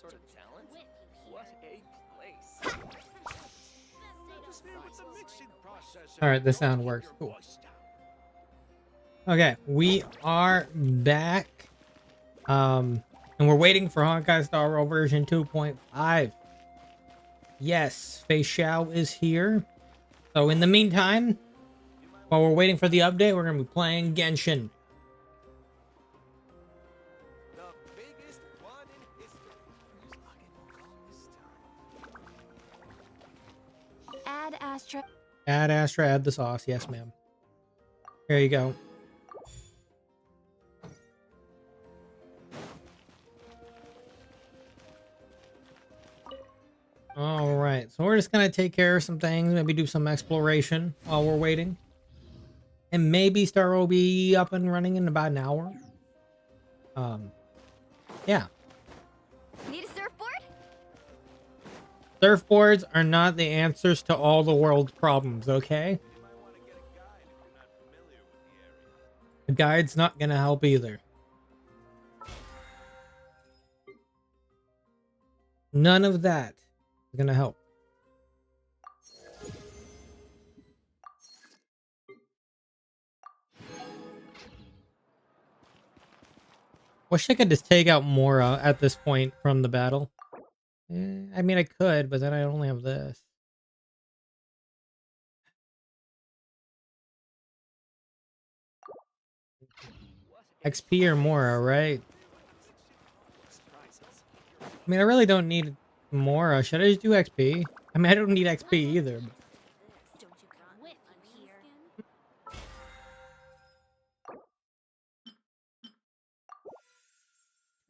sort of talent? What a place. All right, the sound works. Cool. Okay, we are back. And we're waiting for Honkai Star Rail version 2.5. Yes, Fei Xiao is here. So in the meantime, while we're waiting for the update, we're going to be playing Genshin. The biggest one in history. Add Astra. Add Astra, add the sauce. Yes, ma'am. Here you go. All right, so we're just going to take care of some things, maybe do some exploration while we're waiting. And maybe Star will be up and running in about an hour. Yeah. Need a surfboard? Surfboards are not the answers to all the world's problems, okay? The guide's not gonna help either. None of that is gonna help. Wish I could just take out Mora at this point from the battle. I mean, I could, but then I only have this. XP or Mora, right? I mean, I really don't need Mora. Should I just do XP? I mean, I don't need XP either. But... Don't you come with you here?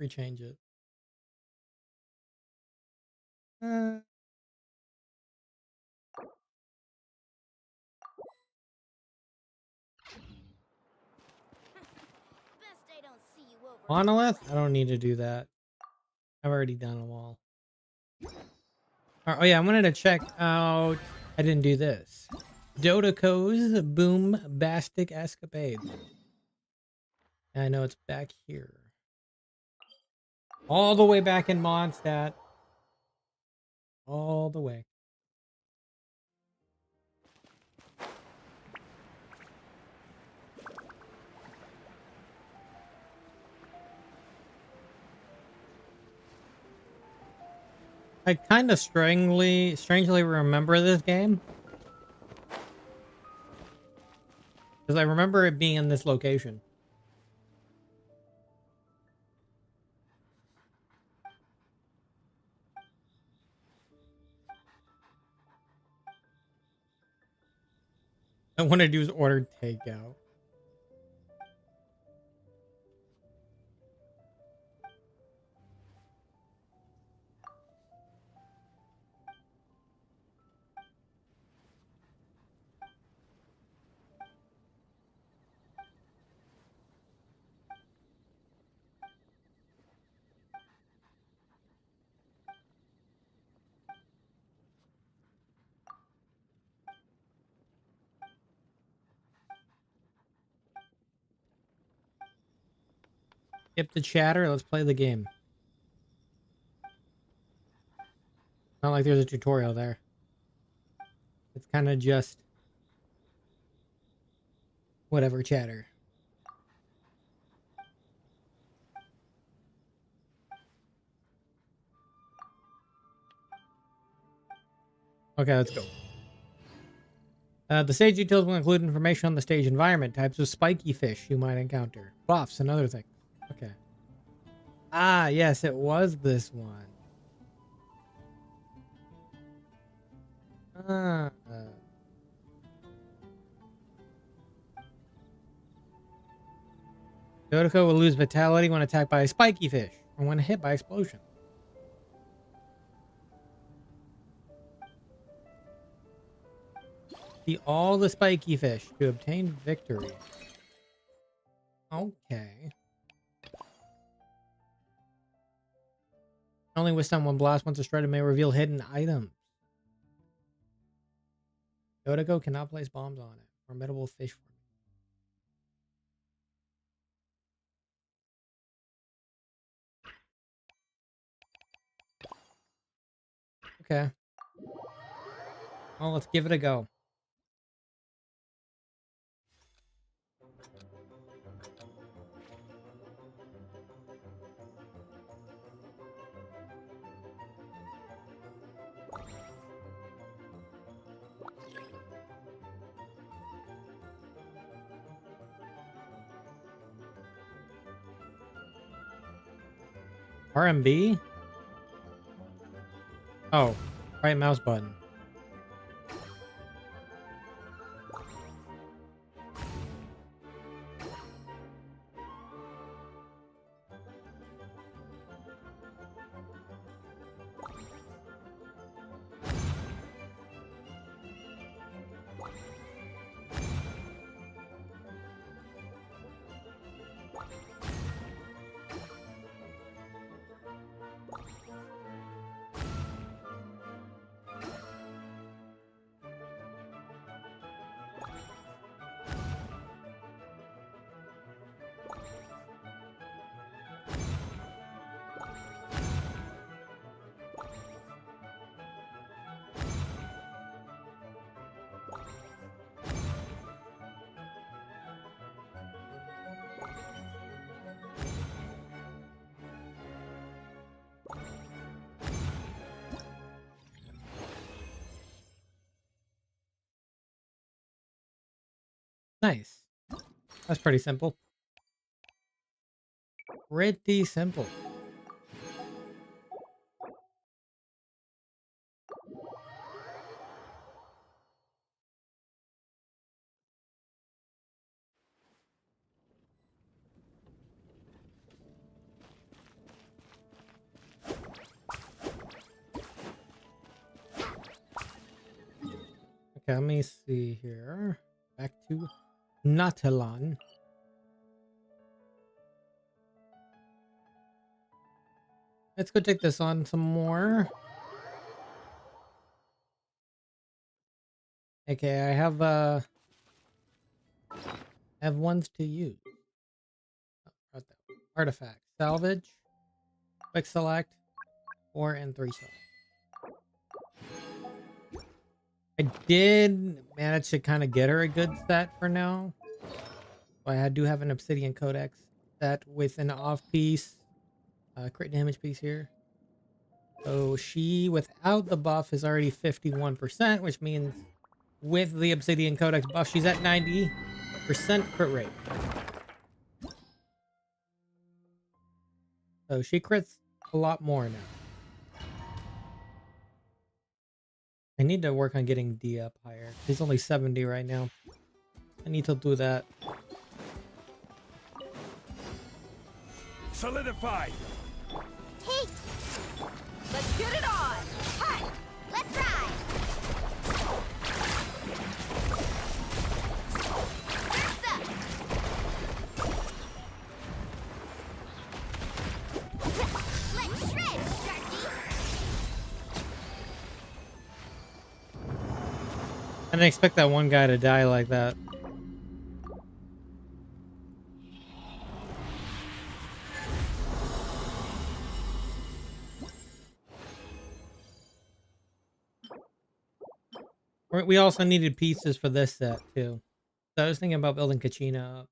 rechange it. Monolith? I don't need to do that. I've already done them all. Oh yeah, I wanted to check out... I didn't do this. Dodoko's Boom-Bastic Escapade. I know it's back here. All the way back in Mondstadt. All the way. I kind of strangely remember this game. Because I remember it being in this location. I want to do is order takeout. Skip the chatter. Let's play the game. Not like there's a tutorial there. It's kind of just whatever chatter. Okay, let's go. The stage details will include information on the stage environment, types of spiky fish you might encounter, buffs, and other things. Okay. Ah, yes, it was this one. Ah. Dodoko will lose vitality when attacked by a spiky fish, or when hit by explosion. See all the spiky fish to obtain victory. Okay. Only withstand one blast once destroyed and may reveal hidden items. Dodoko cannot place bombs on it. Formidable fish form. Okay. Well, let's give it a go. RMB? Oh, right mouse button. Nice. That's pretty simple. Pretty simple. Okay, let me see here. Back to Natalan. Let's go take this on some more. Okay, I have ones to use. Oh, right there. Artifact. Salvage. Quick select. 4 and 3 select. I did manage to kind of get her a good set for now. I do have an Obsidian Codex set with an off piece, crit damage piece here. So she, without the buff, is already 51%, which means with the Obsidian Codex buff, she's at 90% crit rate. So she crits a lot more now. I need to work on getting D up higher. He's only 70 right now. I need to do that. Solidify. Hey! Let's get it on! Hi! Let's ride! Surf's up! Let's shred, Sharky! I didn't expect that one guy to die like that. We also needed pieces for this set too. So I was thinking about building Kachina up.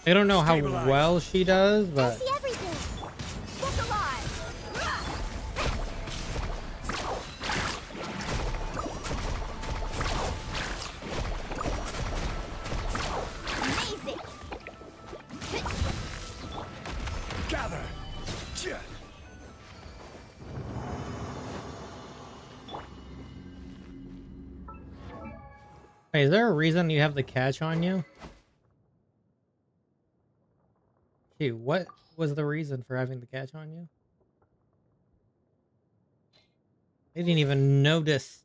I don't know how well she does, I but see everything! Look alive! Amazing! Gather. hey, is there a reason you have the catch on you? Gee, what was the reason for having the catch on you? I didn't even notice.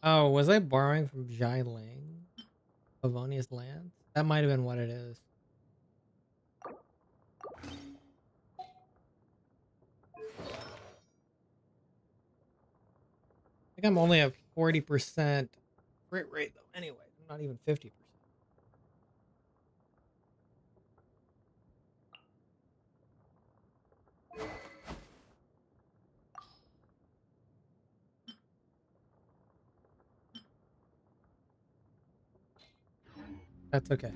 Oh, was I borrowing from Jai Ling? Pavonia's Land? That might have been what it is. I think I'm only at 40% crit rate though. Anyway, I'm not even 50%. That's okay.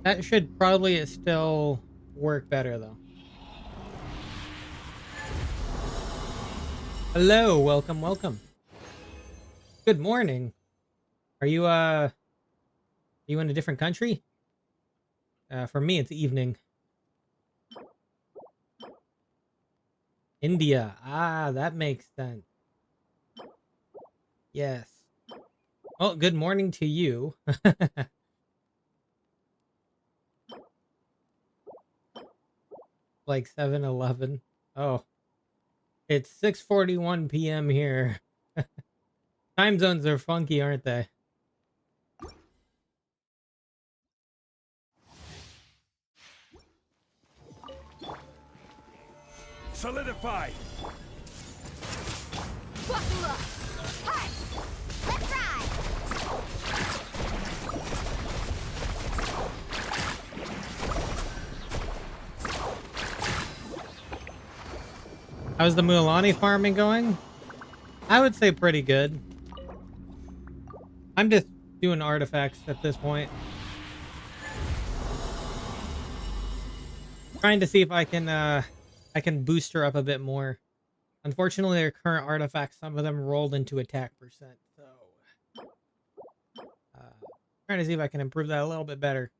That should probably still work better though. Hello, welcome, welcome. Good morning. Are you in a different country? For me it's evening. India. Ah, that makes sense. Yes. Well, good morning to you. Like 7-Eleven. Oh. It's 6:41 p.m. here. Time zones are funky, aren't they? Solidify. Buckle up. Hey, let's ride. How's the Mualani farming going? I would say pretty good. I'm just doing artifacts at this point. Trying to see if I can boost her up a bit more. Unfortunately, their current artifacts, some of them rolled into attack percent, so trying to see if I can improve that a little bit better.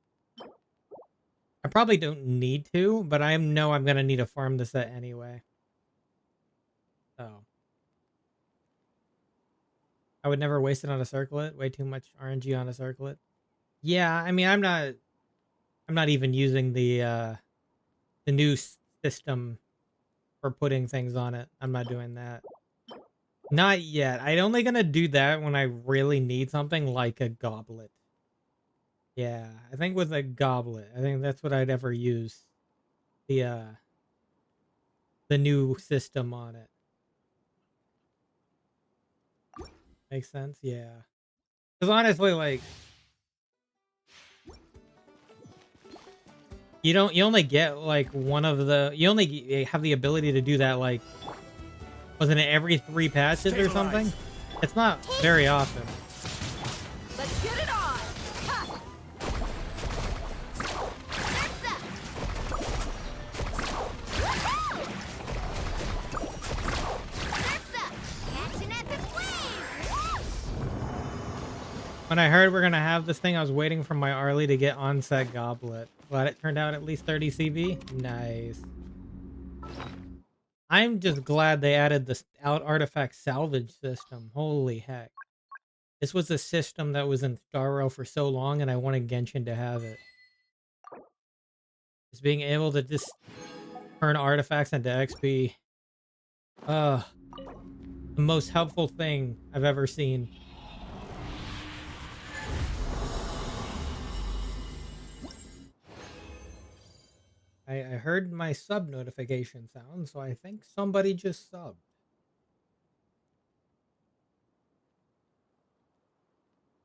I probably don't need to, but I know I'm gonna need to farm the set anyway. So I would never waste it on a circlet. Way too much RNG on a circlet. Yeah, I mean I'm not even using the new system for putting things on it. I'm not doing that. Not yet. I'm only gonna do that when I really need something like a goblet. Yeah, I think with a goblet, I think that's what I'd ever use the new system on it. Makes sense? Yeah. Because honestly, like, you only get like one of the, you only have the ability to do that like, wasn't it every 3 patches or something? It's not very often. Let's get it on. Ha. That's up. Woohoo! That's up. Catching at the flames. When I heard we're gonna have this thing, I was waiting for my Arlie to get onset goblet. Glad it turned out at least 30 CV. Nice. I'm just glad they added this artifact salvage system. Holy heck. This was a system that was in Star Rail for so long, and I wanted Genshin to have it. Just being able to just turn artifacts into XP. The most helpful thing I've ever seen. I heard my sub notification sound, so I think somebody just subbed.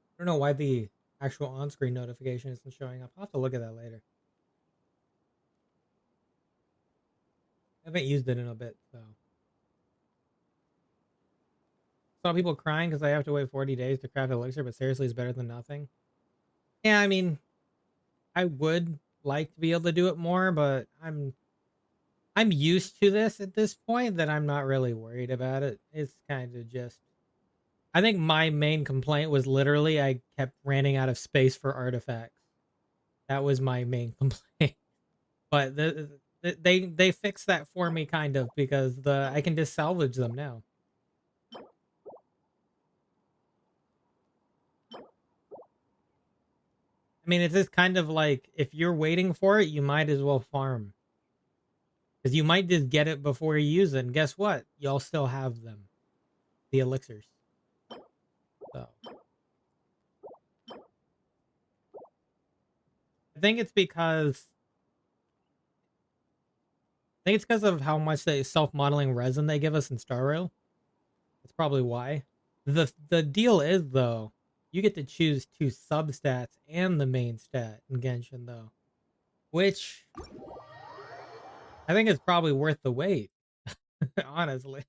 I don't know why the actual on-screen notification isn't showing up. I'll have to look at that later. I haven't used it in a bit, so. Saw people crying because I have to wait 40 days to craft elixir, but seriously, it's better than nothing. Yeah, I mean, I would like to be able to do it more, but I'm used to this at this point that I'm not really worried about it. It's kind of just, I think my main complaint was literally I kept running out of space for artifacts. That was my main complaint. But they fixed that for me kind of because I can just salvage them now. I mean, it's just kind of like if you're waiting for it, you might as well farm. Because you might just get it before you use it. And guess what? You'll still have them. The elixirs. So. I think it's because of how much the self-modeling resin they give us in Star Rail. That's probably why. The deal is though, you get to choose 2 substats and the main stat in Genshin though. Which I think is probably worth the wait. Honestly.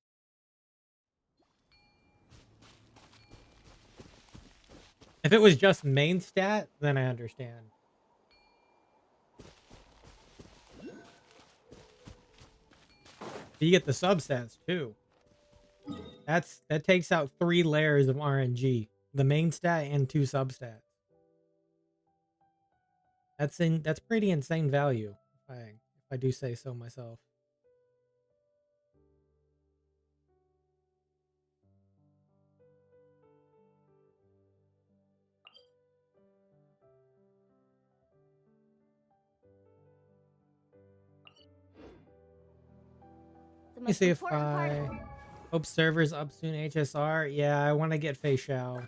If it was just main stat, then I understand. You get the substats too. That takes out 3 layers of RNG. The main stat and 2 substats. That's pretty insane value, if I do say so myself. The Let me most see if important part. I hope servers up soon. HSR. Yeah, I want to get Fei Xiao.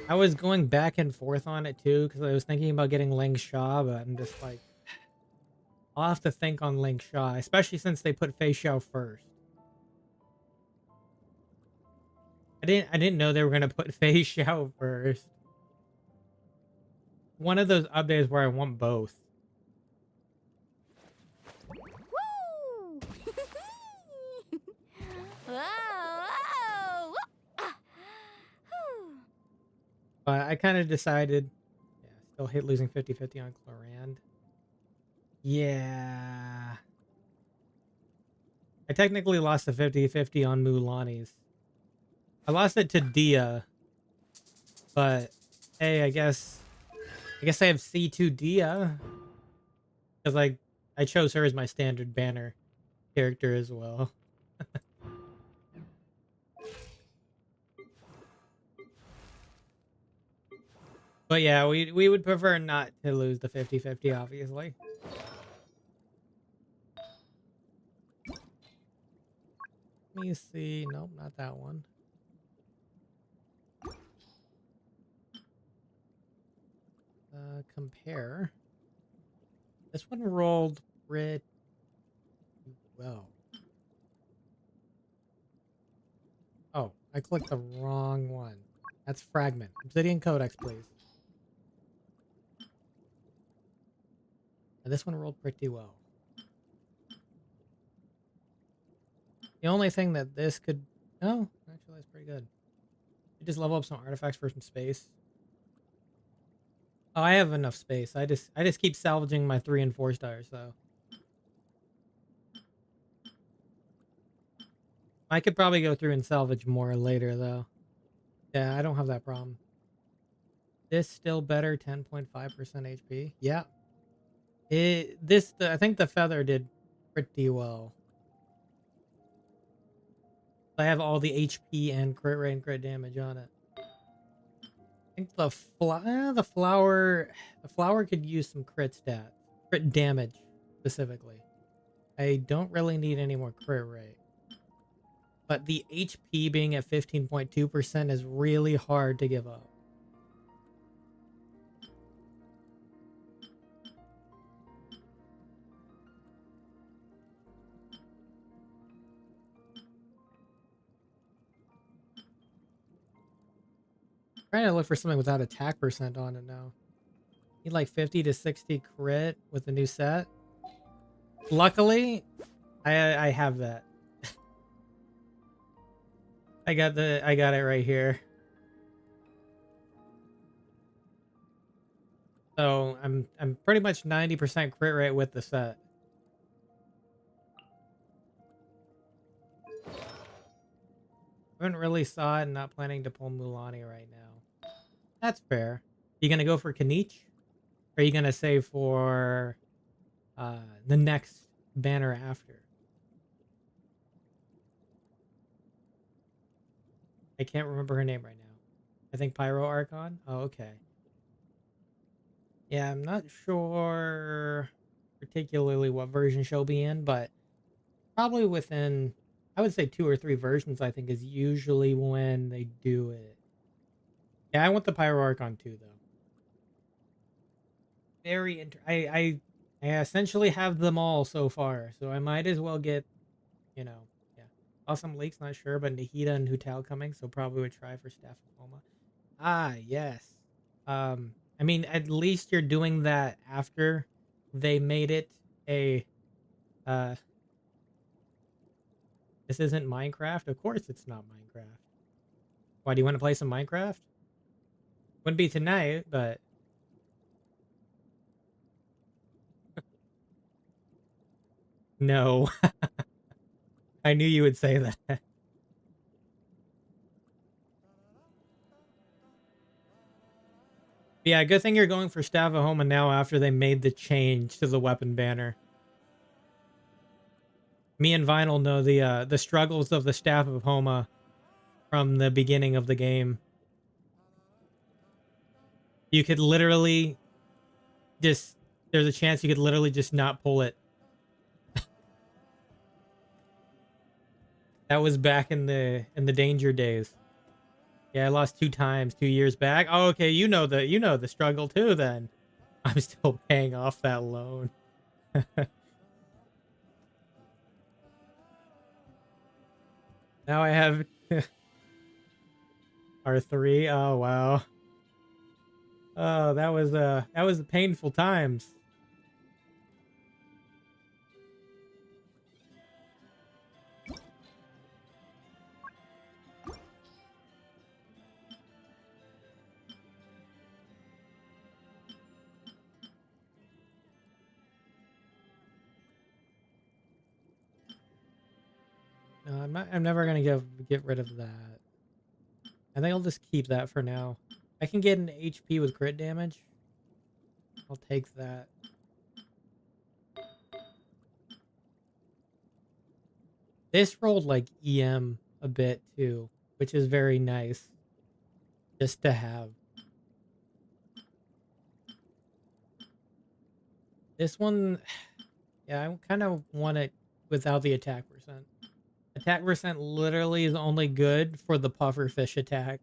I was going back and forth on it too because I was thinking about getting Ling Sha, but I'm just like, I'll have to think on Ling Sha, especially since they put Fei Xiao first. I didn't know they were gonna put Fei Xiao first. One of those updates where I want both. Woo! Whoa, whoa! Ah. Whew. But I kind of decided, yeah, still hate losing 50-50 on Clorand. Yeah. I technically lost the 50-50 on Mulani's. I lost it to Dia, but hey, I guess I have C2 Dia because I chose her as my standard banner character as well. But yeah, we would prefer not to lose the 50-50, obviously. Let me see. Nope, not that one. Compare. This one rolled pretty well. Oh, I clicked the wrong one. That's Fragment. Obsidian Codex, please. And this one rolled pretty well. The only thing that this could... Oh, actually, that's pretty good. You just level up some artifacts for some space. Oh, I have enough space. I just keep salvaging my 3 and 4 stars, so... I could probably go through and salvage more later, though. Yeah, I don't have that problem. This still better, 10.5% HP. Yeah. I think the feather did pretty well. I have all the HP and crit rate and crit damage on it. I think the flower could use some crit stats, crit damage specifically. I don't really need any more crit rate. But the HP being at 15.2% is really hard to give up. Trying to look for something without attack percent on it now. Need like 50 to 60 crit with the new set. Luckily, I have that. I got it right here. So I'm pretty much 90% crit rate with the set. Haven't really saw it and not planning to pull Mulani right now. That's fair. You gonna go for Kanich? Or are you gonna save for the next banner after? I can't remember her name right now. I think Pyro Archon? Oh, okay. Yeah, I'm not sure particularly what version she'll be in, but probably within, I would say 2 or 3 versions, I think is usually when they do it. Yeah, I want the Pyro Archon too, though. I essentially have them all so far, so I might as well get, you know, yeah. Awesome Leaks, not sure, but Nahida and Hutal coming, so probably would try for Staff of Homa. Ah, yes. I mean, at least you're doing that after they made it a, uh, this isn't Minecraft? Of course it's not Minecraft. Why, do you want to play some Minecraft? Wouldn't be tonight, but... No. I knew you would say that. Yeah, good thing you're going for Staff of Homa now after they made the change to the weapon banner. Me and Vinyl know the struggles of the Staff of Homa from the beginning of the game. You could literally just... There's a chance you could literally just not pull it. That was back in the danger days. Yeah, I lost 2 times 2 years back. Oh, okay, you know the struggle too then. I'm still paying off that loan. Now I have R3. Oh wow. Oh, that was painful times. No, I'm never gonna get rid of that. I think I'll just keep that for now. I can get an HP with crit damage. I'll take that. This rolled like EM a bit too, which is very nice. Just to have. This one, yeah, I kind of want it without the attack percent. Attack percent literally is only good for the pufferfish attack.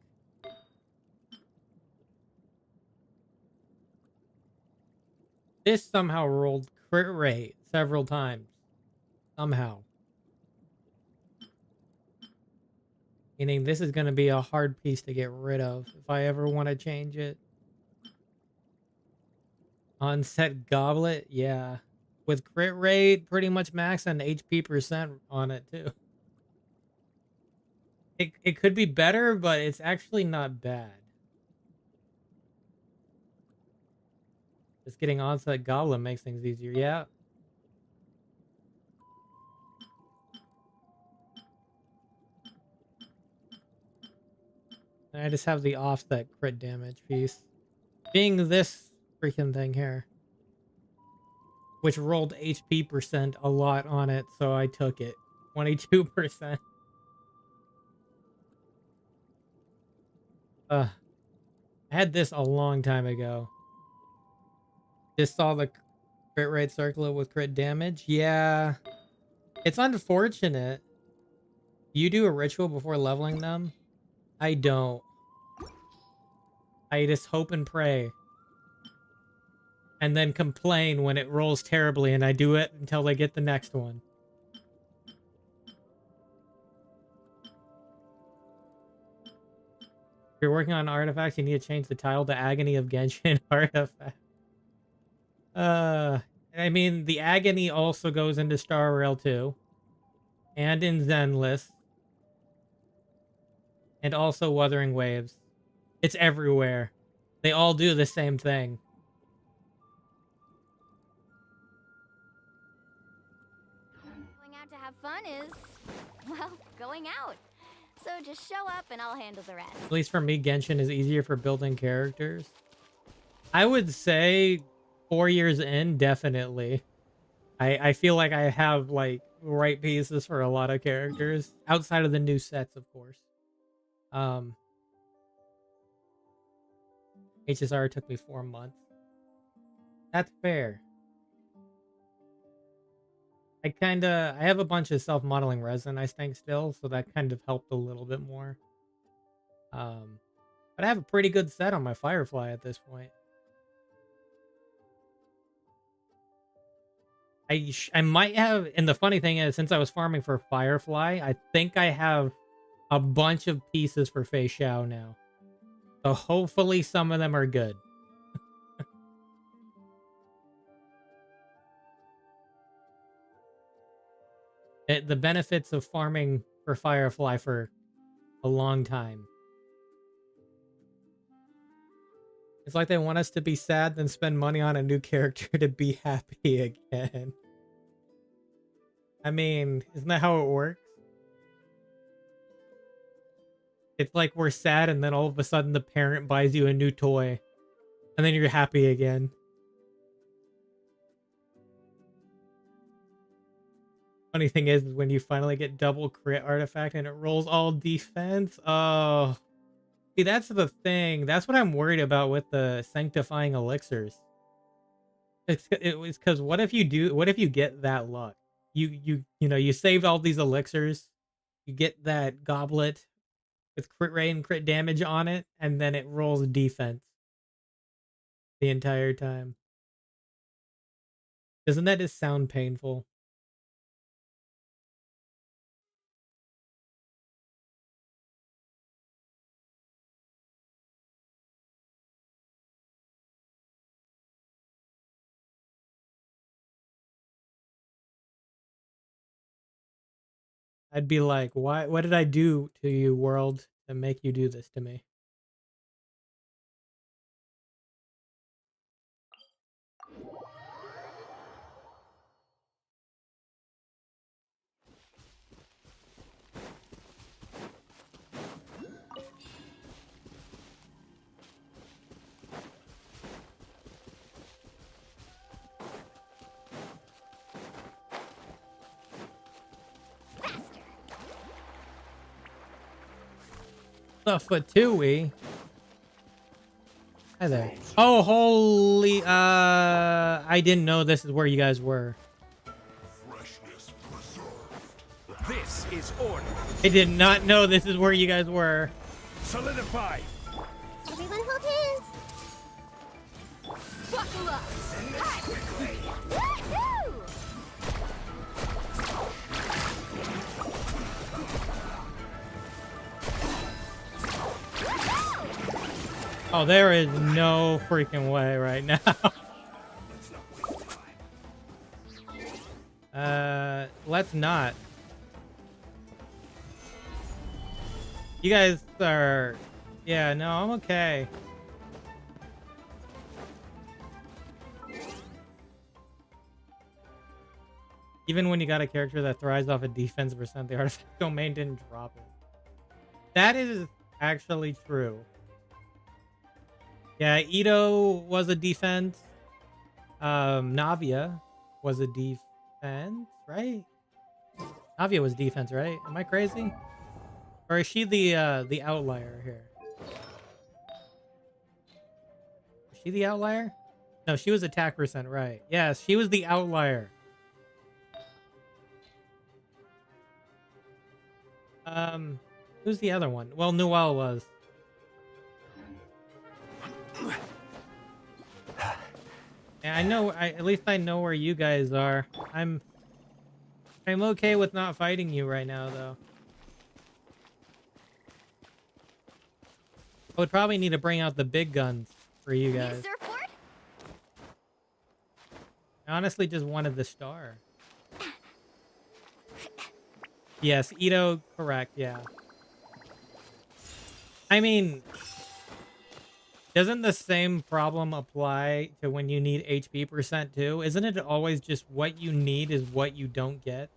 This somehow rolled crit rate several times. Somehow. Meaning this is going to be a hard piece to get rid of if I ever want to change it. Onset Goblet, yeah. With crit rate pretty much max and HP percent on it too. It could be better, but it's actually not bad. Just getting Onset Goblet makes things easier, yeah. And I just have the offset crit damage piece. Being this freaking thing here. Which rolled HP percent a lot on it, so I took it. 22%. I had this a long time ago. Just saw the crit rate circlet with crit damage. Yeah. It's unfortunate. You do a ritual before leveling them? I don't. I just hope and pray. And then complain when it rolls terribly and I do it until they get the next one. If you're working on artifacts, you need to change the title to Agony of Genshin Artifact. I mean, the Agony also goes into Star Rail too. And in Zenless. And also Wuthering Waves. It's everywhere. They all do the same thing. Going out to have fun is, well, going out. So just show up and I'll handle the rest. At least for me, Genshin is easier for building characters. I would say 4 years in, definitely. I feel like I have, like, right pieces for a lot of characters. Outside of the new sets, of course. HSR took me 4 months. That's fair. I have a bunch of self-modeling resin, I think, still, so that kind of helped a little bit more. But I have a pretty good set on my Firefly at this point. I might have, and the funny thing is, since I was farming for Firefly, I think I have a bunch of pieces for Fei Xiao now. So hopefully some of them are good. The benefits of farming for Firefly for a long time. It's like they want us to be sad, then spend money on a new character to be happy again. I mean, isn't that how it works? It's like we're sad and then all of a sudden the parent buys you a new toy. And then you're happy again. Funny thing is when you finally get double crit artifact and it rolls all defense. Oh. See, that's the thing. That's what I'm worried about with the sanctifying elixirs. It was because what if you get that luck? You saved all these elixirs. You get that goblet with crit rate and crit damage on it, and then it rolls defense the entire time. Doesn't that just sound painful? I'd be like, why? What did I do to you, world, to make you do this to me? The Fatui. Hi there. Oh, holy, I didn't know this is where you guys were. Freshness preserved. This is order. I did not know this is where you guys were. Solidify. Everyone hold hands. Buckle up. Woohoo! Oh, there is no freaking way right now. Let's not. You guys are... Yeah, no, I'm okay. Even when you got a character that thrives off a defense percent, the artifact domain didn't drop it. That is actually true. Yeah, Ito was a defense. Navia was a defense, right? Navia was defense, right? Am I crazy? Or is she the outlier here? Is she the outlier? No, she was attack percent, right? Yes, she was the outlier. Who's the other one? Well, Noelle was. Yeah, I know. At least I know where you guys are. I'm okay with not fighting you right now, though. I would probably need to bring out the big guns for you guys. Surfboard? I honestly just wanted the star. Yes, Ito, correct, yeah. I mean, doesn't the same problem apply to when you need HP percent too? Isn't it always just what you need is what you don't get?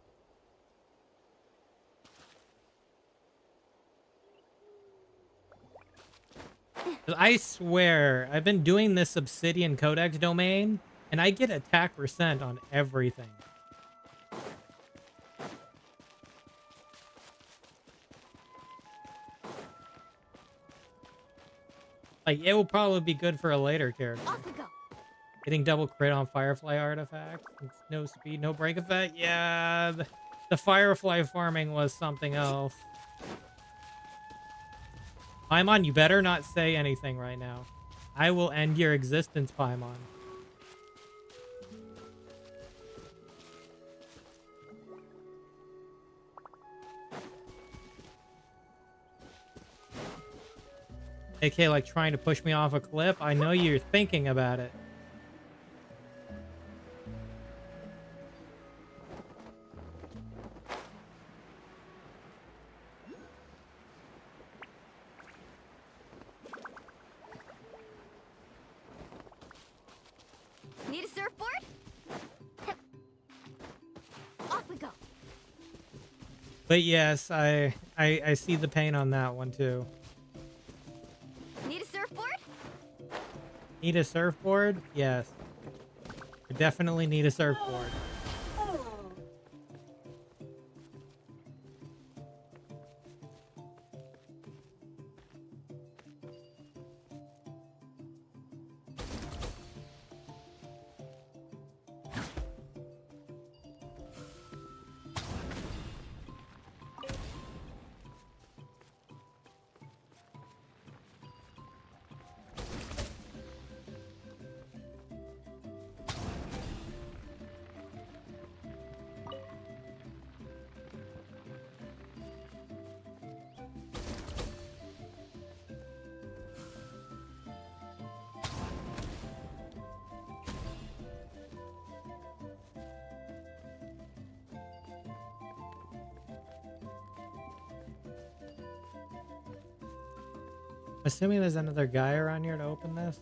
I swear, I've been doing this Obsidian Codex domain, and I get attack percent on everything. Like, it will probably be good for a later character. Off we go. Getting double crit on Firefly artifact. No speed, no break effect. Yeah, the Firefly farming was something else. Paimon, you better not say anything right now. I will end your existence, Paimon. AK, like trying to push me off a cliff. I know you're thinking about it. But yes, I see the pain on that one too. Need a surfboard? Need a surfboard? Yes. I definitely need a surfboard. Assuming there's another guy around here to open this.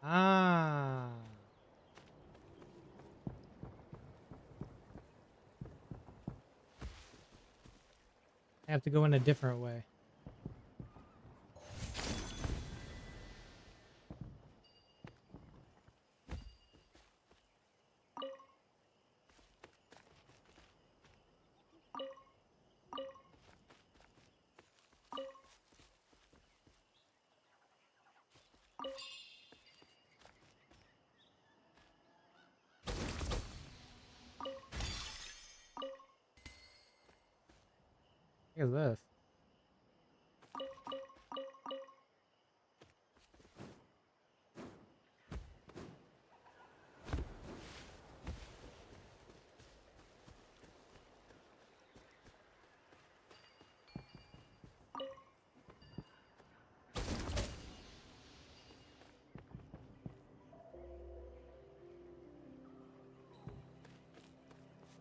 Ah. I have to go in a different way. Look at this.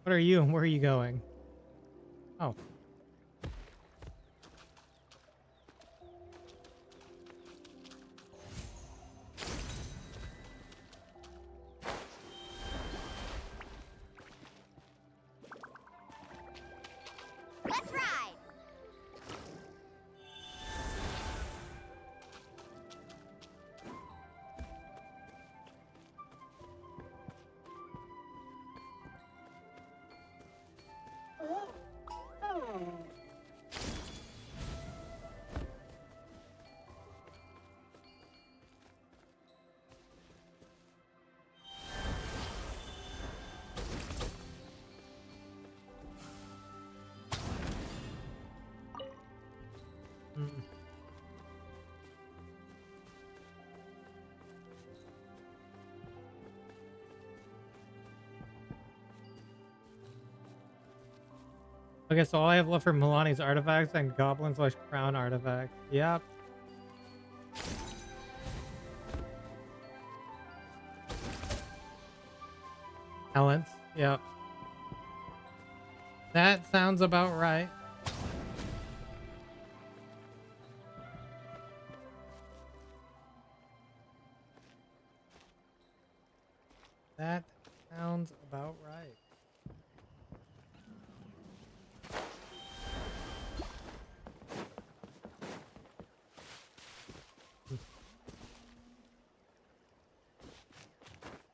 What are you and where are you going? Oh. Let's ride! Mm. Okay, so all I have left for Milani's artifacts and goblin slash crown artifacts. Yep. Talents. Yep. That sounds about right. That sounds about right.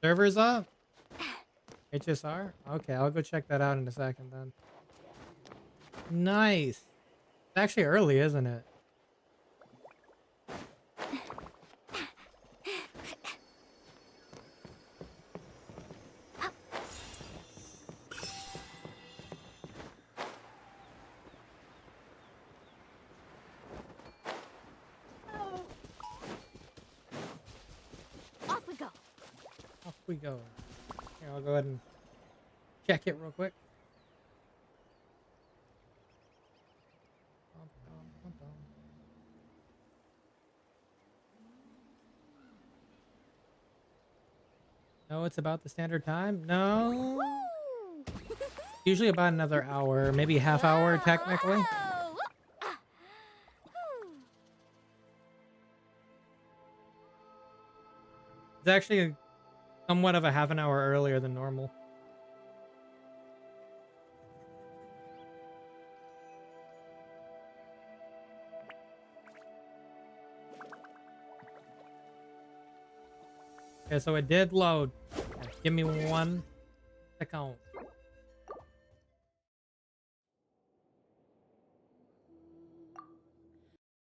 Servers up? HSR? Okay, I'll go check that out in a second then. Nice. It's actually early, isn't it? Off we go. Off we go. Here, I'll go ahead and check it real quick. No, it's about the standard time? No. Woo! Usually about another hour, maybe half hour technically. Whoa! It's actually somewhat of a half an hour earlier than normal. Okay, so it did load. Give me 1 second.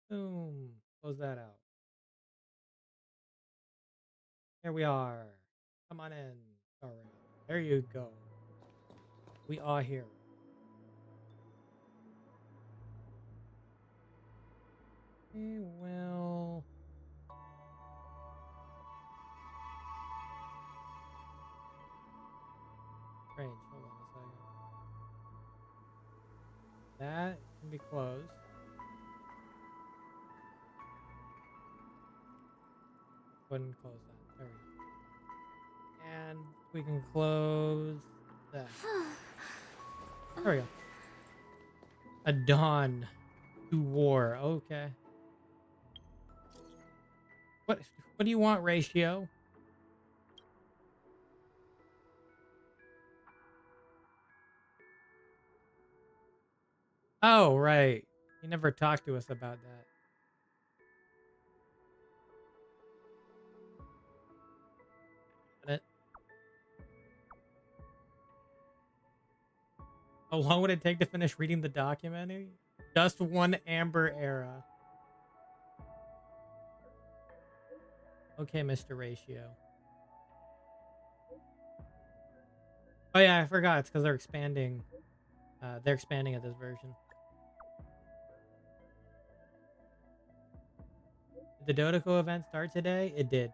Boom. Close that out. Here we are. Come on in. All right. There you go. We are here. We will. Strange. Hold on a second. That can be closed. Go ahead and close that. There we go. And we can close that. There we go. A dawn to war. Okay. What do you want, Ratio? Oh, right. You never talked to us about that. How long would it take to finish reading the documentary? Just 1 Amber Era. Okay, Mr. Ratio. Oh yeah, I forgot. It's because they're expanding. They're expanding at this version. Did the Dodoko event start today? It did.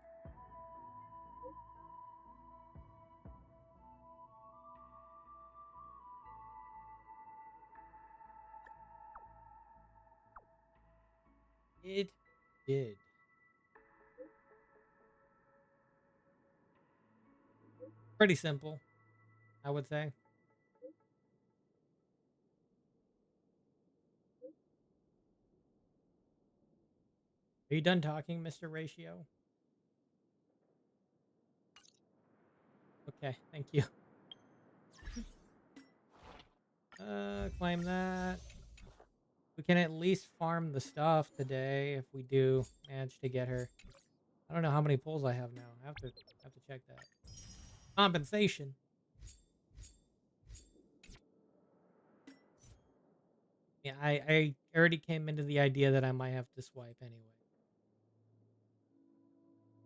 It did. Pretty simple, I would say. Are you done talking, Mr. Ratio? Okay, thank you. Claim that. We can at least farm the stuff today if we do manage to get her. I don't know how many pulls I have now. I have to check that. Compensation. Yeah, I already came into the idea that I might have to swipe anyway.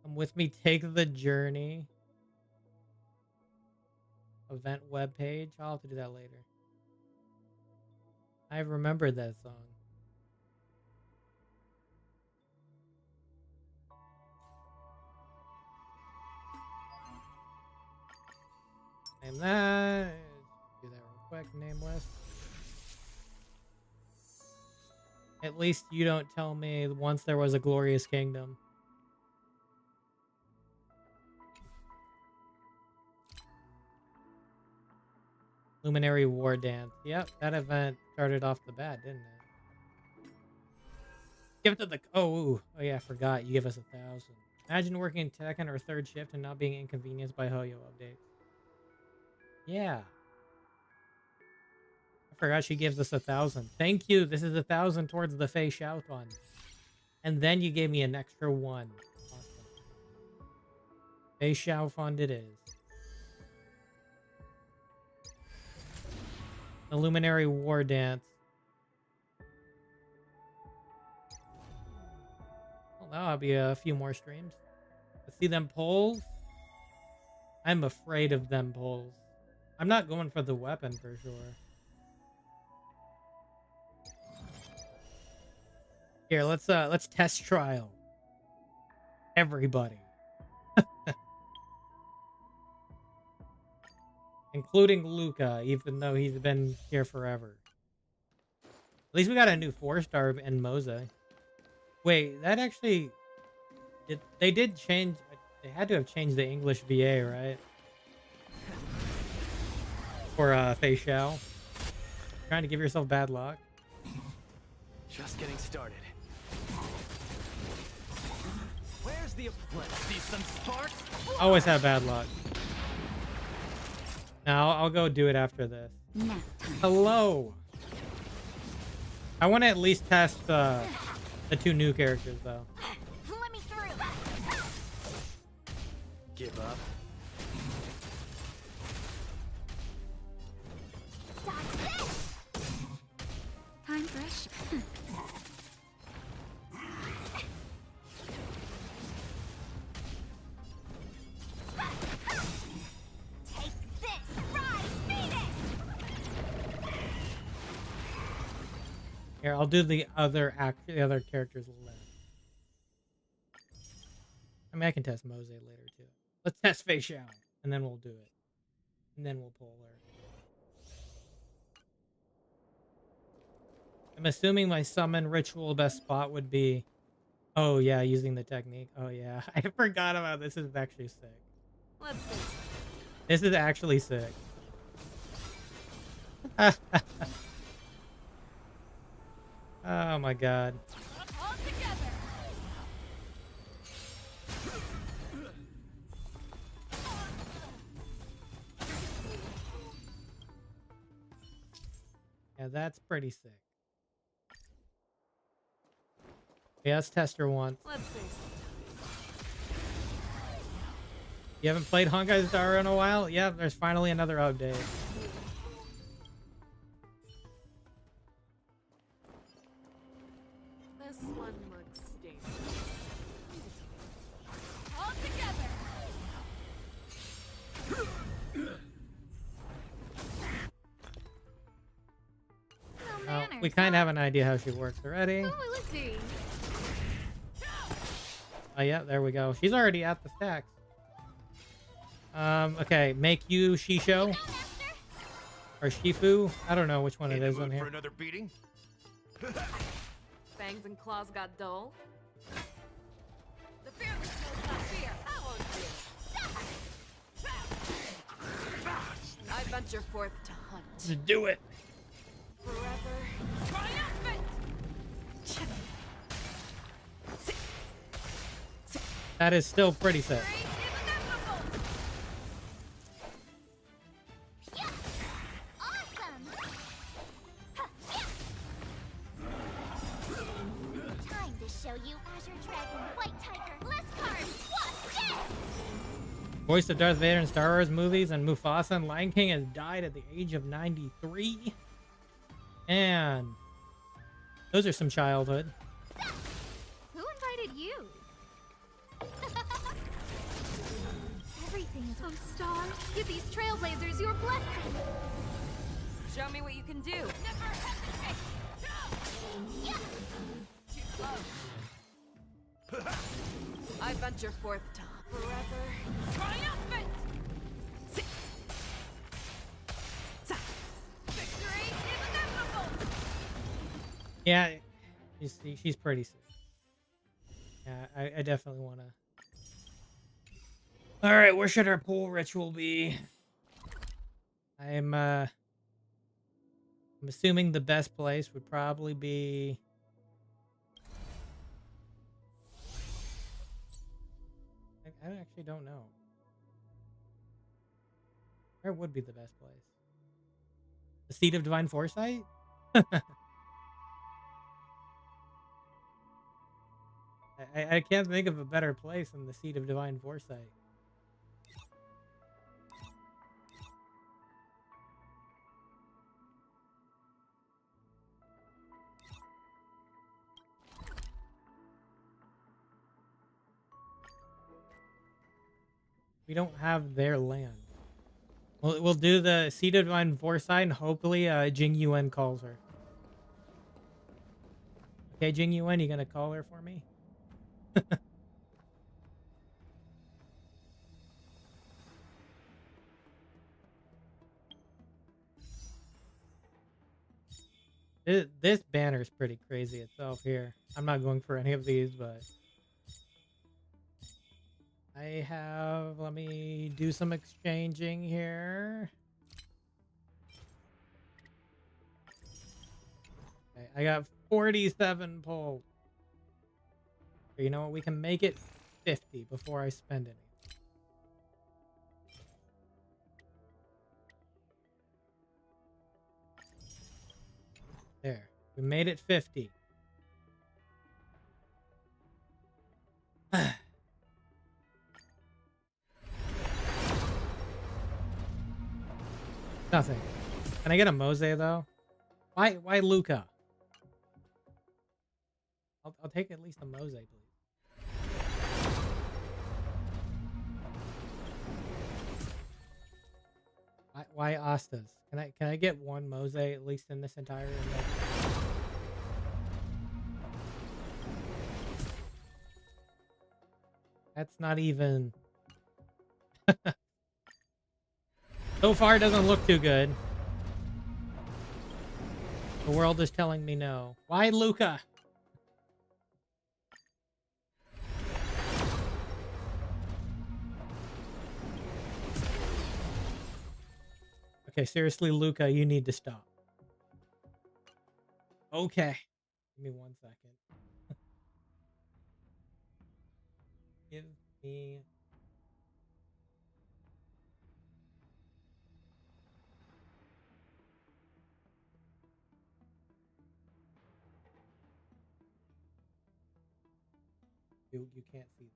Come with me, take the journey. Event webpage. I'll have to do that later. I remembered that song. Name that. Do that real quick. Name list. At least you don't tell me once there was a glorious kingdom. Luminary War Dance. Yep, that event started off the bat, didn't it? Give it to the... Oh yeah, I forgot. You give us 1,000. Imagine working second or third shift and not being inconvenienced by Hoyo updates. Yeah. I forgot she gives us 1,000. Thank you. This is 1,000 towards the Fei Xiao Time. And then you gave me an extra 1. Awesome. Fei Xiao Fund it is. The Luminary War Dance. Well, that'll be a few more streams. Let's see them polls. I'm afraid of them polls. I'm not going for the weapon for sure. Here, let's test trial. Everybody. Including Luca, even though he's been here forever. At least we got a new 4-star in Moza. Wait, that actually... They did change... They had to have changed the English VA, right? for Fei Xiao. Trying to give yourself bad luck. Just getting started. Where's the... Let's see some sparks. Always have bad luck. Now I'll go do it after this. Nap time. Hello. I want to at least test the 2 new characters though. Let me through. Give up. Dodge this. Time fresh. Take this, rise, Venus. Here, I'll do the other characters left. I mean, I can test Mose later too. Let's test Fei Xiao, and then we'll do it. And then we'll pull her. I'm assuming my summon ritual best spot would be... Oh yeah, using the technique. Oh yeah, I forgot about this. This is actually sick. Let's see. This is actually sick. Oh my god. All together. Yeah, that's pretty sick. Yeah, let's test her once. Let's see. You haven't played Honkai Star Rail in a while? Yeah, there's finally another update. This one looks dangerous. All together. No Well, manners, we kind of huh? have an idea how she works already. Oh, let's see. Oh yeah, there we go. She's already at the stacks. Okay, make you Shisho or Shifu. I don't know which one it In the is mood on for here. another beating? Fangs and claws got dull. The fearless knows not fear. I won't fear. I venture forth to hunt. Just do it. Forever triumphant. That is still pretty sick. Great inevitable. Yeah. Awesome. Huh, yeah. Time to show you Azure Dragon, White Tiger, Liscard. What's this? Voice of Darth Vader in Star Wars movies and Mufasa and Lion King has died at the age of 93. And those are some childhood. Who invited you? Everything is... Oh, stars, give these trailblazers your blessing. Show me what you can do. Never hesitate. Yeah. Too close. I venture forth to forever triumphant. Victory is inevitable. Yeah, you see, she's pretty sick. Yeah, I definitely want to. All right, where should our pool ritual be? I'm assuming the best place would probably be. I actually don't know. Where would be the best place? The Seat of Divine Foresight? I can't think of a better place than the Seat of Divine Foresight. We don't have their land. We'll do the Seat of Divine Foresight and hopefully Jing Yuan calls her. Okay, Jing Yuan, you gonna call her for me? This banner is pretty crazy itself here. I'm not going for any of these, but I have, let me do some exchanging here. I got 47 pull. You know what? We can make it 50 before I spend any. There. We made it 50. Nothing. Can I get a Mose though? Why Luca? I'll take at least a Mose, please. Why Astas? Can I get one Mose at least in this entire event? That's not even. So far, it doesn't look too good. The world is telling me no. Why Luca? Okay, seriously, Luca, you need to stop. Okay. Give me 1 second. Give me... You can't see.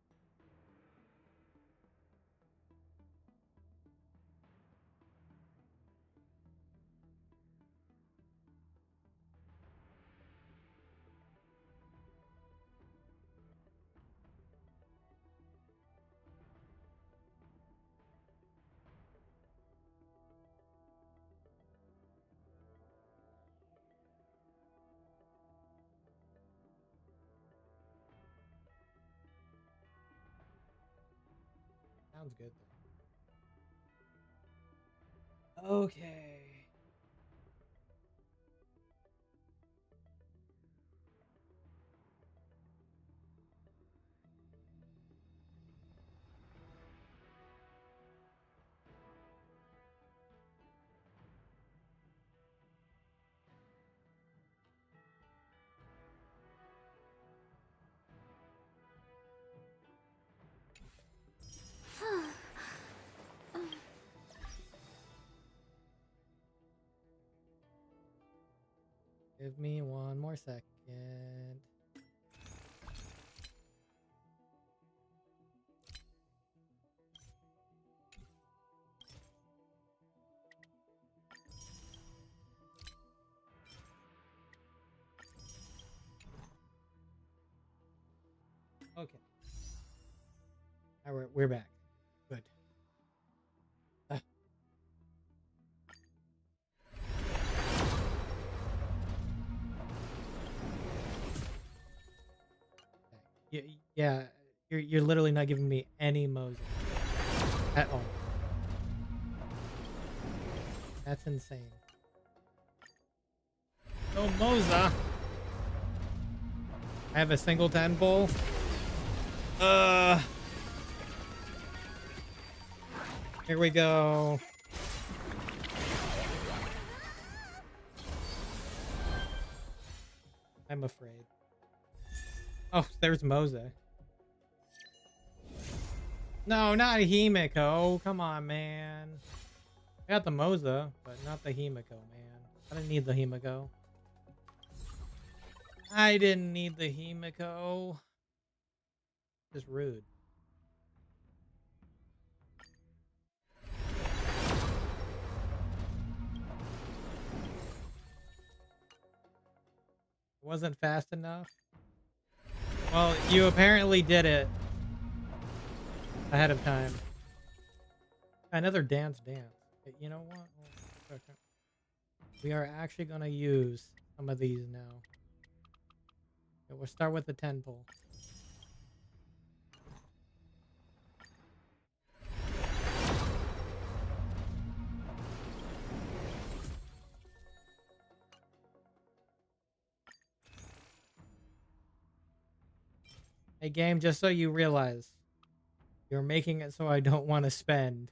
Sounds good though. Okay. Give me 1 more second. Okay. All right, we're back. Good. Yeah, you're literally not giving me any Moses at all. That's insane. No Moza. I have a single 10 pull. Here we go. I'm afraid. Oh, there's Mose. No, not Himiko. Come on, man. I got the Moza, but not the Himiko, man. I didn't need the Himiko. I didn't need the Himiko. Just rude. Wasn't fast enough. Well, you apparently did it ahead of time. Another dance. You know what? Okay. We are actually going to use some of these now. Okay, we'll start with the 10 pull. Hey game, just so you realize, you're making it so I don't want to spend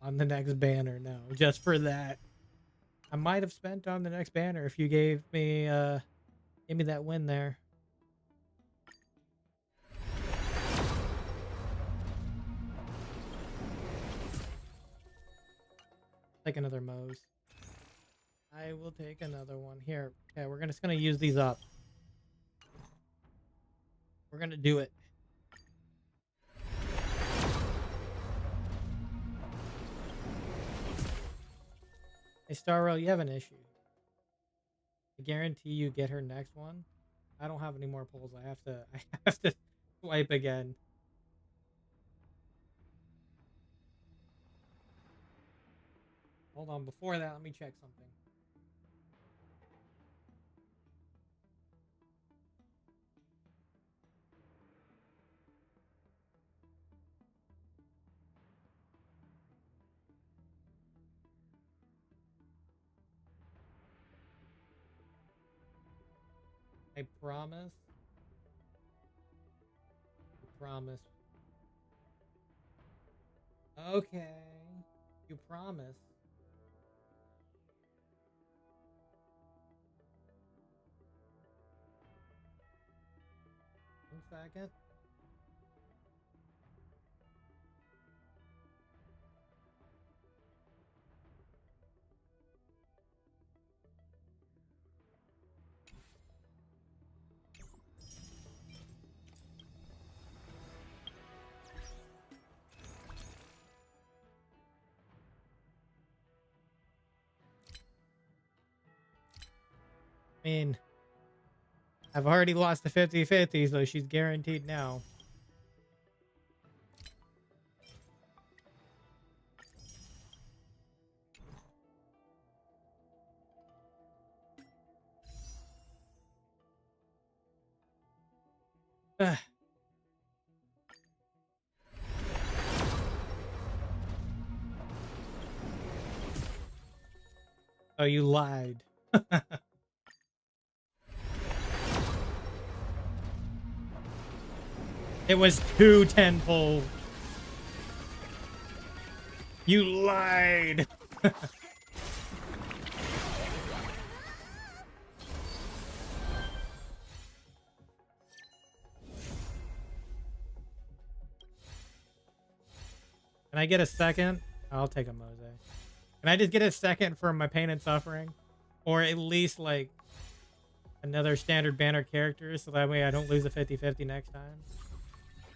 on the next banner now, just for that. I might have spent on the next banner if you gave me that win there. Take another Moe's. I will take another one here. Okay, we're just gonna use these up. We're gonna do it. Hey, Star Rail, you have an issue. I guarantee you get her next one. I don't have any more pulls. I have to swipe again. Hold on, before that, let me check something. I promise. I promise. Okay. You promise. One second. I mean, I've already lost the 50-50, so she's guaranteed now. Ugh. Oh, you lied. It was 210 pulls. You lied. Can I get a second? I'll take a Mose. Can I just get a second for my pain and suffering? Or at least like another standard banner character so that way I don't lose a 50-50 next time?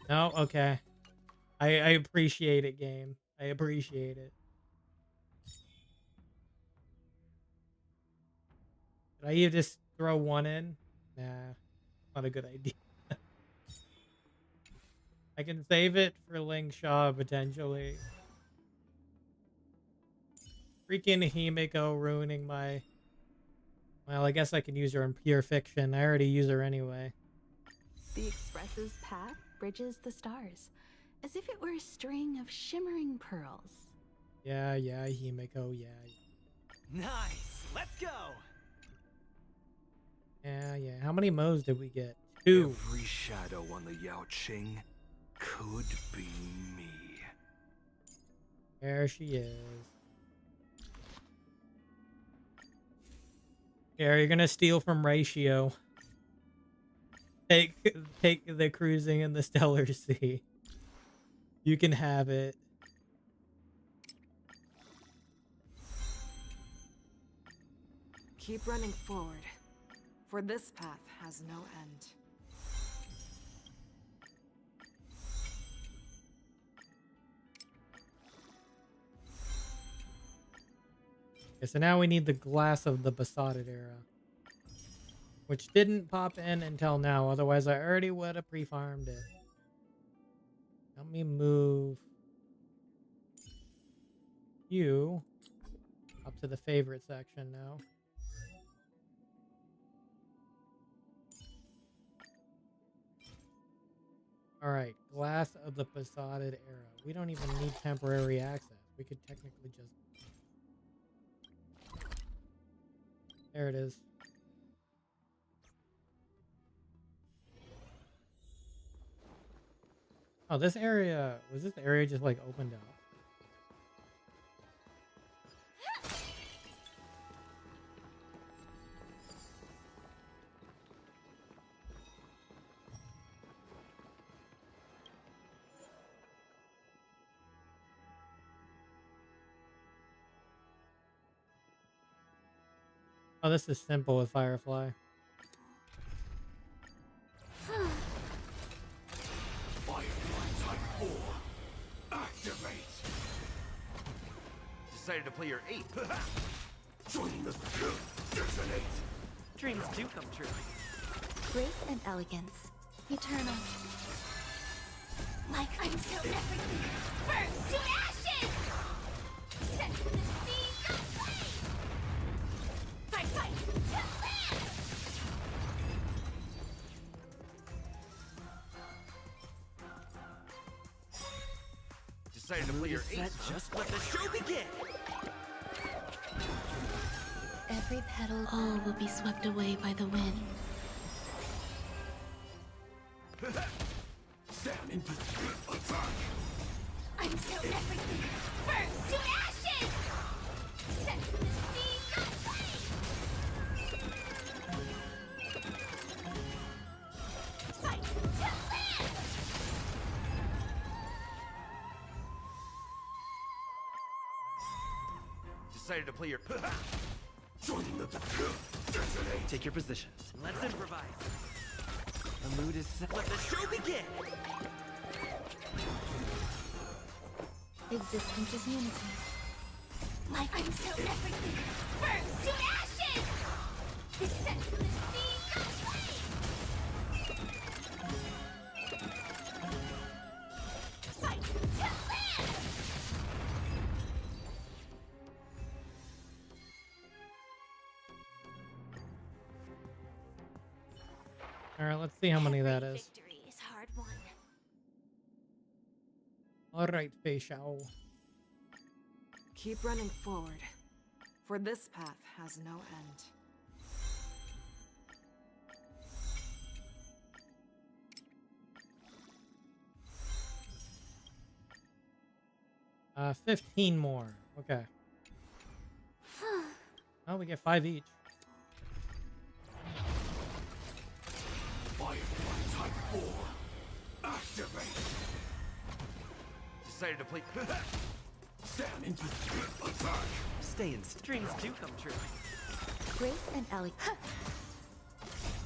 No? Okay. I appreciate it, game. I appreciate it. Did I even just throw one in? Nah. Not a good idea. I can save it for Ling Shaw potentially. Freaking Himiko ruining my... Well, I guess I can use her in Pure Fiction. I already use her anyway. The Express's path bridges the stars, as if it were a string of shimmering pearls. Yeah, Himiko, yeah. Nice. Let's go. Yeah. How many Mo's did we get? 2. Every shadow on the Yao Qing could be me. There she is. Yeah, you're gonna steal from Ratio. Take the cruising in the Stellar Sea. You can have it. Keep running forward, for this path has no end. Okay, so now we need the Glass of the Besotted Era. Which didn't pop in until now, otherwise I already would have pre-farmed it. Let me move you up to the favorite section now. Alright, Glass of the Besotted Era. We don't even need temporary access. We could technically just... There it is. Oh, this area... Was this area just like opened up? Oh, this is simple with Firefly. Firefly Type 4. Activate. Decided to play your ape. Join the detonate. Dreams do come true. Grace and elegance. Eternal. Like I'm so everything. Burns to ashes! Set to the seas of flame! Fight, fight, to land! Decided to play your ape. Just let the show begin. Every petal, all will be swept away by the wind. Salmon attack. I'm so everything. Burns to ashes! Set to the seas of flame! Fight, to land! Decided to play your. Join the detonate. Take your positions. Let's improvise. The mood is set. Let the show begin. Existence is unity. Like I'm so everything. Burns to ashes! Set to the seas of flame! Fight, to land! All right, let's see how many that Every is. Victory is hard won. All right, Fei Xiao. Keep running forward, for this path has no end. 15 more. Okay. Oh, we get 5 each. Firefly Type 4. Activate. Decided to play. Salmon attack. Stay in. Dreams do come true. Grace and elegance.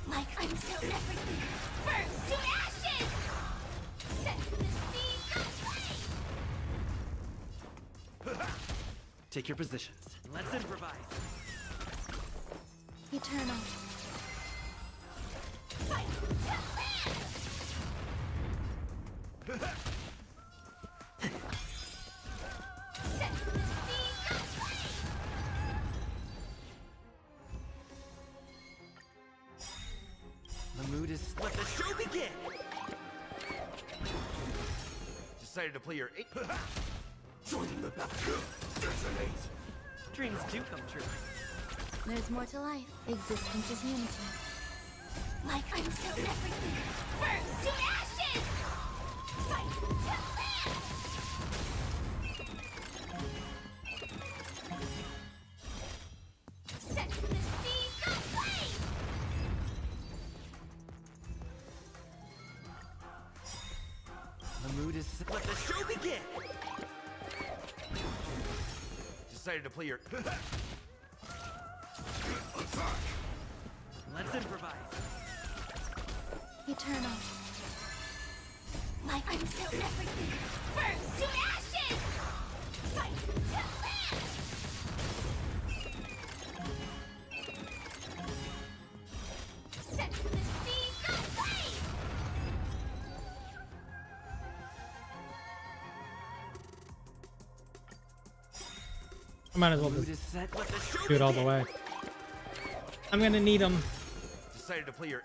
Like I'm so everything. Burns to ashes! Set to the seas of flame! Take your positions. Let's improvise. Eternal. Fight, to land! Set to the seas of flame! The mood is. Let the show begin. Decided to play your ape. Join the detonate. Dreams do come true. There's more to life. Existence is unity. Like I'm so everything. Burns to ashes! Fight, to land! Set to the seas of flame! The mood is. Let the show begin. Decided to play your. Attack. Let's improvise. Eternal. Like I'm so everything. Burns to ashes! Fight, to land! Set to the seas of flame! I might as well The mood just is set. Let the show do it all the begin. way. I'm gonna need them. Decided to play your.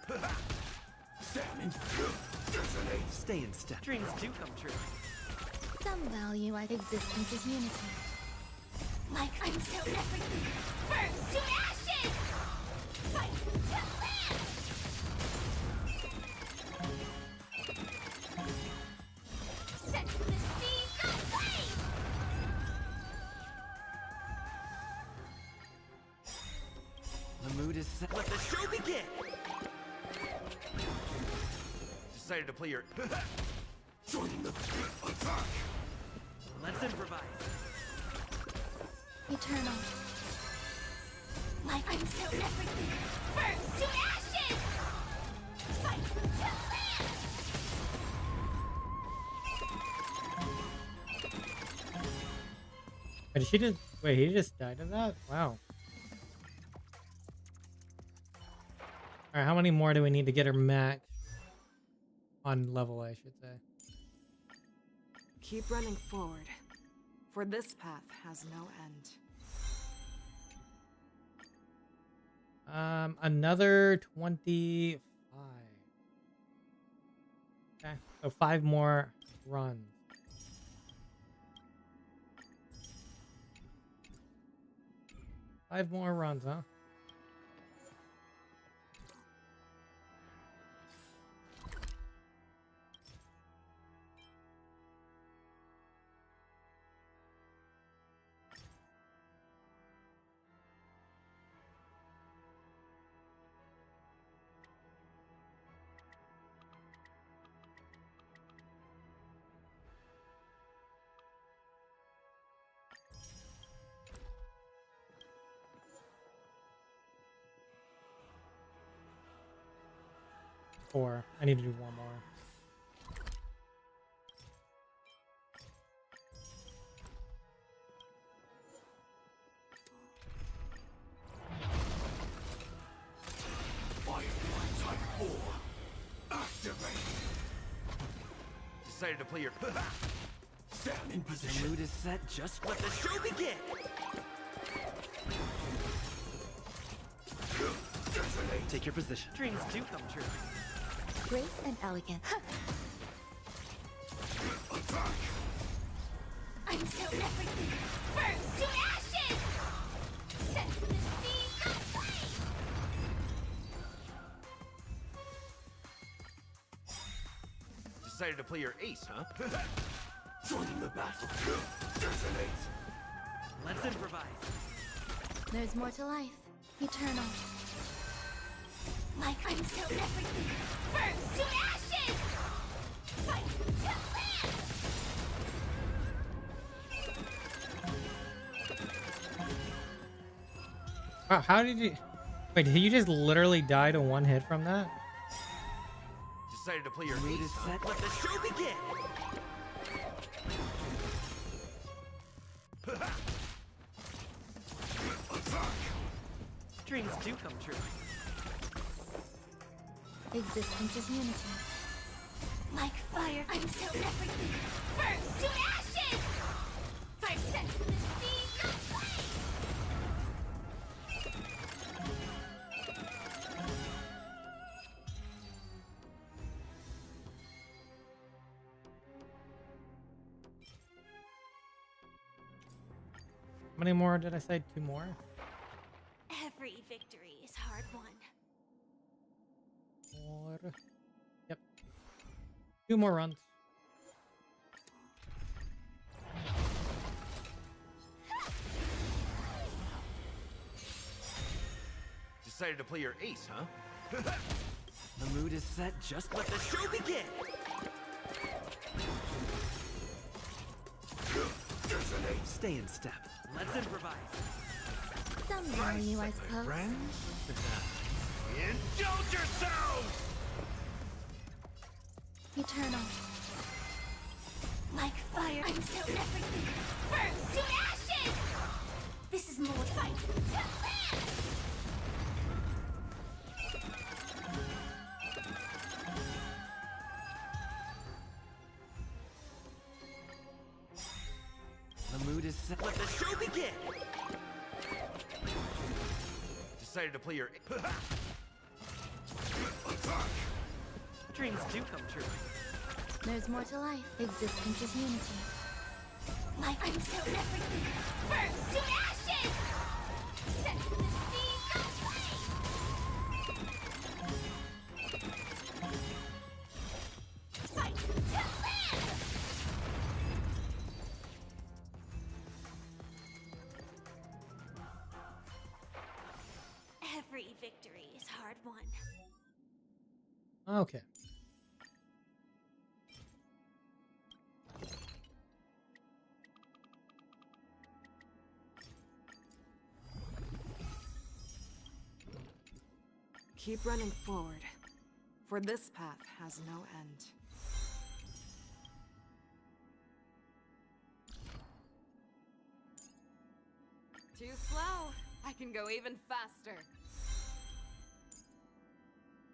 Salmon detonate. Stay in step. Dreams do come true. Some value at existence is unity. Like I'm so everything. Burns to ashes! Fight, to land! Set to the seas of flame! The mood is set. Let the show begin. Decided to play your. Join the attack. Let's improvise. Eternal. Like I'm so everything. did she just wait? He just died of that? Wow. All right, how many more do we need to get her max on level? I should say. Keep running forward, for this path has no end. Another 25. Okay, so 5 more runs. Five more runs, huh? Four. I need to do one more. Type 4. Activate. Decided to play your. Stand in The position. mood is set. Just let the show begin. Detonate. Take your position. Dreams do come true. Grace and elegance. Attack. I'm so everything. Burns to ashes! Set the sea aflame! Decided to play your ace, huh? Joining the battle. Detonate. Let's improvise. There's more to life. Eternal. Like I'm so everything. Burns to ashes! Fight to live! Wow, how did you... Wait, did you just literally die to one hit from that? Decided to play your mood is set. Let the show begin. Attack. Dreams do come true. Existence is unity. Like fire, I'm so everything. Burns to ashes! Fire set to the sea aflame! How many more did I say? 2 more? Every victory is hard won. Four. Yep. 2 more runs. Decided to play your ace, huh? The mood is set. Just let the show begin. Detonate. Stay in step. Let's improvise. Some value, I suppose. Friends. Indulge yourselves! Eternal. Like fire, I'm so everything. Burns to ashes! This is more fight to live! The mood is set. Let the show begin. Decided to play your. Attack. Dreams do come true. There's more to life. Existence is unity. Like I'm so everything. Burns to ashes! Set to the sea aflame! Fight to live! Every victory is hard won. Okay. Keep running forward, for this path has no end. I can go even faster.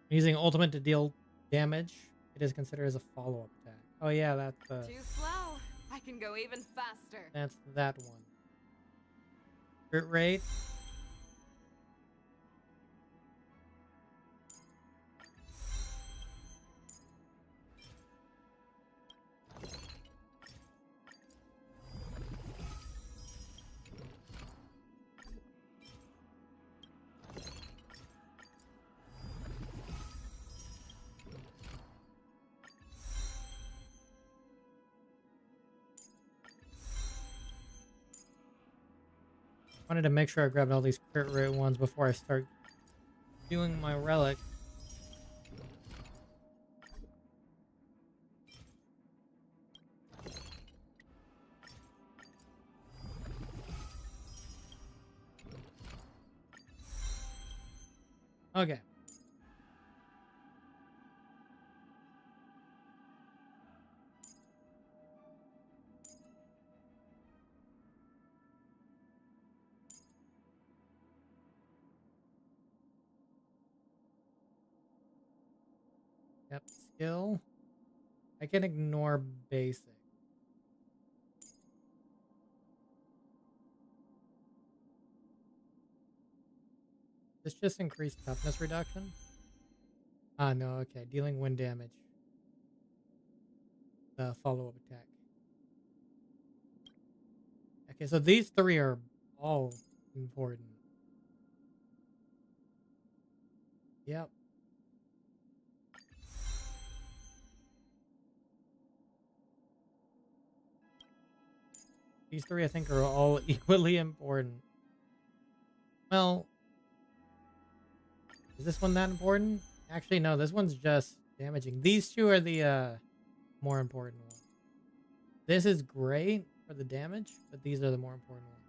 Using ultimate to deal damage, it is considered as a follow-up attack. Oh yeah, that's Too slow. I can go even faster. that's that one. Crit rate. Wanted to make sure I grabbed all these crit rate ones before I start doing my relic. Okay. Yep, skill. I can ignore basic. This just increased toughness reduction? Ah, no, okay. Dealing wind damage. The follow-up attack. Okay, so these three are all important. Yep. These three, I think, are all equally important. Well, is this one that important? Actually, no, this one's just damaging. These two are the more important ones. This is great for the damage, but these are the more important ones.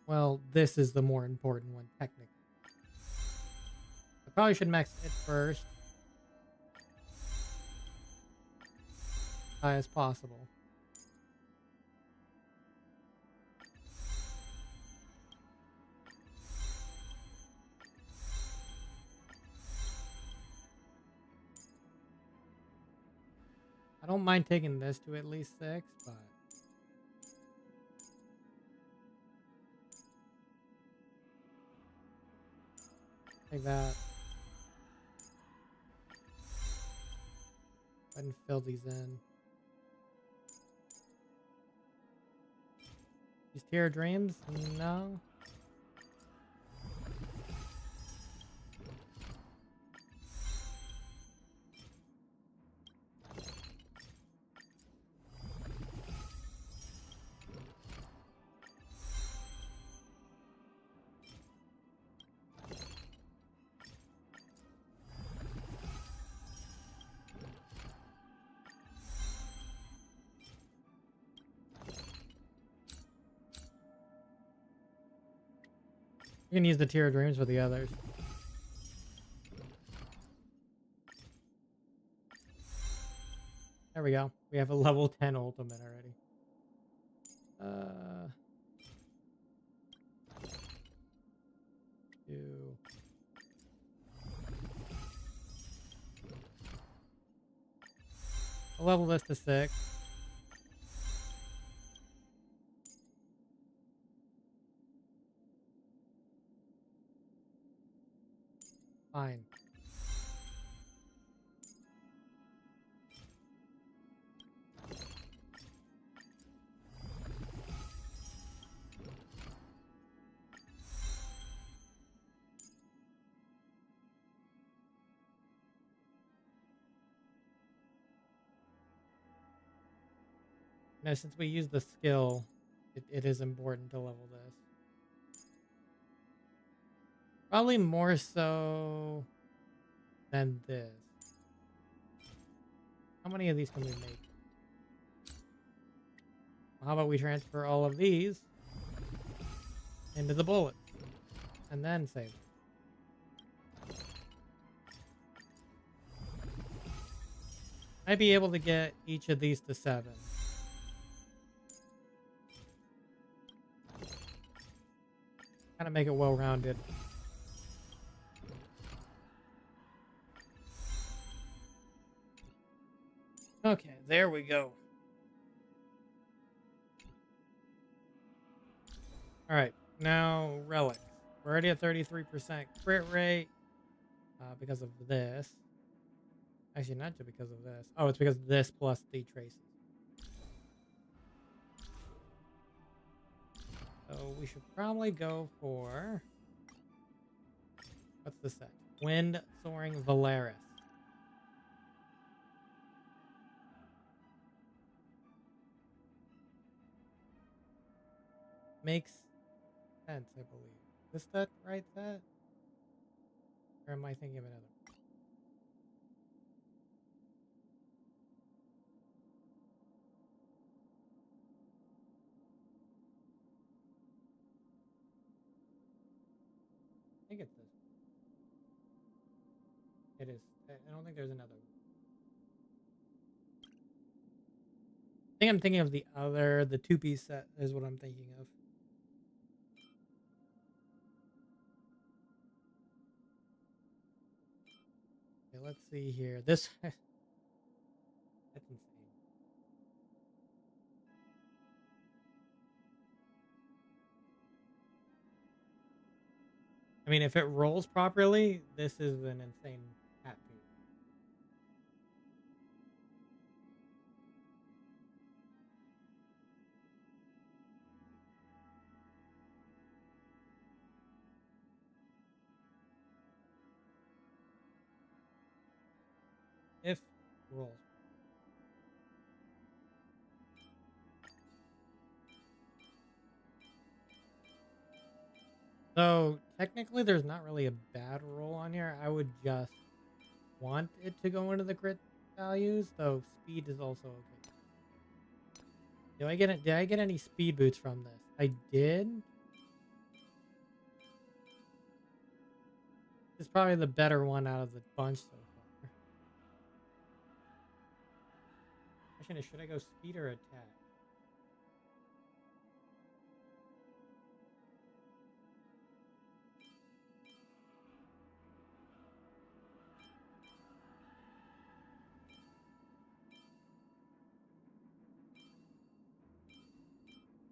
Well, this is the more important one, technically. I probably should max it first. High as possible. I don't mind taking this to at least 6, but like that. Go ahead and fill these in. These tier dreams? No. You can use the tier dreams for the others. There we go. We have a level 10 ultimate already. Two. I'll level this to 6. Fine. Now, since we use the skill, it is important to level this. Probably more so than this. How many of these can we make? Well, how about we transfer all of these into the bullet and then save it? I'd be able to get each of these to 7. kind of make it well-rounded. Okay, there we go. All right, now relics. We're already at 33% crit rate because of this. Actually, not just because of this. Oh, it's because of this plus the traces. So we should probably go for... What's the set? Wind Soaring Valaris. Makes sense, I believe. Is that right set? Or am I thinking of another? I think it's this. It is. I don't think there's another one. I think I'm thinking of the other, the two-piece set is what I'm thinking of. Okay, let's see here. This that's insane. I mean, if it rolls properly, this is an insane hat piece. If rolls. So technically there's not really a bad roll on here. I would just want it to go into the crit values, though speed is also okay. Did I get any speed boots from this? I did. It's probably the better one out of the bunch so far. Question is, should I go speed or attack?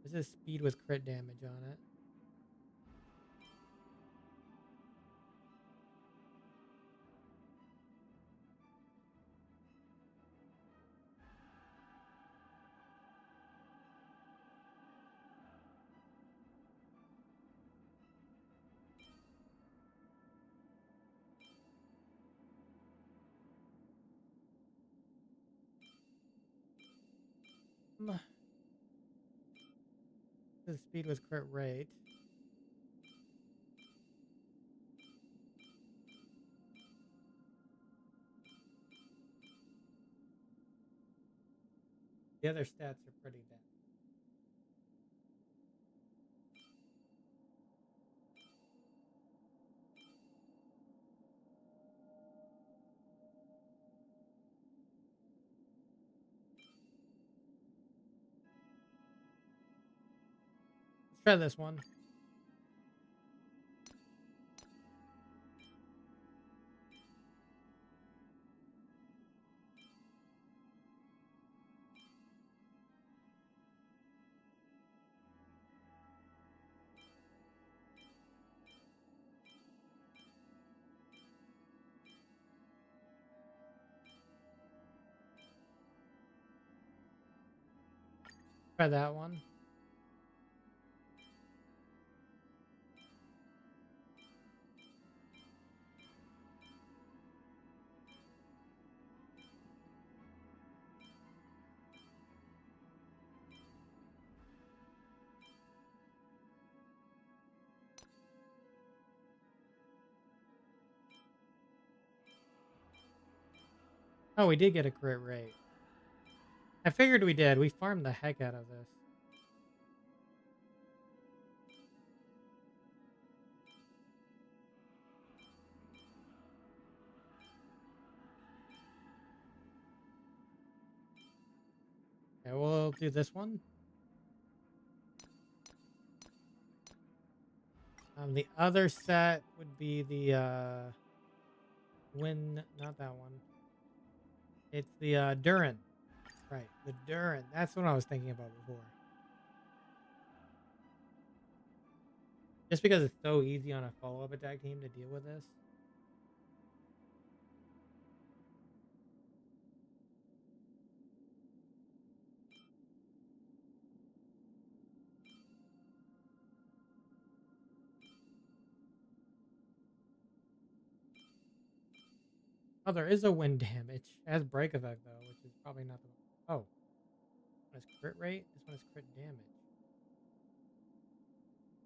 This is speed with crit damage on it. This is speed with crit rate. The other stats are pretty bad. Let's try this one. Try that one. Oh, we did get a crit rate. I figured we did. We farmed the heck out of this. Okay, we'll do this one. The other set would be the not that one. It's the Durin. Right, the Durin. That's what I was thinking about before. Just because it's so easy on a follow-up attack team to deal with this. Oh, there is a wind damage. It has break effect though, which is probably not the. Oh, this one is crit rate. This one is crit damage.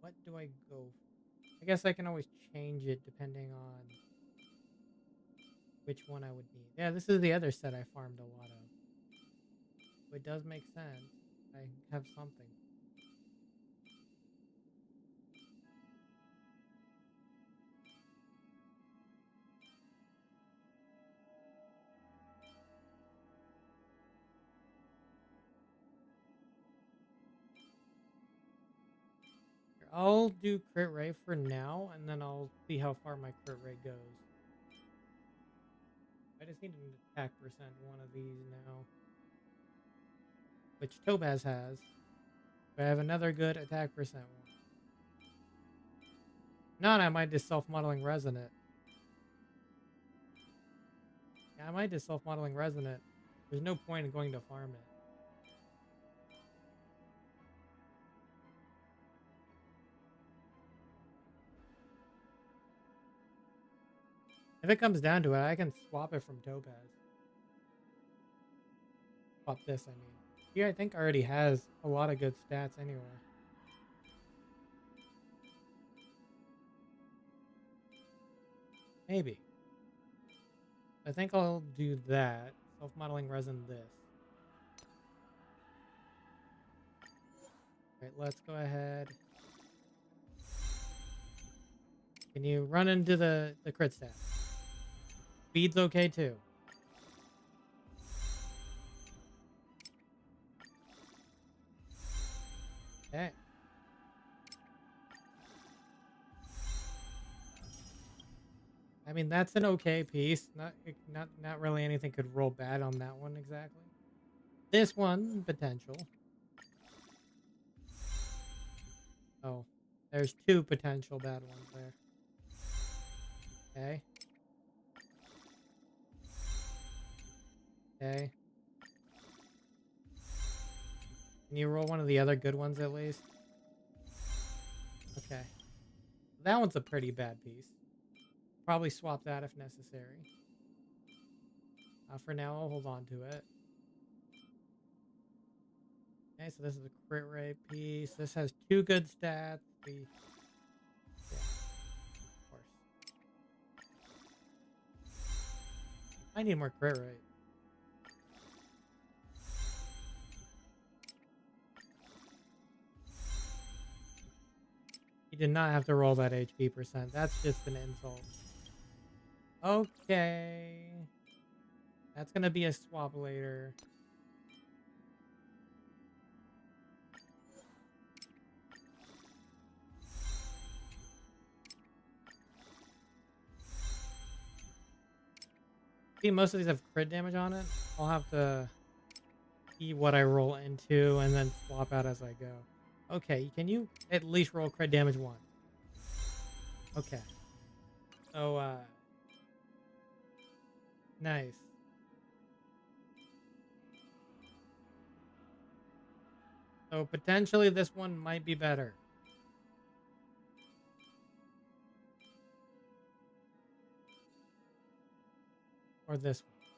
What do I go for? I guess I can always change it depending on which one I would need. Yeah, this is the other set I farmed a lot of. So it does make sense. I have something. I'll do crit rate for now, and then I'll see how far my crit rate goes. I just need an attack percent one of these now, which Topaz has. I have another good attack percent one. Not, I might just self-modeling resonant. Yeah, I might just self-modeling resonant. There's no point in going to farm it. If it comes down to it, I can swap it from Topaz. Swap this, I mean. Here, I think already has a lot of good stats anyway. Maybe. I think I'll do that. Self-modeling resin this. Right, let's go ahead. Can you run into the crit stat? Speed's okay too. Okay. I mean, that's an okay piece. Not really anything could roll bad on that one exactly. This one, potential. Oh, there's two potential bad ones there. Okay. Okay. Can you roll one of the other good ones at least? Okay. That one's a pretty bad piece. Probably swap that if necessary. For now, I'll hold on to it. Okay, so this is a crit rate piece. This has two good stats. Yeah, of course. I need more crit rate. You did not have to roll that HP percent. That's just an insult. Okay. That's gonna be a swap later. See, most of these have crit damage on it. I'll have to see what I roll into and then swap out as I go. Okay, can you at least roll crit damage once? Okay. So, nice. So potentially this one might be better. Or this one.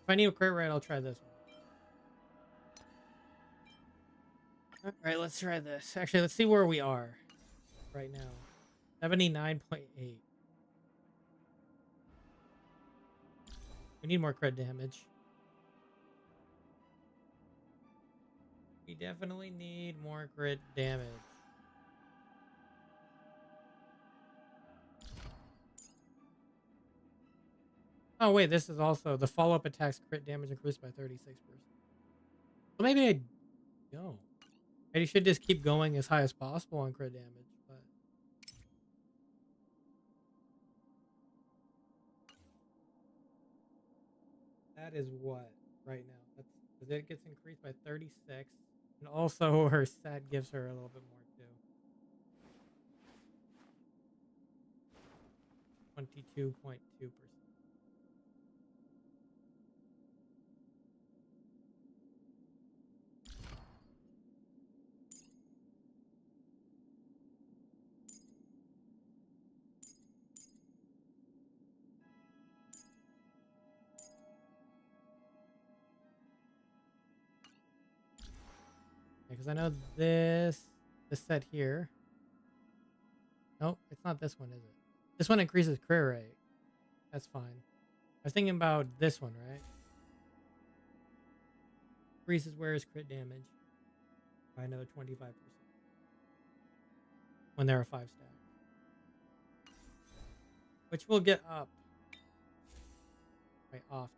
If I need a crit rate, I'll try this one. Alright, let's try this. Actually, let's see where we are right now. 79.8. We need more crit damage. We definitely need more crit damage. Oh wait, this is also the follow-up attacks crit damage increased by 36%. Well, maybe I don't. I should just keep going as high as possible on crit damage, but That is what right now. That's because it gets increased by 36, and also her set gives her a little bit more too. 22.2%. Because I know this set here. Nope, it's not this one, is it? This one increases crit rate. That's fine. I was thinking about this one, right? Increases wearer's crit damage by another 25% when there are 5 stacks, which will get up quite often.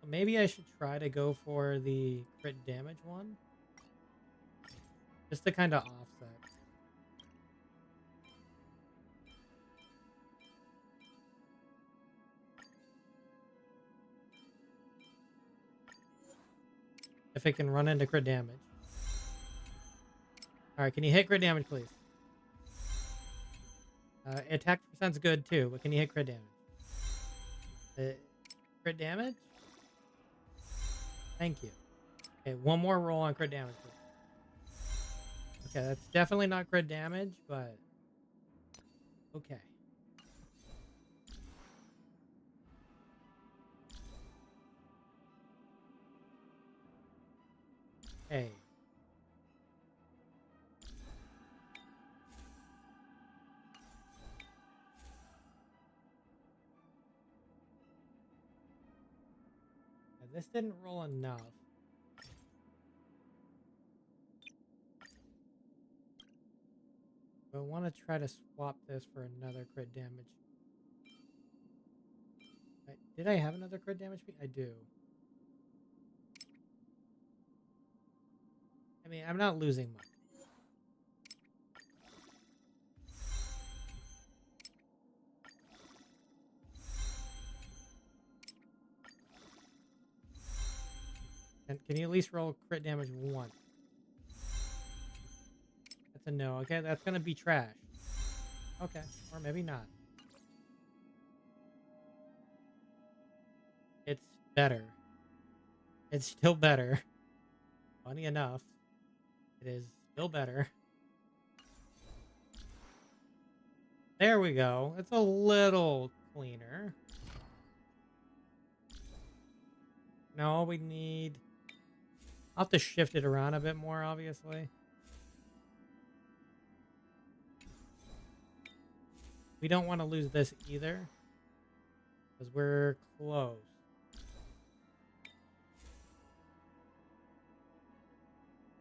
So maybe I should try to go for the crit damage one, just to kind of offset. If it can run into crit damage. Alright, can you hit crit damage, please? Attack percent's good too, but can you hit crit damage? Crit damage? Thank you. Okay, one more roll on crit damage, please. Okay, that's definitely not crit damage, but okay. Hey. Yeah, this didn't roll enough. But I want to try to swap this for another crit damage. Did I have another crit damage? I do. I mean, I'm not losing much. And can you at least roll crit damage once? That's a no. Okay, that's gonna be trash. Okay, or maybe not. It's better. It's still better. Funny enough, it is still better. There we go. It's a little cleaner. No, we need... I'll have to shift it around a bit more, obviously. We don't want to lose this either, because we're close.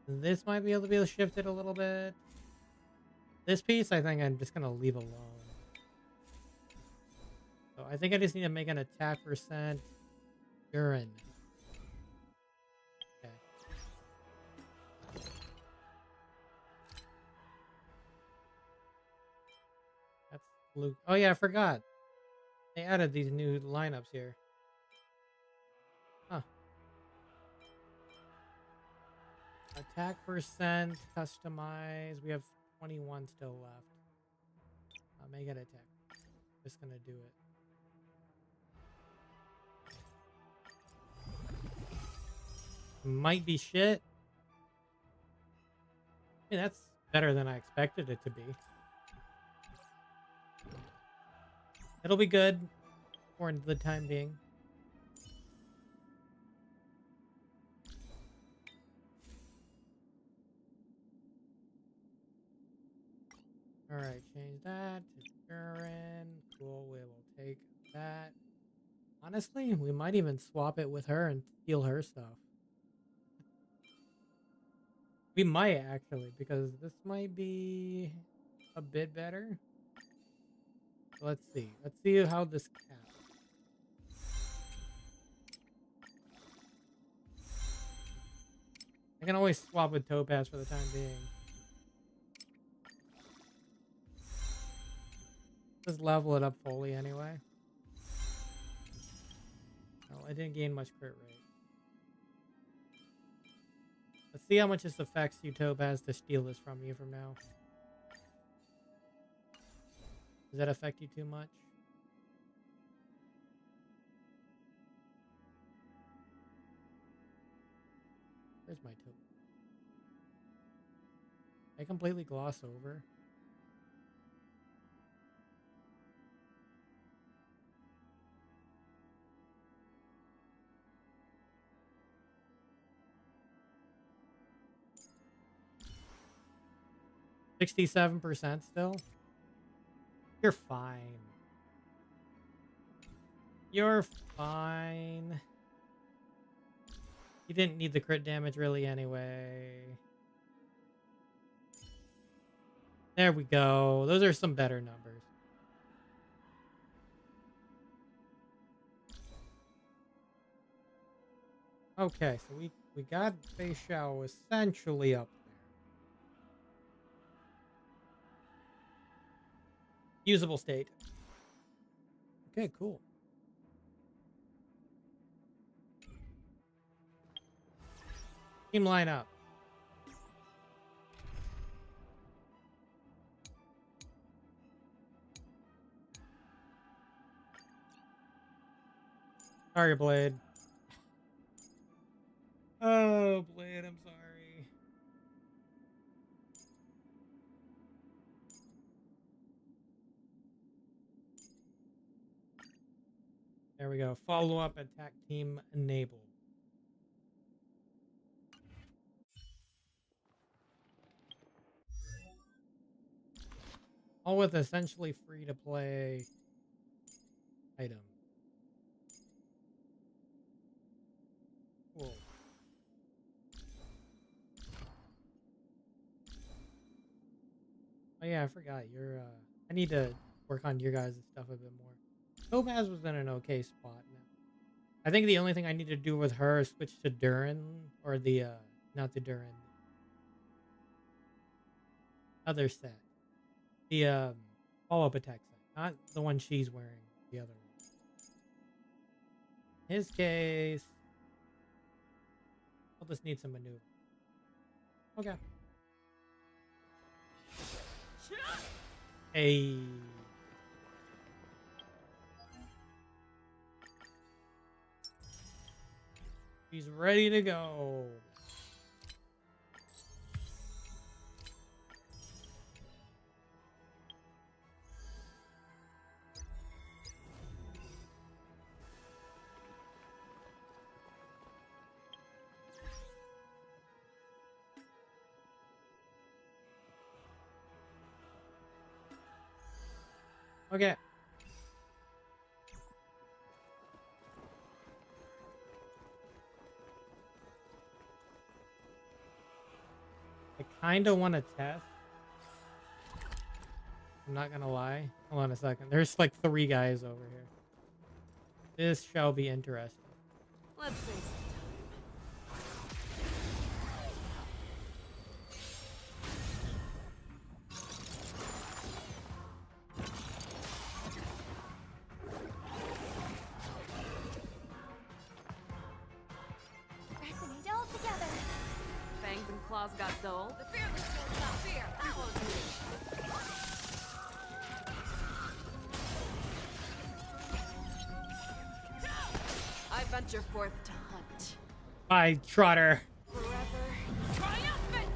This might be able to shift it a little bit. This piece, I think I'm just going to leave alone. So I think I just need to make an attack percent urine. Okay. That's blue. Oh yeah, I forgot. They added these new lineups here. Huh. Attack percent, customize. We have 21 still left. Make it attack. Just gonna do it. Might be shit. I mean, that's better than I expected it to be. It'll be good for the time being. Alright, change that to urine. Cool, we will take that. Honestly, we might even swap it with her and steal her stuff. We might actually, because this might be a bit better. So let's see. Let's see how this counts. I can always swap with Topaz for the time being. Let's level it up fully anyway. Well, I didn't gain much crit rate. Let's see how much this affects you, Topaz, to steal this from you from now. Does that affect you too much? Where's my Topaz? I completely gloss over. $67% still? You're fine. You're fine. You didn't need the crit damage really anyway. There we go. Those are some better numbers. Okay, so we got Fei Xiao essentially up there. Usable state. Okay, cool. Team lineup. Sorry, Blade. Oh, Blade, I'm sorry. There we go. Follow-up attack team enabled. All with essentially free-to-play item. Cool. Oh yeah, I forgot. I need to work on your guys' stuff a bit more. Topaz was in an okay spot now. I think the only thing I need to do with her is switch to Durin, or the, not the Durin. Other set. The, follow-up attack set. Not the one she's wearing, the other one. In his case, I'll just need some maneuver. Okay. Hey. She's ready to go. Okay. I kind of want to test. I'm not gonna lie. Hold on a second. There's like 3 guys over here. This shall be interesting. Let's save some time. Resonate all together. Fangs and claws got dull. The fearless knows not fear. That won't do. I venture forth to hunt. Bye, Trotter. Forever triumphant!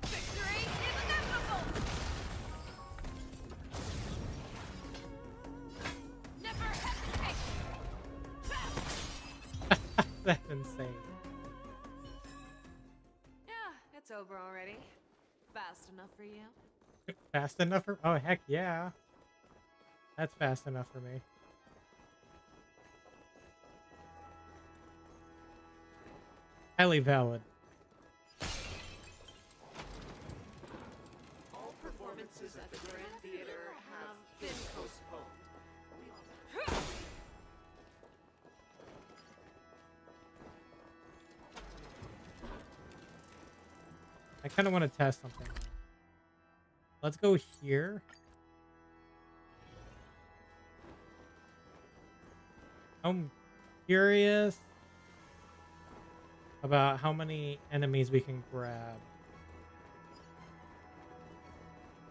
Victory is inevitable! Never hesitate! That's insane. Yeah, it's over already. Fast enough for you? Fast enough for... Oh, heck yeah. That's fast enough for me. Highly valid. All performances at the Grand Theater have been postponed. I kind of want to test something. Let's go here. I'm curious about how many enemies we can grab.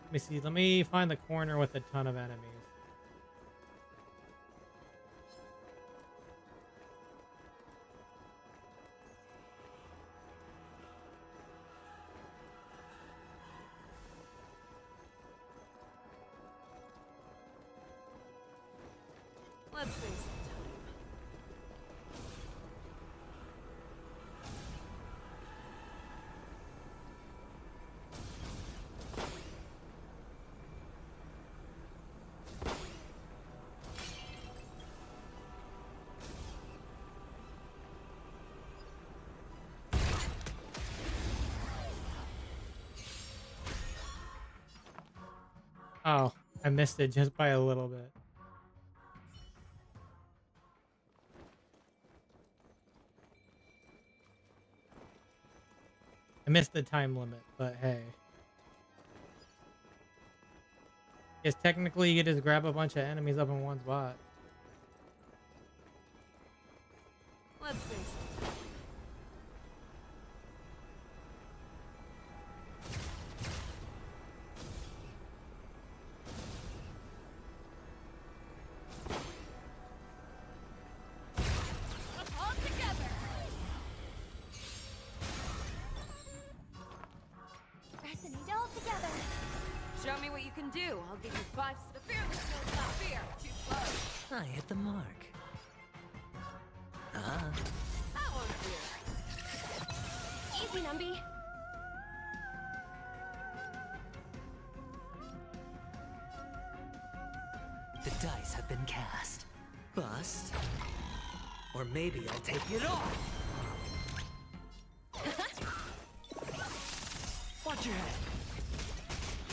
Let me see. Let me find the corner with a ton of enemies. Let's save some time. Oh, I missed it just by a little bit. I missed the time limit, but hey. Guess technically you could just grab a bunch of enemies up in one spot. Let's save some time. All together. Resonate all together. Show me what you can do. I'll give you 5. The fearless knows not fear. Too close. I hit the mark. Ah, I won't fear. Easy, Numby. the dice have been cast. Bust. Or maybe I'll take it off. Watch your head.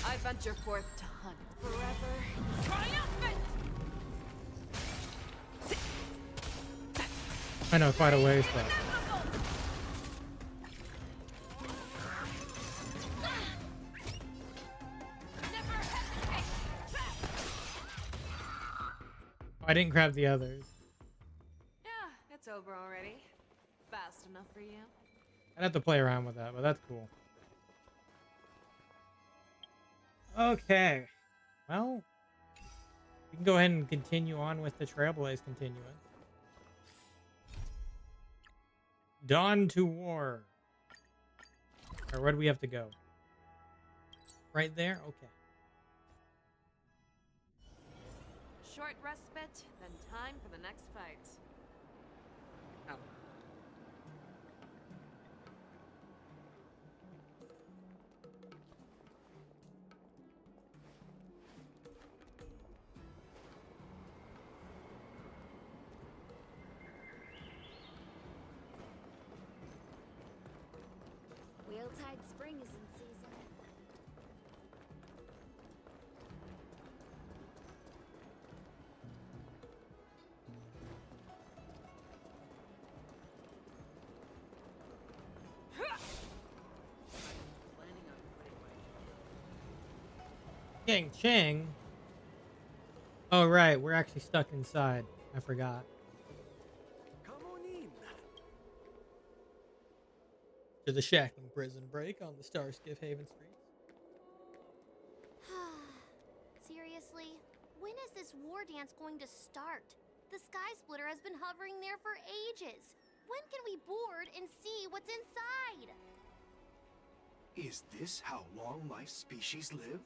I venture forth to hunt forever. Triumphant! I know quite a ways, but Never hesitate! I didn't grab the others. Yeah, it's over already. Fast enough for you. I'd have to play around with that, but that's cool. Okay. Well, we can go ahead and continue on with the Trailblaze continuance. Dawn to War. Or where do we have to go? Right there? Okay. Short respite, then time for the next fight. Oh. Wheeltide Spring is in season. King Ching. Oh, right. We're actually stuck inside. I forgot. Come on in. To the shackling prison break on the Starskiff Haven streets. Seriously? When is this war dance going to start? The Sky Splitter has been hovering there for ages. When can we board and see what's inside? Is this how long life species live?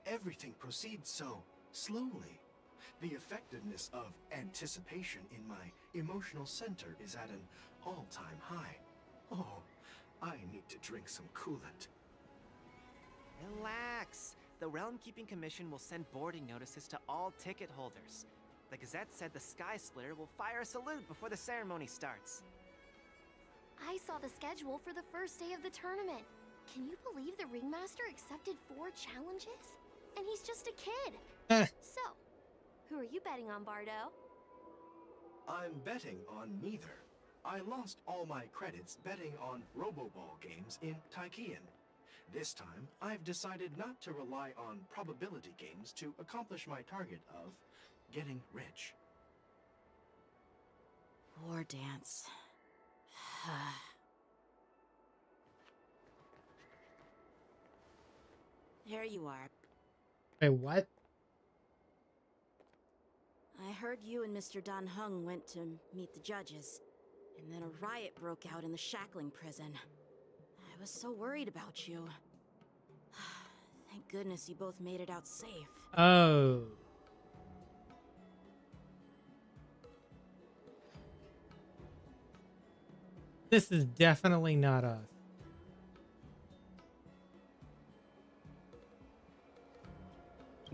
Everything proceeds so slowly. The effectiveness of anticipation in my emotional center is at an all-time high. Oh, I need to drink some coolant. Relax. The Realm Keeping Commission will send boarding notices to all ticket holders. The Gazette said the Sky Splitter will fire a salute before the ceremony starts. I saw the schedule for the first day of the tournament. Can you believe the Ringmaster accepted 4 challenges? And he's just a kid. So, who are you betting on, Bardo? I'm betting on neither. I lost all my credits betting on Roboball games in Taikian. This time, I've decided not to rely on probability games to accomplish my target of getting rich. War dance. There you are. Wait, what? I heard you and Mr. Dan Heng went to meet the judges, and then a riot broke out in the shackling prison. I was so worried about you. Thank goodness you both made it out safe. Oh. This is definitely not us.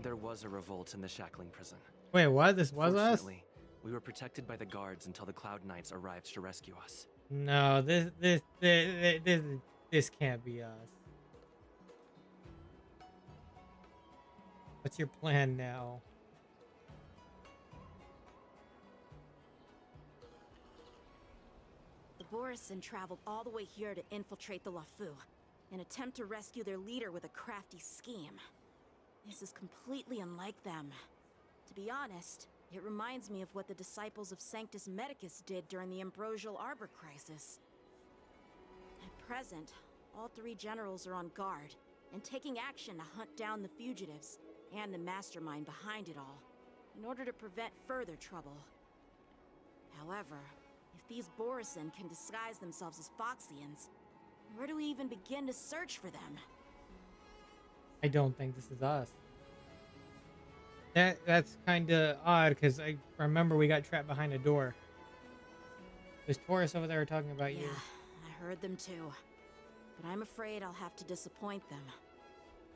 There was a revolt in the shackling prison. Wait, what? This was us? Fortunately, we were protected by the guards until the Cloud Knights arrived to rescue us. No, this can't be us. What's your plan now? The Borisin traveled all the way here to infiltrate the Lafu, and attempt to rescue their leader with a crafty scheme. This is completely unlike them. To be honest, it reminds me of what the disciples of Sanctus Medicus did during the Ambrosial Arbor crisis. At present, all three generals are on guard, and taking action to hunt down the fugitives, and the mastermind behind it all, in order to prevent further trouble. However, if these Borisin can disguise themselves as Foxians, where do we even begin to search for them? I don't think this is us. That's kind of odd, because I remember we got trapped behind a door. There's tourists over there talking about you. Yeah, I heard them too. But I'm afraid I'll have to disappoint them.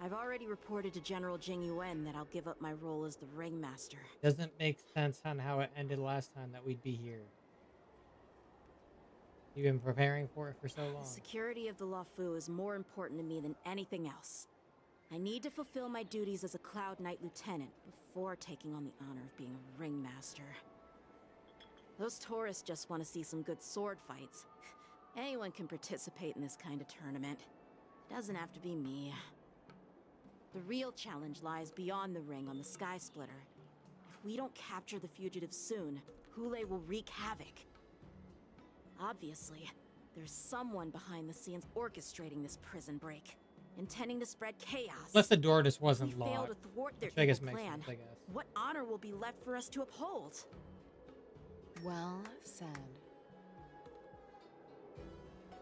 I've already reported to General Jing Yuan that I'll give up my role as the ringmaster. Doesn't make sense on how it ended last time that we'd be here. You've been preparing for it for so long. The security of the Lafu is more important to me than anything else. I need to fulfill my duties as a Cloud Knight Lieutenant before taking on the honor of being a ringmaster. Those tourists just want to see some good sword fights. Anyone can participate in this kind of tournament. It doesn't have to be me. The real challenge lies beyond the ring on the Sky Splitter. If we don't capture the fugitives soon, Hule will wreak havoc. Obviously, there's someone behind the scenes orchestrating this prison break, intending to spread chaos. Unless the door just If wasn't we fail locked. to thwart their Which I guess evil makes plan, sense, I guess. what honor will be left for us to uphold? Well said.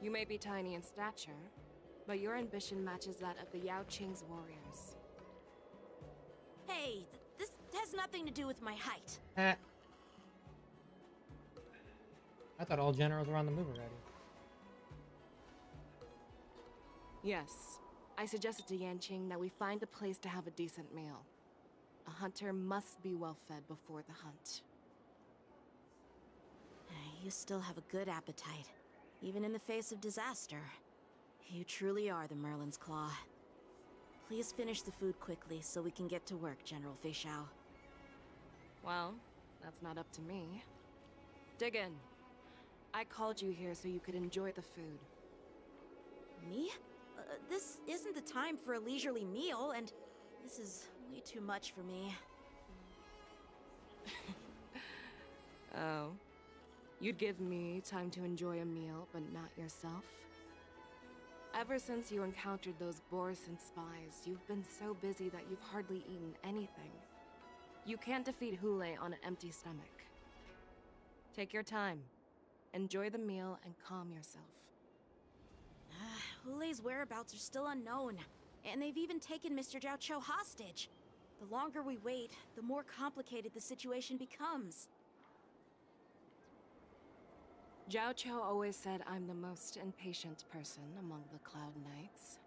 You may be tiny in stature, but your ambition matches that of the Yao Qing's warriors. Hey, this has nothing to do with my height. I thought all generals were on the move already. Yes, I suggested to Yanqing that we find a place to have a decent meal. A hunter must be well fed before the hunt. You still have a good appetite, even in the face of disaster. You truly are the Merlin's Claw. Please finish the food quickly so we can get to work, General Fei Xiao. Well, that's not up to me. Dig in. I called you here so you could enjoy the food. Me? This isn't the time for a leisurely meal, and this is way too much for me. Oh. You'd give me time to enjoy a meal, but not yourself? Ever since you encountered those Borisin spies, you've been so busy that you've hardly eaten anything. You can't defeat Hule on an empty stomach. Take your time. Enjoy the meal and calm yourself. Hule's whereabouts are still unknown, and they've even taken Mr. Zhao Cho hostage. The longer we wait, the more complicated the situation becomes. Zhao Cho always said I'm the most impatient person among the Cloud Knights,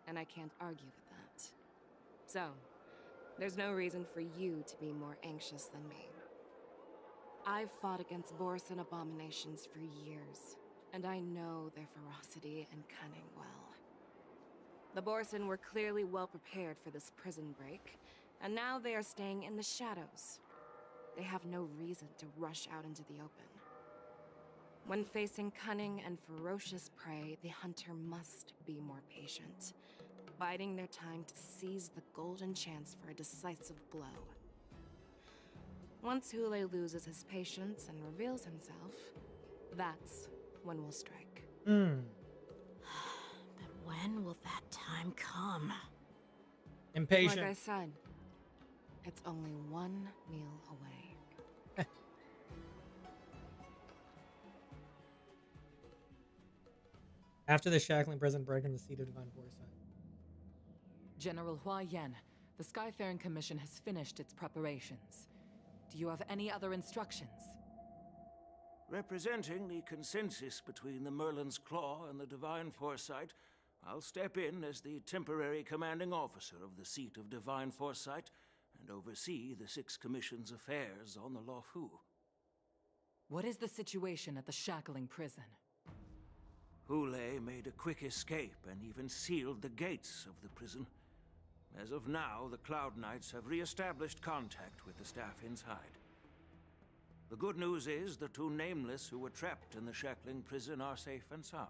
and I can't argue with that. So, there's no reason for you to be more anxious than me. I've fought against Borisin abominations for years, and I know their ferocity and cunning well. The Borisin were clearly well prepared for this prison break, and now they are staying in the shadows. They have no reason to rush out into the open. When facing cunning and ferocious prey, the hunter must be more patient. biding their time to seize the golden chance for a decisive blow. Once Hule loses his patience and reveals himself, that's when we'll strike. Hmm. But when will that time come? Impatient. Like I said, it's only one meal away. After the shackling prison break in the seat of divine foresight. General Hua Yan, the Skyfaring Commission has finished its preparations. Do you have any other instructions? Representing the consensus between the Merlin's Claw and the Divine Foresight, I'll step in as the temporary commanding officer of the seat of Divine Foresight and oversee the Six Commission's affairs on the Luofu. What is the situation at the shackling prison? Hule made a quick escape and even sealed the gates of the prison. As of now, the Cloud Knights have re-established contact with the staff inside. The good news is the two Nameless who were trapped in the shackling prison are safe and sound.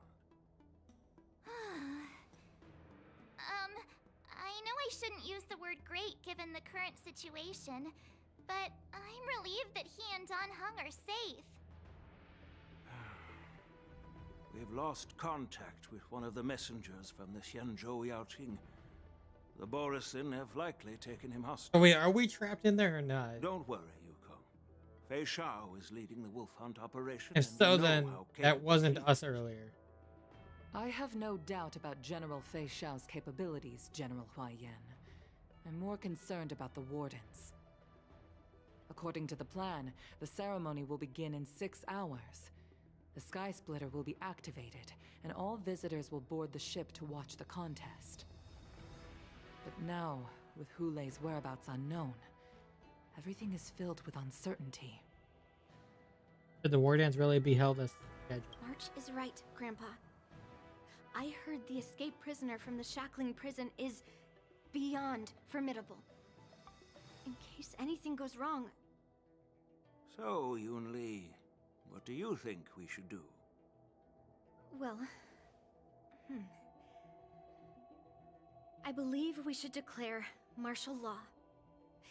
I know I shouldn't use the word great given the current situation, but I'm relieved that he and Don Hung are safe. We've lost contact with one of the messengers from the Xianzhou Yaoqing. The Borisin have likely taken him hostage. Oh wait, are we trapped in there or not? Don't worry, Yuko. Fei Xiao is leading the wolf hunt operation. If and so, we know then how that capable wasn't he us is. earlier. I have no doubt about General Fei Xiao's capabilities, General Hua Yan. I'm more concerned about the Wardens. According to the plan, the ceremony will begin in 6 hours. The Sky Splitter will be activated, and all visitors will board the ship to watch the contest. But now, with Hule's whereabouts unknown, everything is filled with uncertainty. Could the war dance really be held as scheduled? March is right, Grandpa. I heard the escaped prisoner from the shackling prison is beyond formidable. In case anything goes wrong, So, Yun Li, what do you think we should do? well, I believe we should declare martial law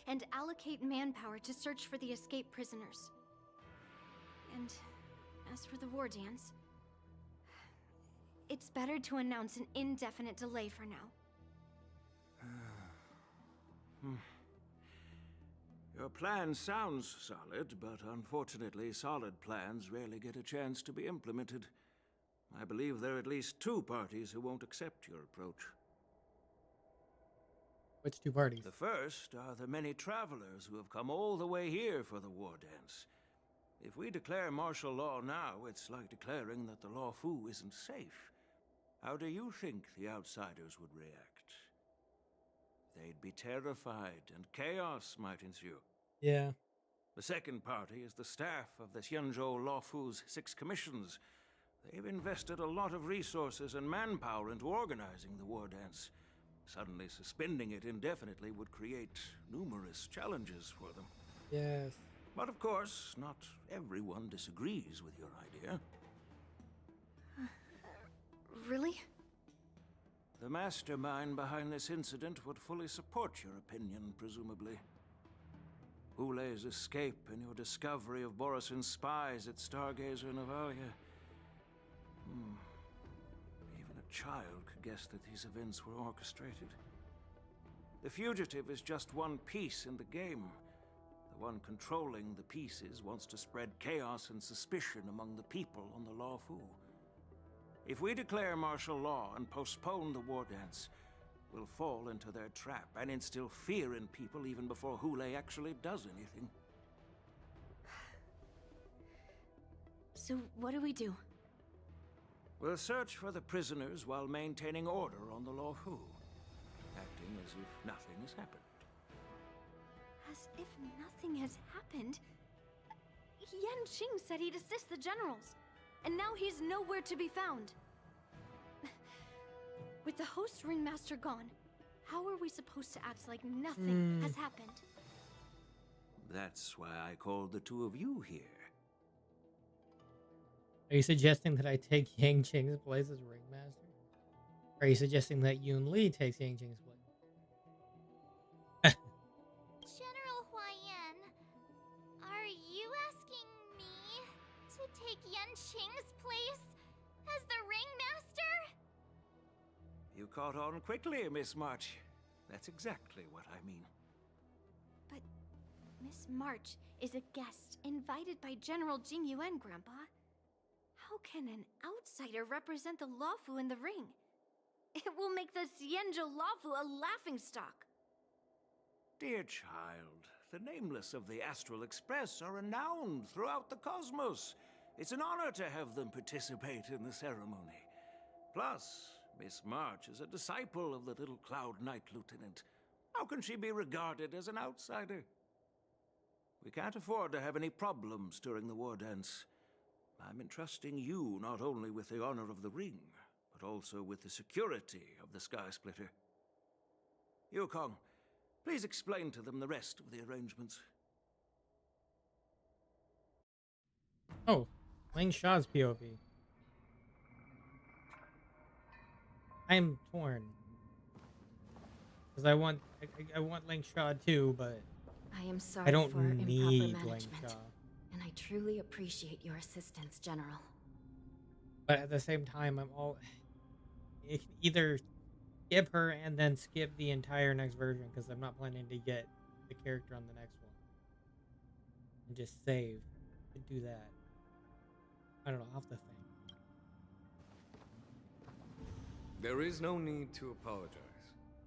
and allocate manpower to search for the escaped prisoners. And as for the war dance, it's better to announce an indefinite delay for now. Your plan sounds solid, but unfortunately, solid plans rarely get a chance to be implemented. I believe there are at least 2 parties who won't accept your approach. Which 2 parties? The first are the many travelers who have come all the way here for the war dance. If we declare martial law now, it's like declaring that the Luofu isn't safe. How do you think the outsiders would react? They'd be terrified, and chaos might ensue. Yeah. The second party is the staff of the Xianzhou Luofu's 6 commissions. They've invested a lot of resources and manpower into organizing the war dance. Suddenly suspending it indefinitely would create numerous challenges for them. Yes. But of course, not everyone disagrees with your idea. Really? The mastermind behind this incident would fully support your opinion, presumably. Hule's escape and your discovery of Borisin's spies at Stargazer Navalia. Even a child could guess that these events were orchestrated. The fugitive is just one piece in the game. The one controlling the pieces wants to spread chaos and suspicion among the people on the Luofu. If we declare martial law and postpone the war dance, we'll fall into their trap and instill fear in people even before Hule actually does anything. So what do we do? We'll search for the prisoners while maintaining order on the Luofu, acting as if nothing has happened. As if nothing has happened? Yan Qing said he'd assist the generals, and now he's nowhere to be found. With the host ringmaster gone, how are we supposed to act like nothing has happened? That's why I called the 2 of you here. Are you suggesting that I take Yang Qing's place as ringmaster? Are you suggesting that Yoon Lee takes Yang Jing's place? General Huayan, are you asking me to take Yan Qing's place as the ringmaster? You caught on quickly, Miss March. That's exactly what I mean. But Miss March is a guest invited by General Jing Yuan, Grandpa. How can an outsider represent the Lawfu in the ring? It will make the Xianzhou Lawfu a laughingstock. Dear child, the nameless of the Astral Express are renowned throughout the cosmos. It's an honor to have them participate in the ceremony. Plus, Miss March is a disciple of the little Cloud Knight Lieutenant. How can she be regarded as an outsider? We can't afford to have any problems during the war dance. I'm entrusting you not only with the honor of the ring, but also with the security of the Sky Splitter. Yukong, please explain to them the rest of the arrangements. Oh, Ling Shaw's POV. I'm torn. Because I want Ling Shaw too, but I am sorry I don't for improper need Ling management, Shaw. and I truly appreciate your assistance, General. But at the same time, it can either skip her and then skip the entire next version, because I'm not planning to get the character on the next one. And just save to do that. I don't know, I'll have to think. There is no need to apologize.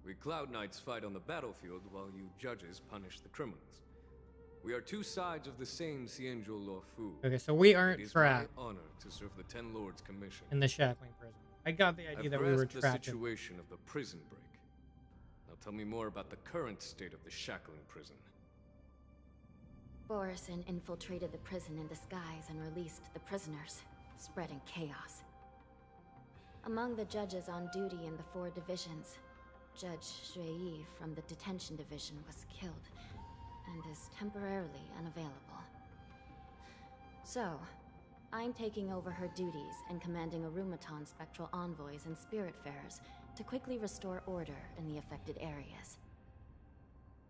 We Cloud Knights fight on the battlefield while you judges punish the criminals. We are two sides of the same Xianzhou Luofu. Okay, so we aren't It is trapped my honor to serve the Ten Lords' commission. in the shackling prison. I got the idea that we were grasped the trapped in. situation of the prison break. Now tell me more about the current state of the shackling prison. Borison infiltrated the prison in disguise and released the prisoners, spreading chaos. Among the judges on duty in the 4 divisions, Judge Xue Yi from the detention division was killed and is temporarily unavailable. So, I'm taking over her duties and commanding Arumaton spectral envoys and spiritfarers to quickly restore order in the affected areas.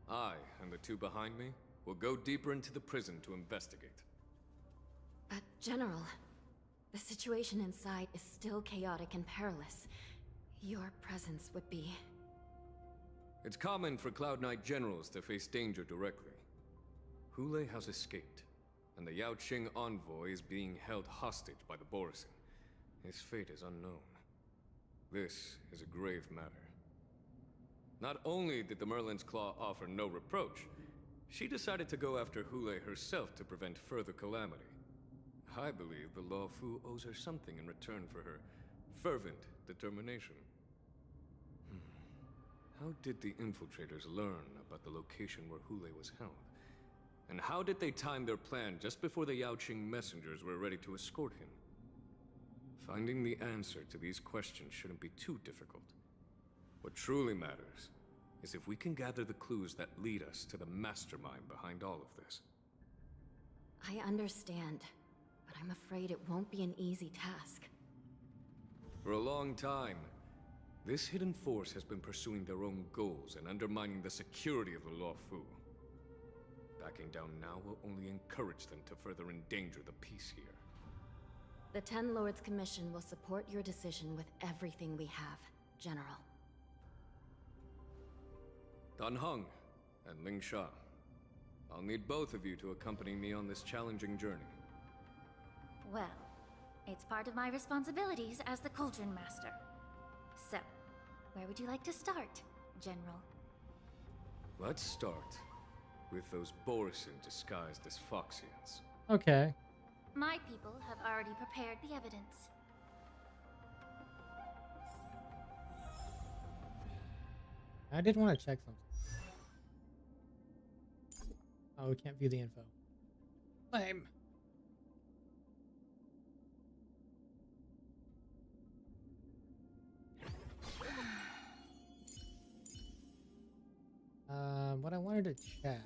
I and the 2 behind me will go deeper into the prison to investigate. But, General, the situation inside is still chaotic and perilous. Your presence would be... It's common for Cloud Knight generals to face danger directly. Hule has escaped, and the Yao Qing envoy is being held hostage by the Borison. His fate is unknown. This is a grave matter. Not only did the Merlin's Claw offer no reproach, she decided to go after Hule herself to prevent further calamity. I believe the Luofu owes her something in return for her fervent determination. How did the infiltrators learn about the location where Hule was held? And how did they time their plan just before the Yao Qing messengers were ready to escort him? Finding the answer to these questions shouldn't be too difficult. What truly matters is if we can gather the clues that lead us to the mastermind behind all of this. I understand, but I'm afraid it won't be an easy task. For a long time, this hidden force has been pursuing their own goals and undermining the security of the Luofu. Backing down now will only encourage them to further endanger the peace here. The Ten Lords Commission will support your decision with everything we have, General. Dan Heng and Ling Sha, I'll need both of you to accompany me on this challenging journey. Well, it's part of my responsibilities as the Cauldron Master. So, where would you like to start, General? Let's start with those Borison disguised as Foxians. Okay. My people have already prepared the evidence. I did want to check something. Oh, we can't view the info. Lame. What I wanted to check.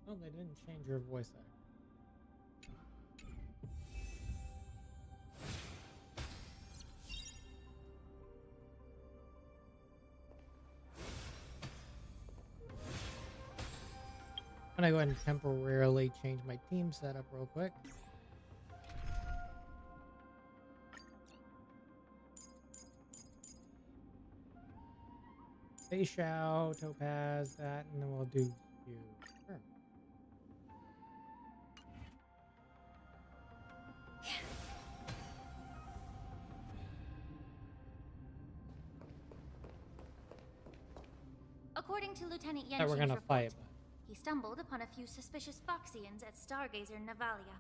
Oh, they didn't change your voice actor. I'm gonna go ahead and temporarily change my team setup real quick. Fei Xiao, Topaz, that, and then we'll do you. Sure. According to Lieutenant That we're Yenshin's gonna report, fight. he stumbled upon a few suspicious Foxians at Stargazer Navalia.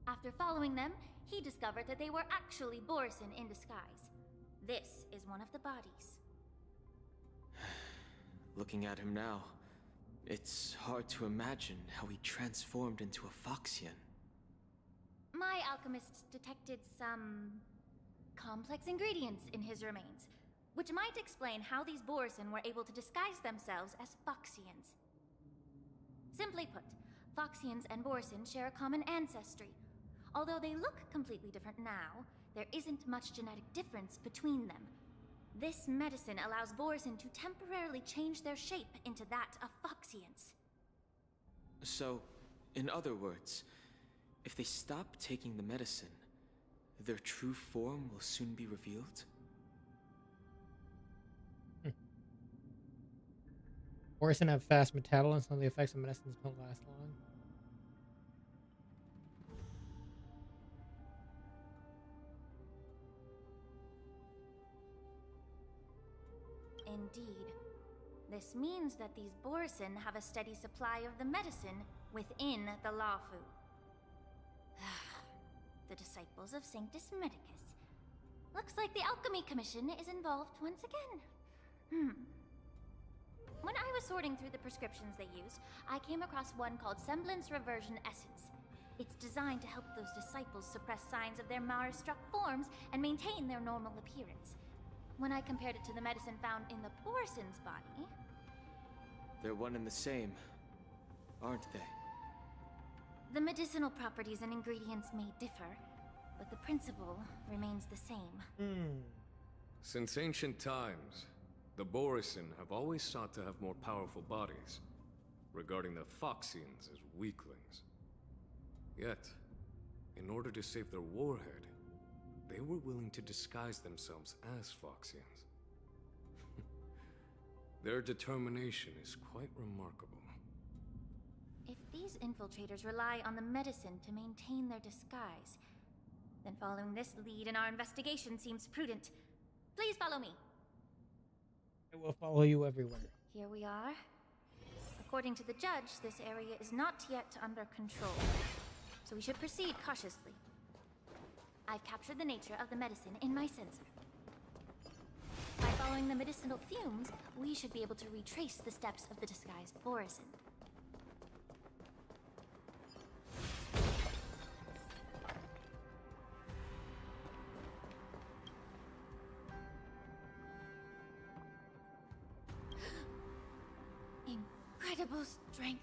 After following them, he discovered that they were actually Borson in disguise. This is one of the bodies. Looking at him now, it's hard to imagine how he transformed into a Foxian. My alchemists detected some complex ingredients in his remains, which might explain how these Borson were able to disguise themselves as Foxians. Simply put, Foxians and Borson share a common ancestry. Although they look completely different now, there isn't much genetic difference between them. This medicine allows Borson to temporarily change their shape into that of Foxians. So, in other words, if they stop taking the medicine, their true form will soon be revealed? Borson have fast metabolism, so the effects of medicines don't last long. Indeed. This means that these Borson have a steady supply of the medicine within the Lafu. The disciples of Sanctus Medicus. Looks like the Alchemy Commission is involved once again. When I was sorting through the prescriptions they use, I came across one called Semblance Reversion Essence. It's designed to help those disciples suppress signs of their Mara-struck forms and maintain their normal appearance. When I compared it to the medicine found in the Borson's body... They're one and the same, aren't they? The medicinal properties and ingredients may differ, but the principle remains the same. Since ancient times, the Borison have always sought to have more powerful bodies, regarding the Foxians as weaklings. Yet, in order to save their warhead, they were willing to disguise themselves as Foxians. Their determination is quite remarkable. If these infiltrators rely on the medicine to maintain their disguise, then following this lead in our investigation seems prudent. Please follow me. I will follow you everywhere. Here we are. According to the judge, this area is not yet under control, so we should proceed cautiously. I've captured the nature of the medicine in my sensor. By following the medicinal fumes, we should be able to retrace the steps of the disguised Borison. Incredible strength.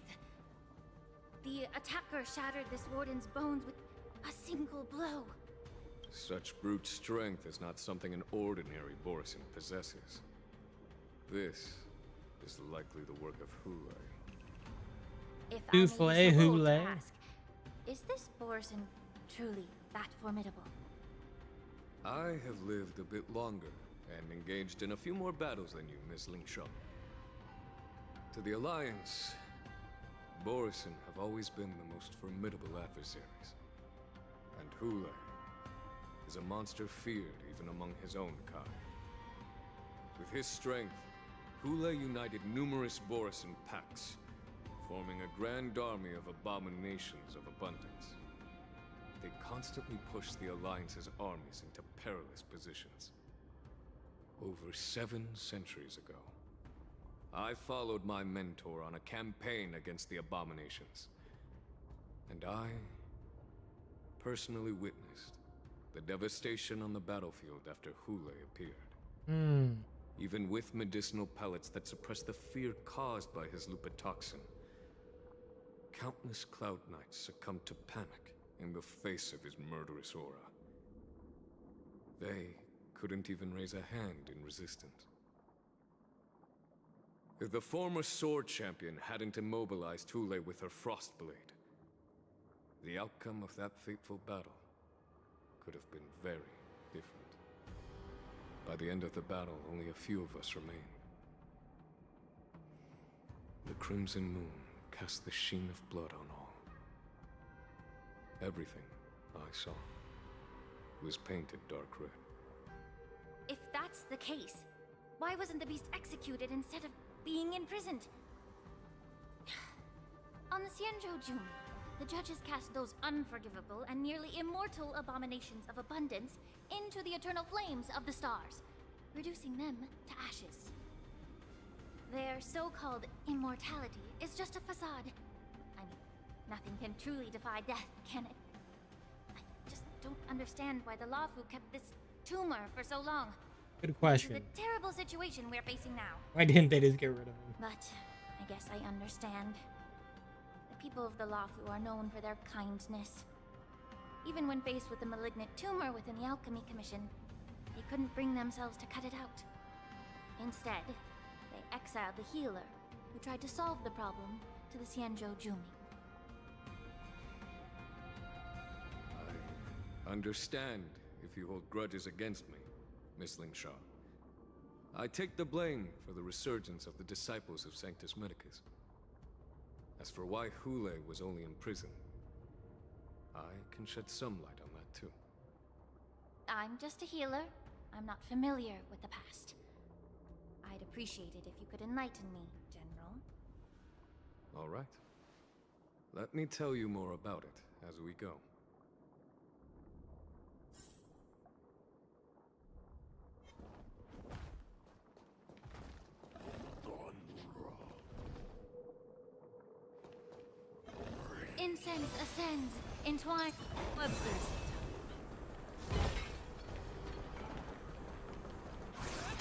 The attacker shattered this warden's bones with a single blow. Such brute strength is not something an ordinary Borison possesses. This is likely the work of Hule. If I may use a bold Hule. task, is this Borison truly that formidable? I have lived a bit longer and engaged in a few more battles than you, Miss Lingshaw. To the Alliance, Borison have always been the most formidable adversaries. And Hule is a monster feared even among his own kind. With his strength, Hule united numerous Borison packs, forming a grand army of abominations of abundance. They constantly pushed the Alliance's armies into perilous positions. Over 7 centuries ago, I followed my mentor on a campaign against the abominations. And I personally witnessed the devastation on the battlefield after Hule appeared. Even with medicinal pellets that suppressed the fear caused by his lupitoxin, countless Cloud Knights succumbed to panic in the face of his murderous aura. They couldn't even raise a hand in resistance. If the former sword champion hadn't immobilized Thule with her frost blade, the outcome of that fateful battle could have been very different. By the end of the battle, only a few of us remained. The crimson moon cast the sheen of blood on all. Everything I saw was painted dark red. If that's the case, why wasn't the beast executed instead of being imprisoned? On the Xianzhou, the judges cast those unforgivable and nearly immortal abominations of abundance into the eternal flames of the stars, reducing them to ashes. Their so-called immortality is just a facade. I mean, nothing can truly defy death, can it? I just don't understand why the Luofu kept this tumor for so long. Good question. The terrible situation we're facing now. Why didn't they just get rid of him? But I guess I understand. The people of the Luofu are known for their kindness. Even when faced with a malignant tumor within the Alchemy Commission, they couldn't bring themselves to cut it out. Instead, they exiled the healer, who tried to solve the problem, to the Xianzhou Jumi. I understand if you hold grudges against me, Miss Lingsha. I take the blame for the resurgence of the disciples of Sanctus Medicus. As for why Hule was only in prison, I can shed some light on that too. I'm just a healer. I'm not familiar with the past. I'd appreciate it if you could enlighten me, General. All right. Let me tell you more about it as we go. Incense ascends, entwined. Let's see.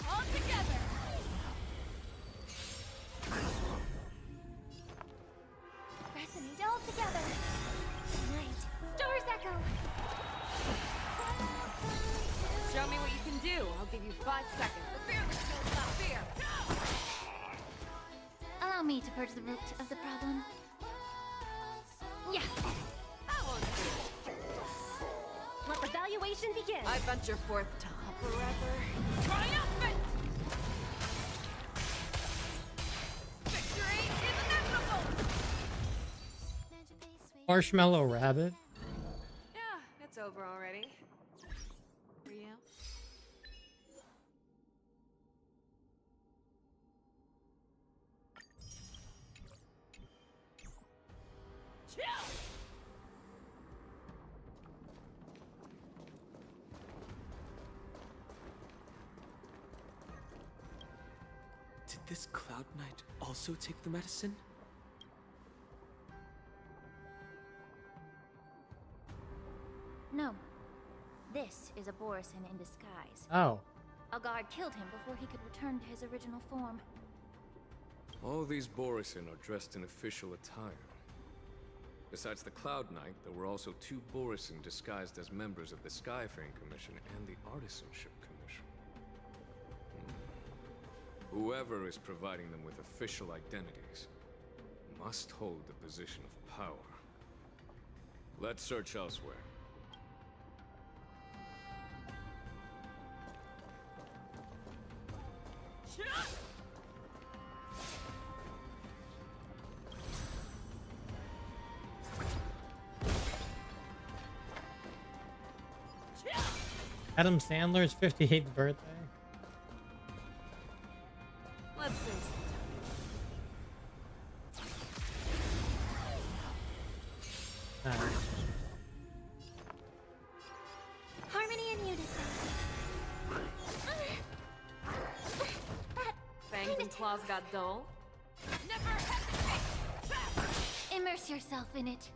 All together! Resonate all together! Night, stars echo! Show me what you can do. I'll give you 5 seconds. The fear that kills not fear. Allow me to purge the root of the problem. Yeah. Let the valuation begin. I venture forth to hover forever. Triumphant! Victory is inevitable! Marshmallow Rabbit. Yeah, it's over already. For you? Did this Cloud Knight also take the medicine? No. This is a Borisin in disguise. Oh. A guard killed him before he could return to his original form. All these Borisin are dressed in official attire. Besides the Cloud Knight, there were also 2 Borisin disguised as members of the Skyfaring Commission and the Artisanship Commission. Whoever is providing them with official identities must hold the position of power. Let's search elsewhere. Adam Sandler's 58th birthday. Let's see. Harmony and unison. Fangs and claws got dull. Never hesitate! Immerse yourself in it.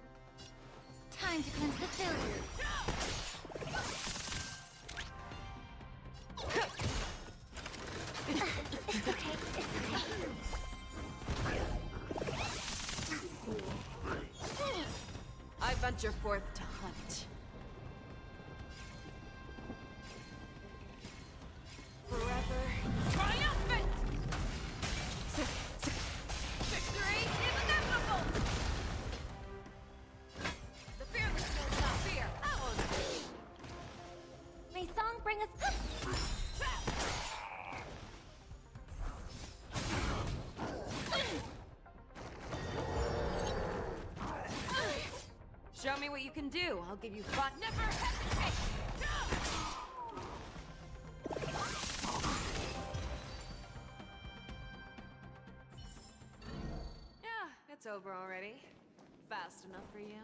Time to cleanse the filth. It's okay. It's okay. venture forth to hunt. Forever triumphant! Victory is inevitable! The fearless knows not fear. May song bring us Show me what you can do. I'll give you fun. Never hesitate! Yeah, it's over already. Fast enough for you?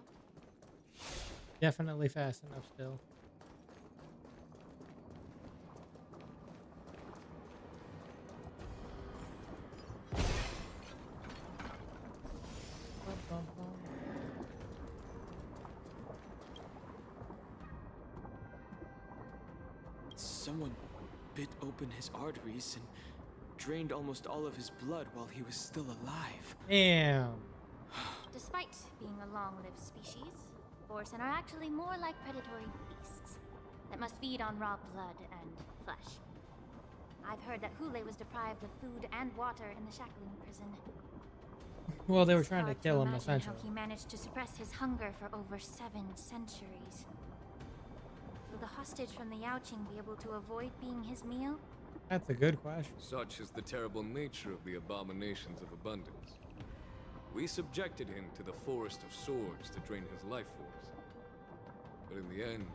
Definitely fast enough still. Someone bit open his arteries and drained almost all of his blood while he was still alive. Damn. Despite being a long-lived species, Borsen are actually more like predatory beasts that must feed on raw blood and flesh. I've heard that Hule was deprived of food and water in the shackling prison. Well, they were It's trying to hard kill him, imagine essentially. how he managed to suppress his hunger for over 7 centuries. Will the hostage from the Yaoqing be able to avoid being his meal? That's a good question. Such is the terrible nature of the abominations of abundance. We subjected him to the forest of swords to drain his life force. But in the end,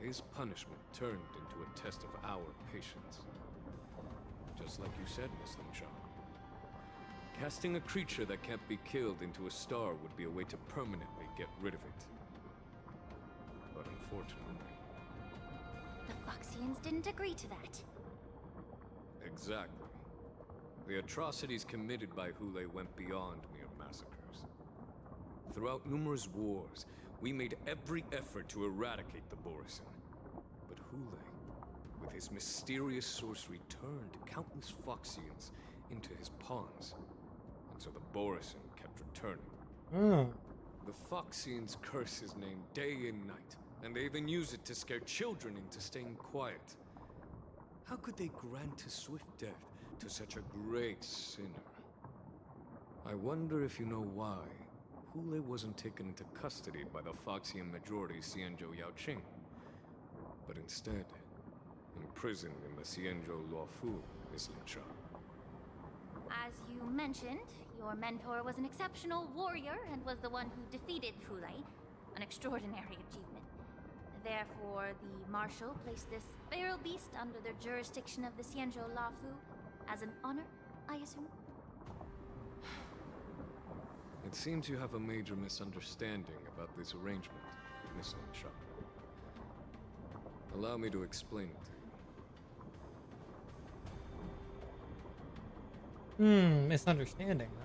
his punishment turned into a test of our patience. Just like you said, Miss Lingsha. Casting a creature that can't be killed into a star would be a way to permanently get rid of it. But unfortunately... The Foxians didn't agree to that. Exactly. The atrocities committed by Hule went beyond mere massacres. Throughout numerous wars, we made every effort to eradicate the Borison. But Hule, with his mysterious sorcery, turned countless Foxians into his pawns. And so the Borison kept returning. The Foxians curse his name day and night, and they even use it to scare children into staying quiet. How could they grant a swift death to such a great sinner? I wonder if you know why Hule wasn't taken into custody by the Foxian majority Xianzhou Yaoqing, but instead imprisoned in the Xianzhou Luofu, Miss Lingsha. As you mentioned, your mentor was an exceptional warrior and was the one who defeated Hule, an extraordinary achievement. Therefore, the Marshal placed this feral beast under the jurisdiction of the Xianzhou Luofu as an honor, I assume? It seems you have a major misunderstanding about this arrangement, Miss Lingsha. Allow me to explain it to you. Misunderstanding, huh?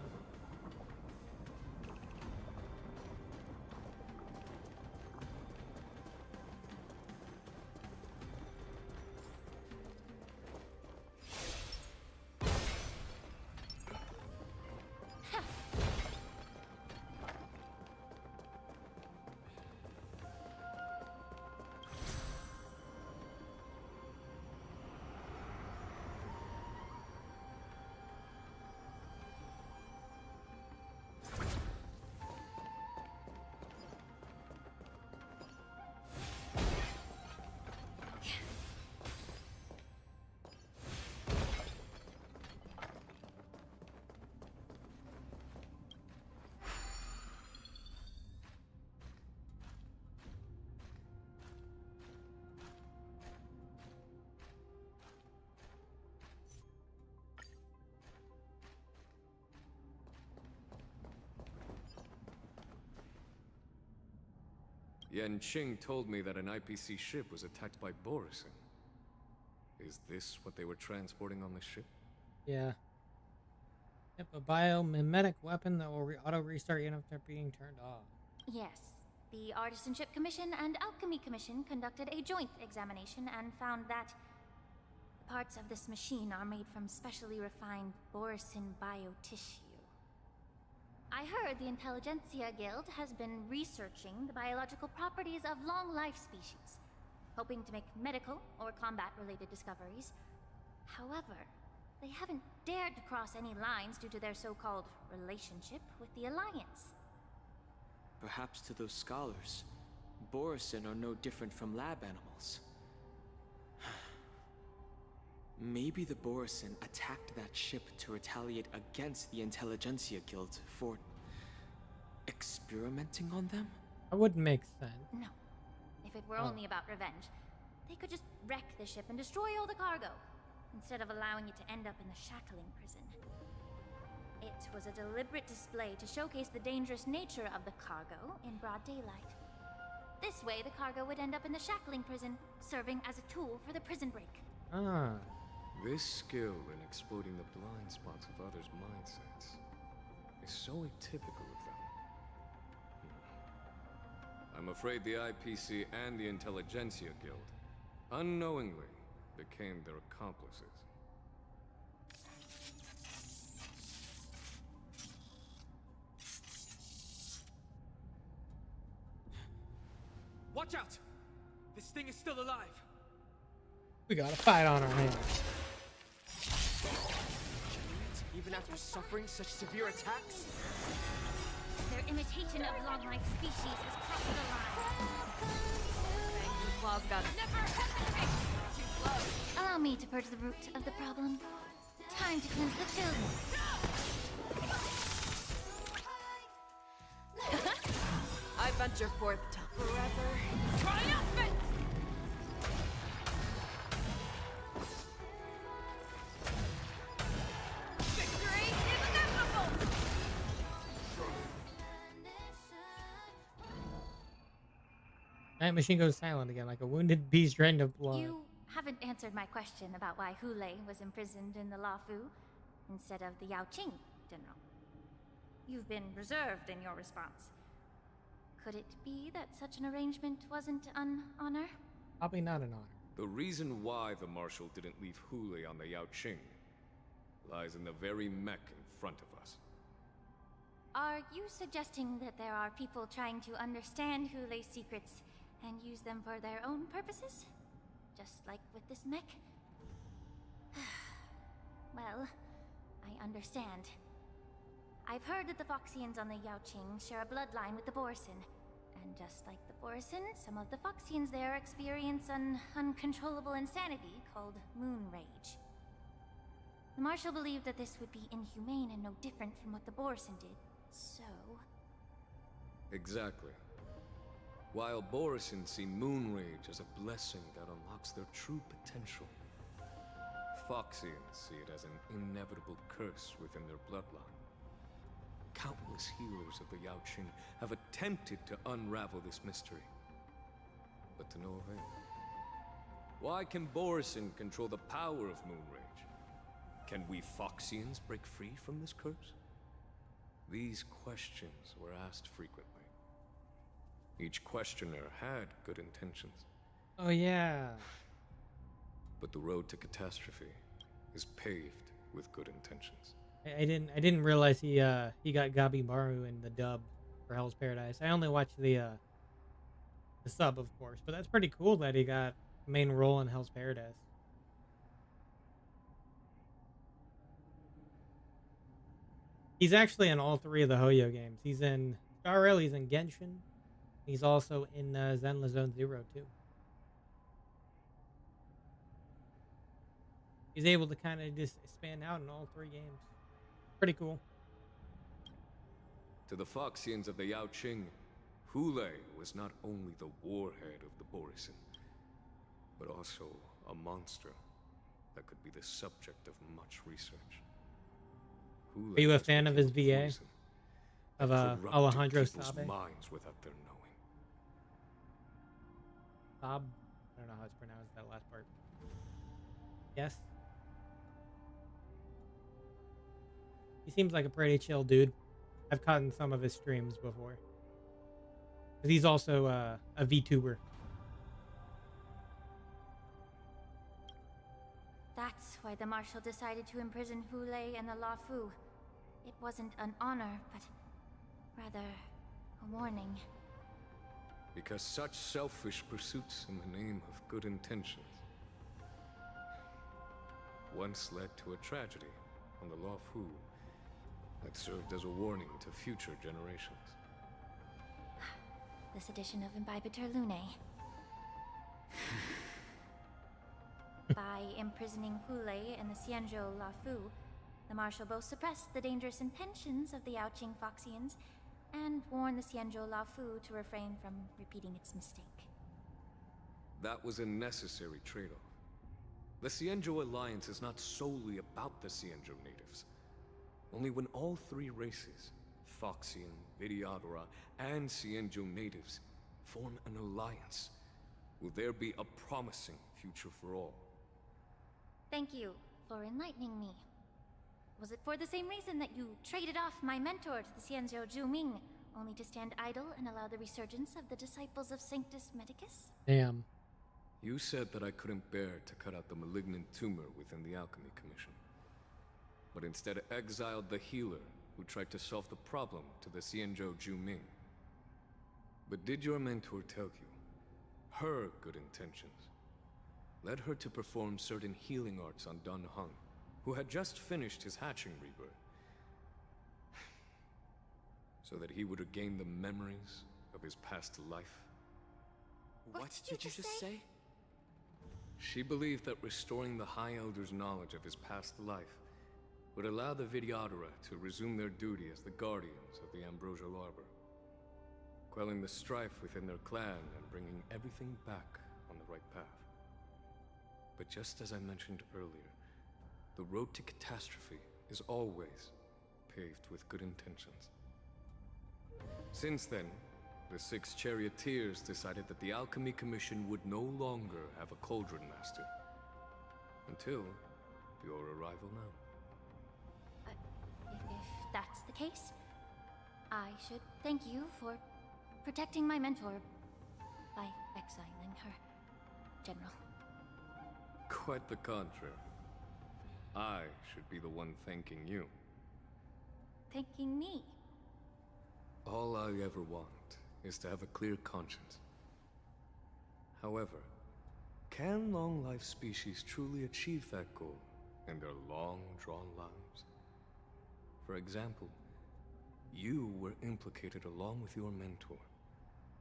Yanqing told me that an IPC ship was attacked by Borison. Is this what they were transporting on the ship? Yeah. Yep, a biomimetic weapon that will auto-restart even after being turned off. Yes. The Artisanship Commission and Alchemy Commission conducted a joint examination and found that parts of this machine are made from specially refined Borison biotissue. I heard the Intelligentsia Guild has been researching the biological properties of long-life species, hoping to make medical or combat-related discoveries. However, they haven't dared to cross any lines due to their so-called relationship with the Alliance. Perhaps to those scholars, Borisin are no different from lab animals. Maybe the Borisin attacked that ship to retaliate against the Intelligentsia Guild for experimenting on them? That wouldn't make sense. No. If it were only about revenge, they could just wreck the ship and destroy all the cargo, instead of allowing it to end up in the shackling prison. It was a deliberate display to showcase the dangerous nature of the cargo in broad daylight. This way, the cargo would end up in the shackling prison, serving as a tool for the prison break. Ah. This skill in exploiting the blind spots of others' mindsets is so atypical of them. I'm afraid the IPC and the Intelligentsia Guild unknowingly became their accomplices. Watch out! This thing is still alive! We got a fight on our hands. Even after suffering such severe attacks? Their imitation of long-life species has crossed the line. Claws got Never hesitate! Too close. Allow me to purge the root of the problem. Time to cleanse the children. I venture forth to forever triumphant! Victory is inevitable! Night Machine goes silent again, like a wounded beast drained of blood. You haven't answered my question about why Hulei was imprisoned in the Lafu instead of the Yao Qing, General. You've been reserved in your response. Could it be that such an arrangement wasn't an honor? Probably not an honor. The reason why the Marshal didn't leave Hulei on the Yao Qing lies in the very mech in front of us. Are you suggesting that there are people trying to understand Hulei's secrets and use them for their own purposes? Just like with this mech? Well, I understand. I've heard that the Foxians on the Yao Qing share a bloodline with the Borisin. And just like the Borisin, some of the Foxians there experience an uncontrollable insanity called moon rage. The Marshal believed that this would be inhumane and no different from what the Borisin did, so... Exactly. While Borisin see moon rage as a blessing that unlocks their true potential, Foxians see it as an inevitable curse within their bloodline. Countless healers of the Yao Qing have attempted to unravel this mystery, but to no avail. Why can Borisin control the power of moon rage? Can we Foxians break free from this curse? These questions were asked frequently. Each questioner had good intentions. Oh yeah. But the road to catastrophe is paved with good intentions. I didn't realize he got Gabi Maru in the dub for Hell's Paradise. I only watched the sub, of course, but that's pretty cool that he got the main role in Hell's Paradise. He's actually in all three of the Hoyo games. He's in Star Rail, he's in Genshin. He's also in Zenless Zone Zero too. He's able to kind of just span out in all three games. Pretty cool. To the Foxians of the Yao Qing, Hulei was not only the warhead of the Borisin, but also a monster that could be the subject of much research. Hulei Are you a was fan of his VA? poison Of that corrupted Alejandro people's Sabe? minds without their knowing. Bob? I don't know how it's pronounced, that last part. Yes? He seems like a pretty chill dude. I've caught in some of his streams before. 'Cause he's also a VTuber. That's why the Marshal decided to imprison Hulei and the Lafu. It wasn't an honor, but Rather, a warning. Because such selfish pursuits in the name of good intentions once led to a tragedy on the Luofu that served as a warning to future generations. This edition of Imbibitor Lunae. By imprisoning Hule in the Xianzhou Luofu, the marshal both suppressed the dangerous intentions of the Yaoqing Foxians and warned the Xianzhou Luofu to refrain from repeating its mistake. That was a necessary trade-off. The Xianzhou Alliance is not solely about the Xianzhou natives. Only when all three races, Foxian, Videodora, and Xianzhou natives, form an alliance, will there be a promising future for all. Thank you for enlightening me. Was it for the same reason that you traded off my mentor to the Xianzhou Zhuming, only to stand idle and allow the resurgence of the disciples of Sanctus Medicus? Damn. You said that I couldn't bear to cut out the malignant tumor within the Alchemy Commission, but instead exiled the healer who tried to solve the problem to the Xianzhou Zhuming. But did your mentor tell you her good intentions led her to perform certain healing arts on Dun Hung, who had just finished his hatching rebirth, so that he would regain the memories of his past life? What did you just say? She believed that restoring the High Elder's knowledge of his past life would allow the Videodora to resume their duty as the guardians of the Ambrosial Arbor, quelling the strife within their clan and bringing everything back on the right path. But just as I mentioned earlier, the road to catastrophe is always paved with good intentions. Since then, the 6 charioteers decided that the Alchemy Commission would no longer have a cauldron master. Until your arrival now. If that's the case, I should thank you for protecting my mentor by exiling her, General. Quite the contrary. I should be the one thanking you. Thanking me? All I ever want is to have a clear conscience. However, can long-life species truly achieve that goal in their long-drawn lives? For example, you were implicated along with your mentor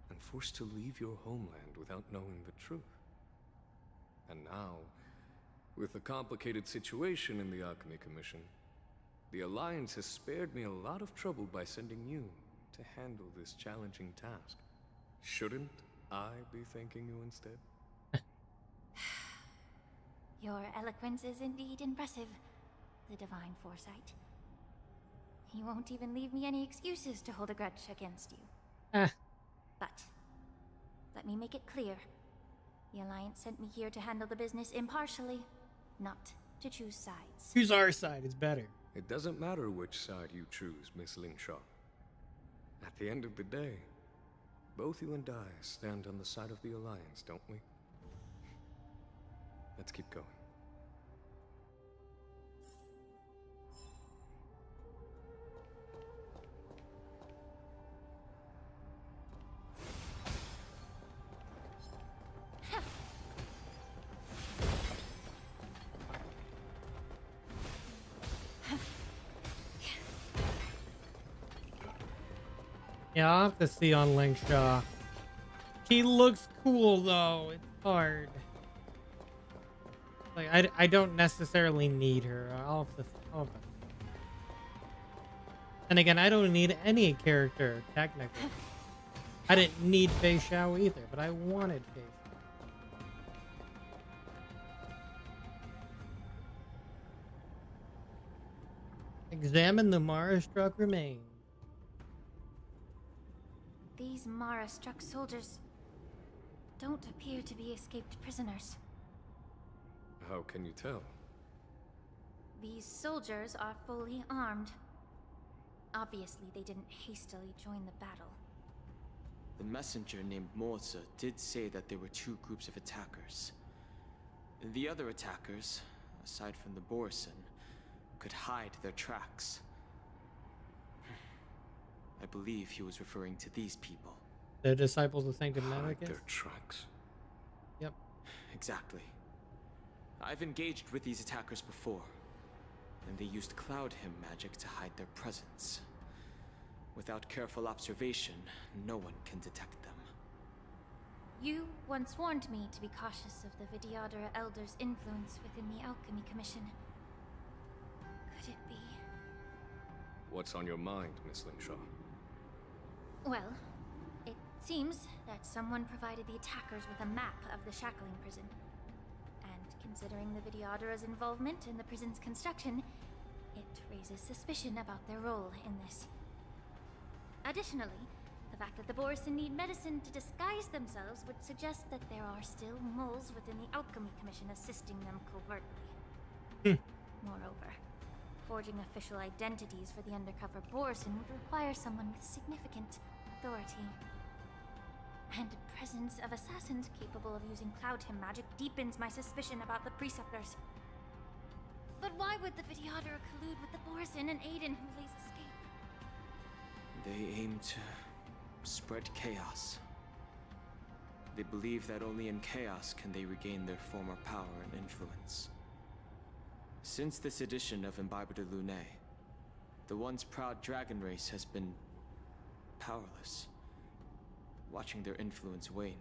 and forced to leave your homeland without knowing the truth. And now, with the complicated situation in the Alchemy Commission, the Alliance has spared me a lot of trouble by sending you to handle this challenging task. Shouldn't I be thanking you instead? Your eloquence is indeed impressive, the divine foresight. You won't even leave me any excuses to hold a grudge against you. But, let me make it clear. The Alliance sent me here to handle the business impartially, not to choose sides. Choose our side, it's better. It doesn't matter which side you choose, Miss Ling Sha. At the end of the day, both you and I stand on the side of the Alliance, don't we? Let's keep going. Yeah, I'll have to see on Ling Sha. He looks cool though. It's hard. Like I don't necessarily need her. I'll have to. And again, I don't need any character technically. I didn't need Fei Xiao either, but I wanted Fei Xiao. Examine the Mara-struck remains. These Mara-struck soldiers don't appear to be escaped prisoners. How can you tell? These soldiers are fully armed. Obviously, they didn't hastily join the battle. The messenger named Moza did say that there were 2 groups of attackers. The other attackers, aside from the Borison, could hide their tracks. I believe he was referring to these people. The disciples of Sanctum Medicus? Their tracks. Yep. Exactly. I've engaged with these attackers before, and they used Cloud Hymn magic to hide their presence. Without careful observation, no one can detect them. You once warned me to be cautious of the Vidyadhara Elder's influence within the Alchemy Commission. Could it be? What's on your mind, Miss Lingshaw? Well, it seems that someone provided the attackers with a map of the shackling prison. And considering the Vidyadhara's involvement in the prison's construction, it raises suspicion about their role in this. Additionally, the fact that the Borison need medicine to disguise themselves would suggest that there are still moles within the Alchemy Commission assisting them covertly. Moreover, forging official identities for the undercover Borison would require someone with significant authority. And the presence of assassins capable of using Cloud Hymn magic deepens my suspicion about the Preceptors. But why would the Vidyadhara collude with the Borison and aid in Hulei's escape? They aim to spread chaos. They believe that only in chaos can they regain their former power and influence. Since this edition of Imbibe de Lune, the once proud dragon race has been powerless, watching their influence wane.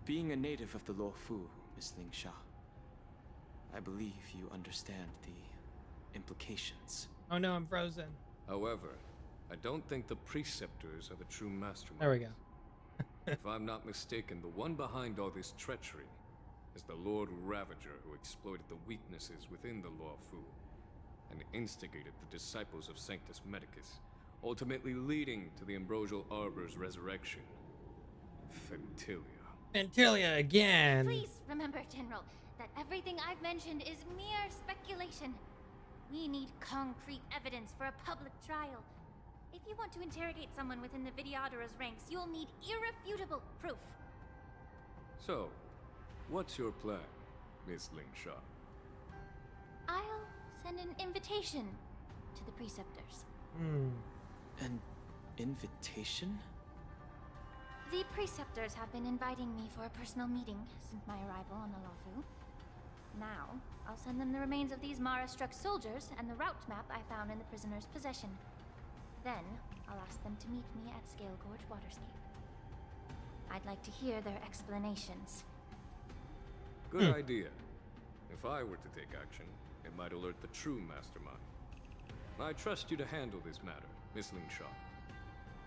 Being a native of the Luofu, Miss Lingsha, I believe you understand the implications. Oh no, I'm frozen. However, I don't think the Preceptors are the true masterminds. There we go. If I'm not mistaken, the one behind all this treachery is the Lord Ravager who exploited the weaknesses within the Luofu and instigated the disciples of Sanctus Medicus, ultimately leading to the Ambrosial Arbor's resurrection. Fentilia. Fentilia again. Please remember, General, that everything I've mentioned is mere speculation. We need concrete evidence for a public trial. If you want to interrogate someone within the Vidyadhara's ranks, you'll need irrefutable proof. So, what's your plan, Miss Lingshaw? I'll send an invitation to the Preceptors. An invitation? The Preceptors have been inviting me for a personal meeting since my arrival on the Luofu. Now, I'll send them the remains of these Mara-struck soldiers and the route map I found in the prisoner's possession. Then, I'll ask them to meet me at Scale Gorge Waterscape. I'd like to hear their explanations. Good idea. If I were to take action, it might alert the true mastermind. I trust you to handle this matter, Miss Lingshaw.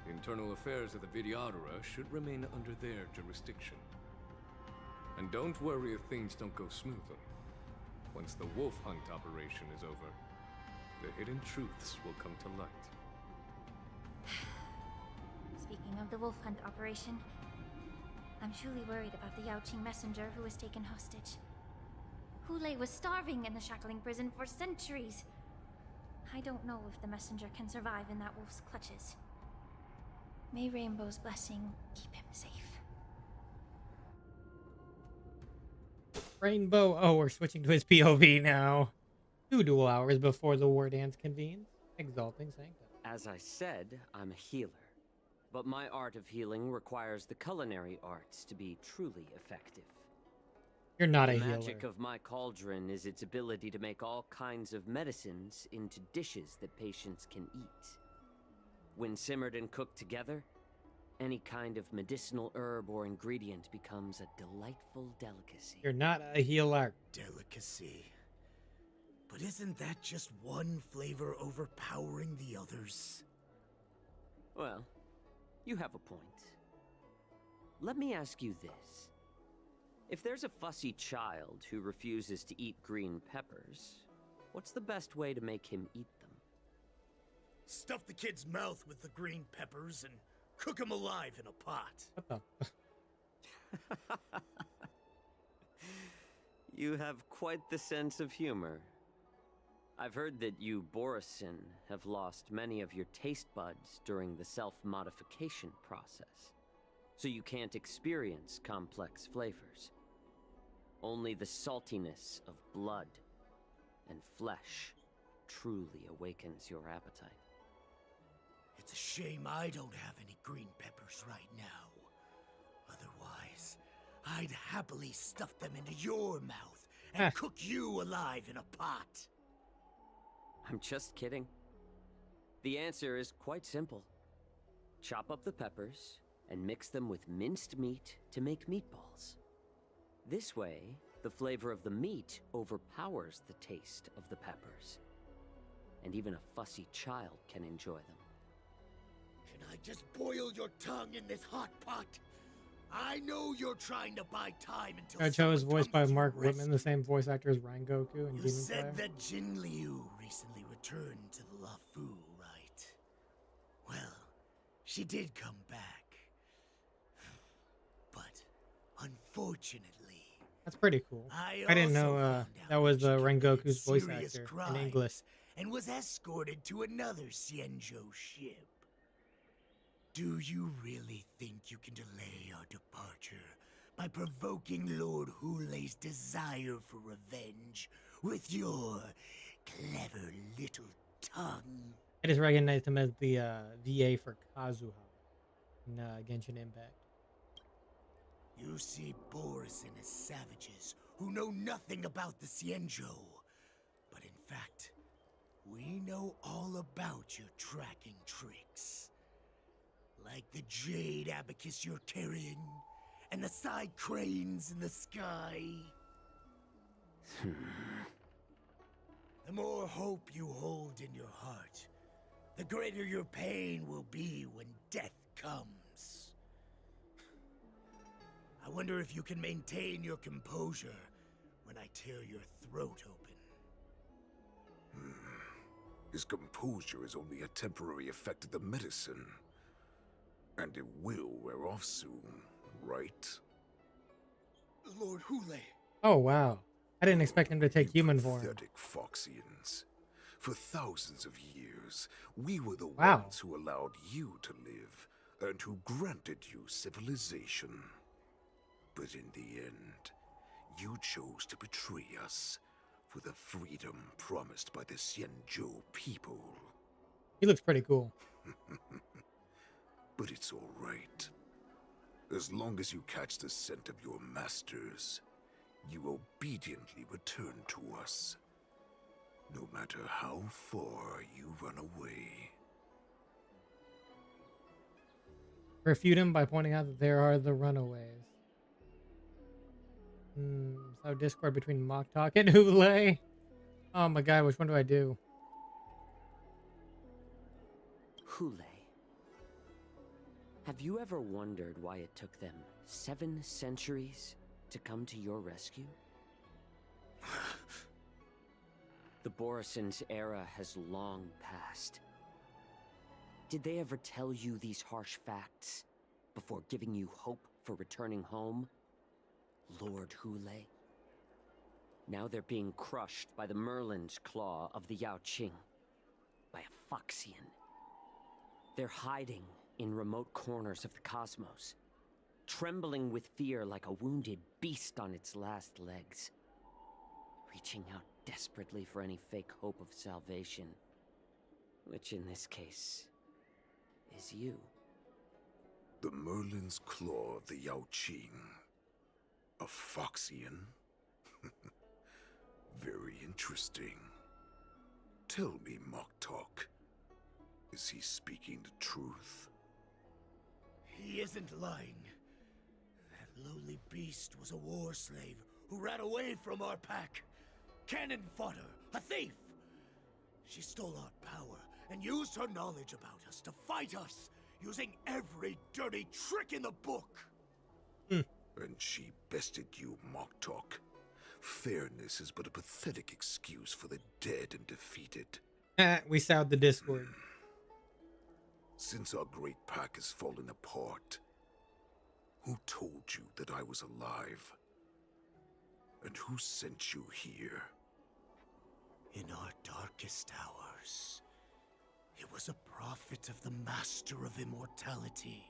The internal affairs of the Vidyadhara should remain under their jurisdiction. And don't worry if things don't go smoothly. Once the wolf hunt operation is over, the hidden truths will come to light. Speaking of the wolf hunt operation, I'm truly worried about the Yaoqing messenger who was taken hostage. Hulei was starving in the shackling prison for centuries. I don't know if the messenger can survive in that wolf's clutches. May Rainbow's blessing keep him safe. Rainbow. Oh, we're switching to his POV now. 2 dual hours before the war dance convenes. Exalting Sanctum. As I said, I'm a healer. But my art of healing requires the culinary arts to be truly effective. You're not a The healer. magic of my cauldron is its ability to make all kinds of medicines into dishes that patients can eat. When simmered and cooked together, any kind of medicinal herb or ingredient becomes a delightful delicacy. You're not a healer. Delicacy. But isn't that just one flavor overpowering the others? Well, you have a point. Let me ask you this. If there's a fussy child who refuses to eat green peppers, what's the best way to make him eat them? Stuff the kid's mouth with the green peppers and cook him alive in a pot. What the? You have quite the sense of humor. I've heard that you, Borison, have lost many of your taste buds during the self-modification process, so you can't experience complex flavors. Only the saltiness of blood and flesh truly awakens your appetite. It's a shame I don't have any green peppers right now. Otherwise, I'd happily stuff them into your mouth and cook you alive in a pot. I'm just kidding. The answer is quite simple. Chop up the peppers and mix them with minced meat to make meatballs. This way, the flavor of the meat overpowers the taste of the peppers. And even a fussy child can enjoy them. Can I just boil your tongue in this hot pot? I know you're trying to buy time until Gacho is voiced by Mark Whitman, the same voice actor as Rengoku in You Demon said Slayer. that Jin Liu recently returned to the Luofu, right? Well, she did come back. But unfortunately, That's pretty cool. I I didn't also know found that was Rengoku's voice serious actor in crimes English. and was escorted to another Xianzhou ship. Do you really think you can delay our departure by provoking Lord Hulei's desire for revenge with your clever little tongue? I just recognized him as the VA for Kazuha in Genshin Impact. You see Borison as savages who know nothing about the Xianzhou. But in fact, we know all about your tracking tricks. Like the jade abacus you're carrying, and the side cranes in the sky. The more hope you hold in your heart, the greater your pain will be when death comes. I wonder if you can maintain your composure when I tear your throat open. His composure is only a temporary effect of the medicine. And it will wear off soon, right? Lord Hulei. Oh wow. I didn't expect him to take human form. Pathetic Foxians. For thousands of years, we were the Wow. ones who allowed you to live, and who granted you civilization. But in the end, you chose to betray us for the freedom promised by the Xianzhou people. He looks pretty cool. But it's all right. As long as you catch the scent of your masters, you obediently return to us. No matter how far you run away. Refute him by pointing out that there are the runaways. So Discord between Mock Talk and Hulei. Oh my god, which one do I do? Hulei. Have you ever wondered why it took them 7 centuries to come to your rescue? The Borison's era has long passed. Did they ever tell you these harsh facts before giving you hope for returning home? Lord Hulei? Now they're being crushed by the Merlin's claw of the Yaoqing. By a Foxian. They're hiding in remote corners of the cosmos, trembling with fear like a wounded beast on its last legs, reaching out desperately for any fake hope of salvation, which in this case is you. The Merlin's claw of the Yaoqing. A Foxian? Very interesting. Tell me, Mock Talk, is he speaking the truth? He isn't lying. That lowly beast was a war slave who ran away from our pack. Cannon fodder, a thief. She stole our power and used her knowledge about us to fight us, using every dirty trick in the book. And she bested you, Mock Talk. Fairness is but a pathetic excuse for the dead and defeated. We soured the Discord. Since our great pack has fallen apart, who told you that I was alive? And who sent you here? In our darkest hours, it was a prophet of the Master of Immortality,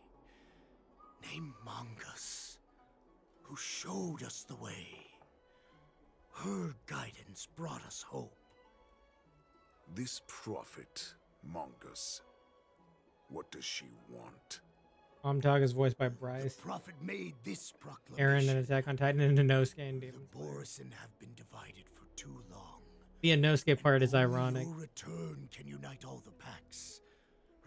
named Mongus, who showed us the way. Her guidance brought us hope. This prophet, Mongus, What does she want? Omtog is voiced by Bryce. The prophet made this proclamation. Aaron and Attack on Titan and Inosuke and Demon The Slayer. Borisin have been divided for too long. The Inosuke part is Only ironic. your return can unite all the packs,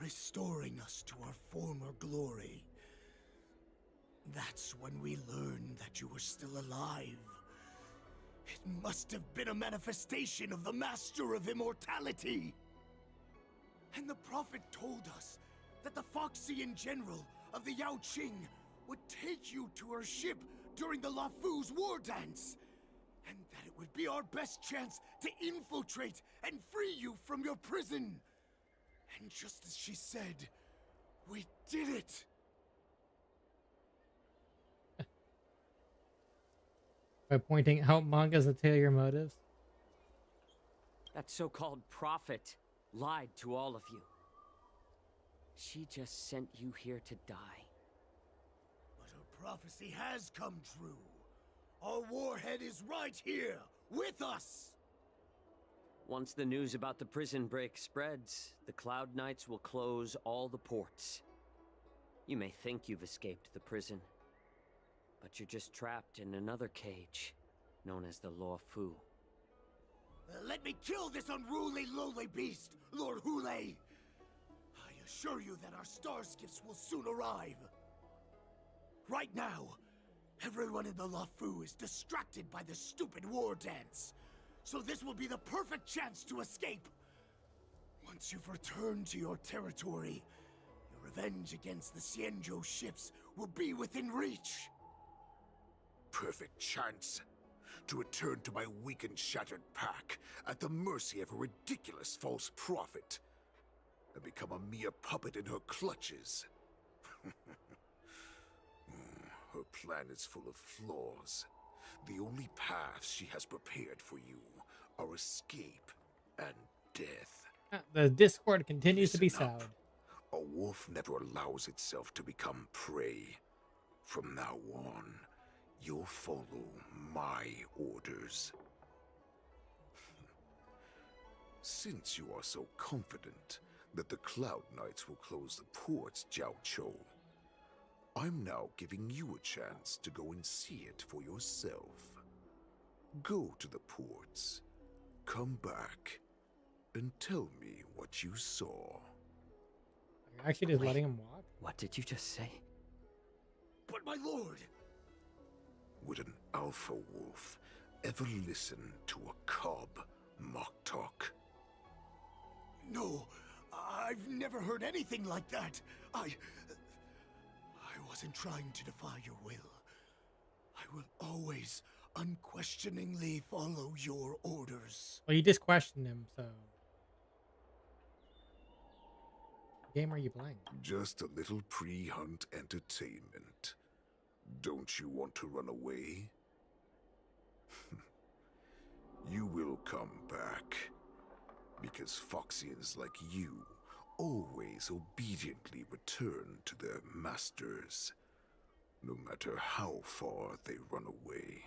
restoring us to our former glory. That's when we learned that you were still alive. It must have been a manifestation of the Master of Immortality. And the prophet told us that the Foxian general of the Yao Qing would take you to her ship during the Lafu's war dance, and that it would be our best chance to infiltrate and free you from your prison. And just as she said, we did it. By pointing out mangas that tell your motives. That so-called prophet lied to all of you. She just sent you here to die. But her prophecy has come true. Our warhead is right here, with us! Once the news about the prison break spreads, the Cloud Knights will close all the ports. You may think you've escaped the prison, but you're just trapped in another cage, known as the Law Fu. Let me kill this unruly, lowly beast, Lord Hule! I assure you that our star skiffs will soon arrive. Right now, everyone in the Lafu is distracted by the stupid war dance, so this will be the perfect chance to escape. Once you've returned to your territory, your revenge against the Xianzhou ships will be within reach. Perfect chance to return to my weak and shattered pack at the mercy of a ridiculous false prophet and become a mere puppet in her clutches. Her plan is full of flaws. The only paths she has prepared for you are escape and death. The Discord continues to be Listen soured. up. A wolf never allows itself to become prey. From now on, you'll follow my orders. Since you are so confident that the Cloud Knights will close the ports, Jiao Chou, I'm now giving you a chance to go and see it for yourself. Go to the ports, come back, and tell me what you saw. You're actually just letting him walk? What did you just say? But my lord! Would an alpha wolf ever listen to a cub mock talk? No, I've never heard anything like that. I wasn't trying to defy your will. I will always unquestioningly follow your orders. Well, you just questioned him, so. What game are you playing? Just a little pre-hunt entertainment. Don't you want to run away? You will come back. Because Foxians like you always obediently return to their masters, no matter how far they run away.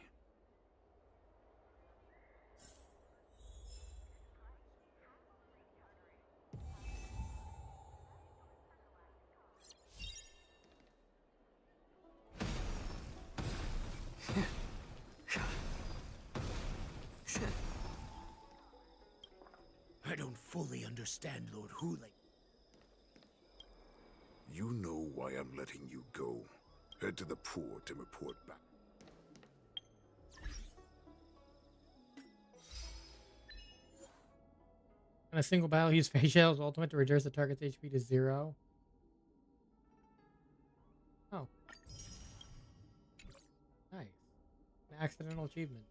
I don't fully understand Lord Hule. You know why I'm letting you go. Head to the port and report back. In a single battle, use Fei Xiao's ultimate to reduce the target's HP to 0. Oh. Nice. An accidental achievement.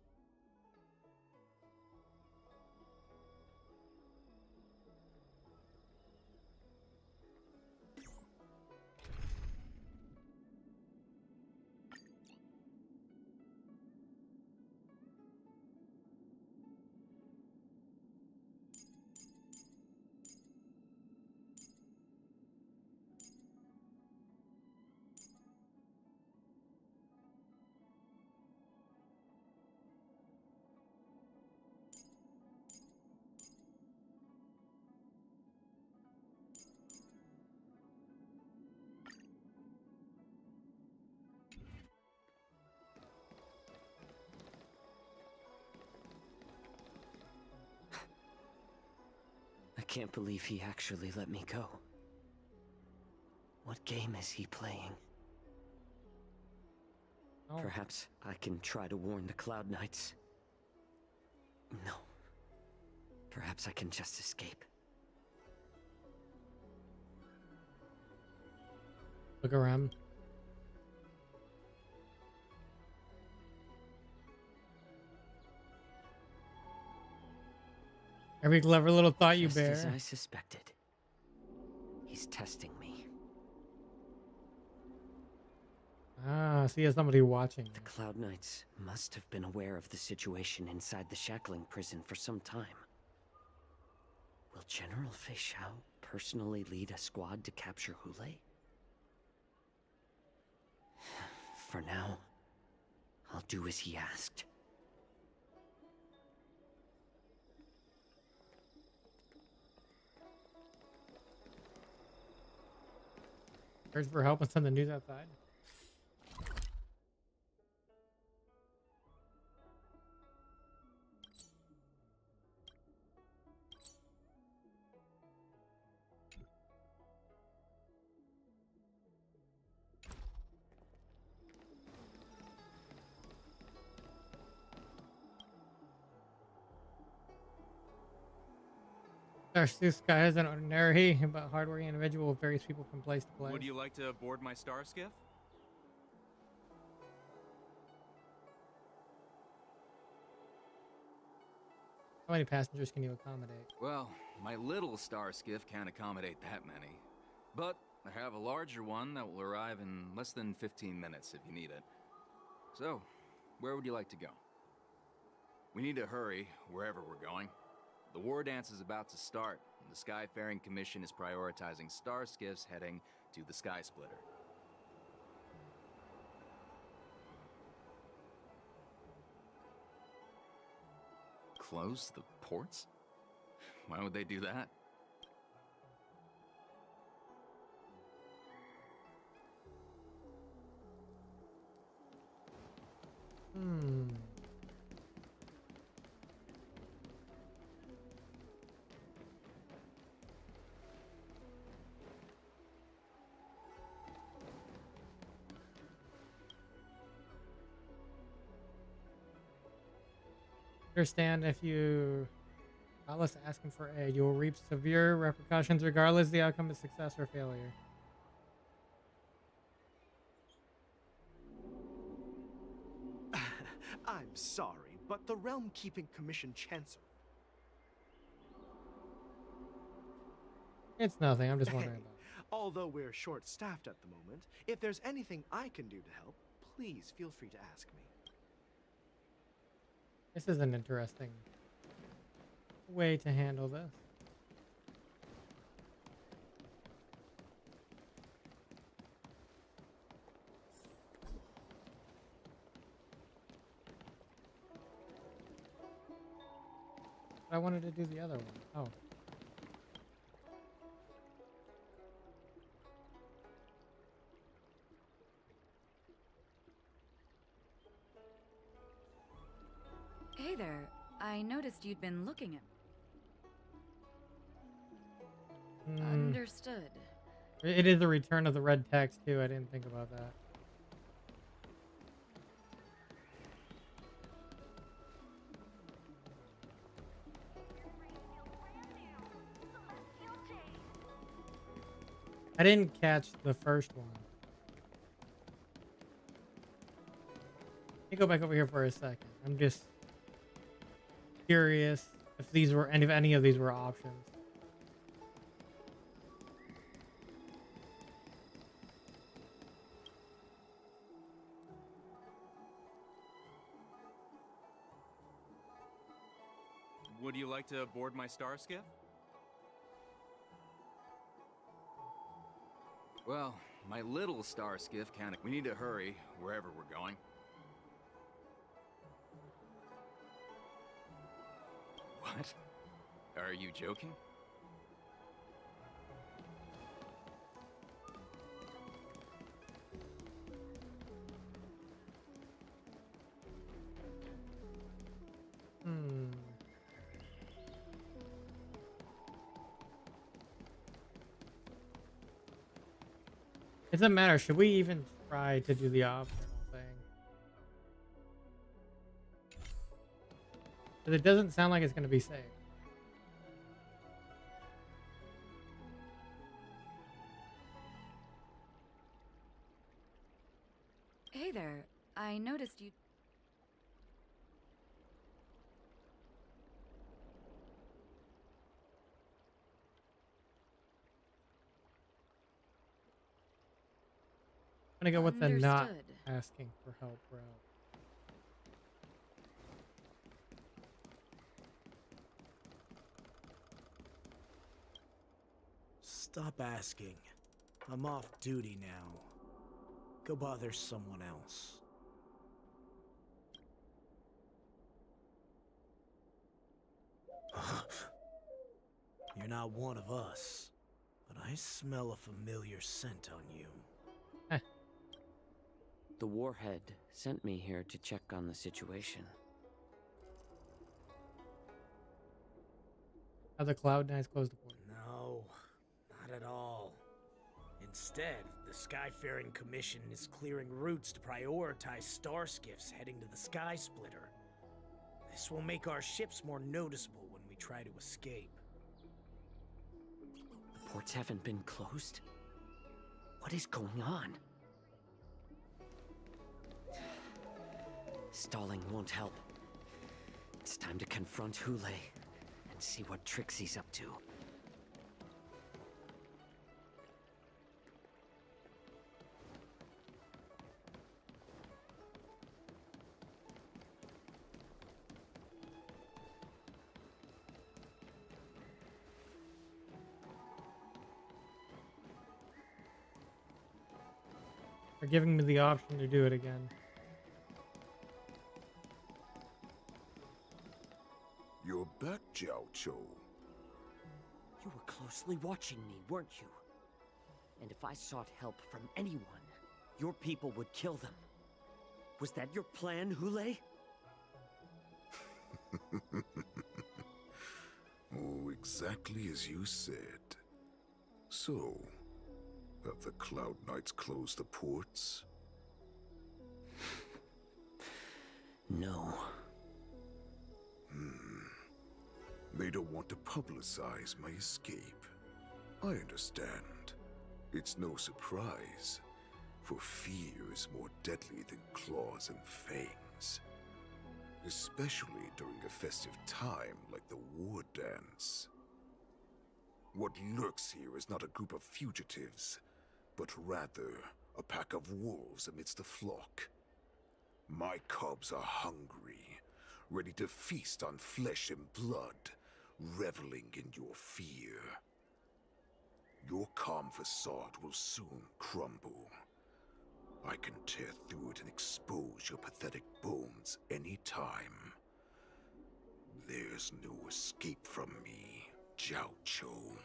can't believe he actually let me go. What game is he playing? Oh. Perhaps I can try to warn the Cloud Knights. No. Perhaps I can just escape. Look around. Every clever little thought you Just as bear. I suspected. He's testing me. Ah, see, as somebody watching. The Cloud Knights must have been aware of the situation inside the shackling prison for some time. Will General Fei Xiao personally lead a squad to capture Hule? For now, I'll do as he asked. Search for help and send the news outside. This guy is an ordinary but hardworking individual with various people from place to place. Would you like to board my star skiff? How many passengers can you accommodate? Well, my little star skiff can't accommodate that many. But I have a larger one that will arrive in less than 15 minutes if you need it. So, where would you like to go? We need to hurry wherever we're going. The war dance is about to start, and the Skyfaring Commission is prioritizing star skiffs heading to the Sky Splitter. Close the ports? Why would they do that? Understand if you Alice asking for aid, you will reap severe repercussions regardless of the outcome of success or failure. I'm sorry, but the Realm Keeping Commission Chancellor. It's nothing, I'm just wondering Hey, about it. although we're short-staffed at the moment, if there's anything I can do to help, please feel free to ask me. This is an interesting way to handle this. I wanted to do the other one. Oh. Hey there. I noticed you'd been looking at me. Understood. It is a return of the red text too. I didn't think about that. I didn't catch the first one. Let me go back over here for a second. I'm just curious if these were, and if any of these were options. Would you like to board my star skiff? Well, my little star skiff can't. We need to hurry wherever we're going. What? Are you joking? It doesn't matter. Should we even try to do the optional thing? Because it doesn't sound like it's going to be safe. Hey there, I noticed you. I'm gonna go with the not Understood. asking for help route. Stop asking. I'm off duty now. Go bother someone else. You're not one of us, but I smell a familiar scent on you. The Warhead sent me here to check on the situation. How the Cloud Knights close the port. No, not at all. Instead, the Skyfaring Commission is clearing routes to prioritize star skiffs heading to the Sky Splitter. This will make our ships more noticeable when we try to escape. The ports haven't been closed? What is going on? Stalling won't help. It's time to confront Hule and see what tricks he's up to. They're giving me the option to do it again. You're back, Jiao Chou. You were closely watching me, weren't you? And if I sought help from anyone, your people would kill them. Was that your plan, Hule? Oh, exactly as you said. So, have the Cloud Knights closed the ports? No. They don't want to publicize my escape. I understand. It's no surprise, for fear is more deadly than claws and fangs. Especially during a festive time like the War Dance. What lurks here is not a group of fugitives, but rather a pack of wolves amidst the flock. My cubs are hungry, ready to feast on flesh and blood, reveling in your fear. Your calm facade will soon crumble. I can tear through it and expose your pathetic bones any time. There's no escape from me, Jiao Chou.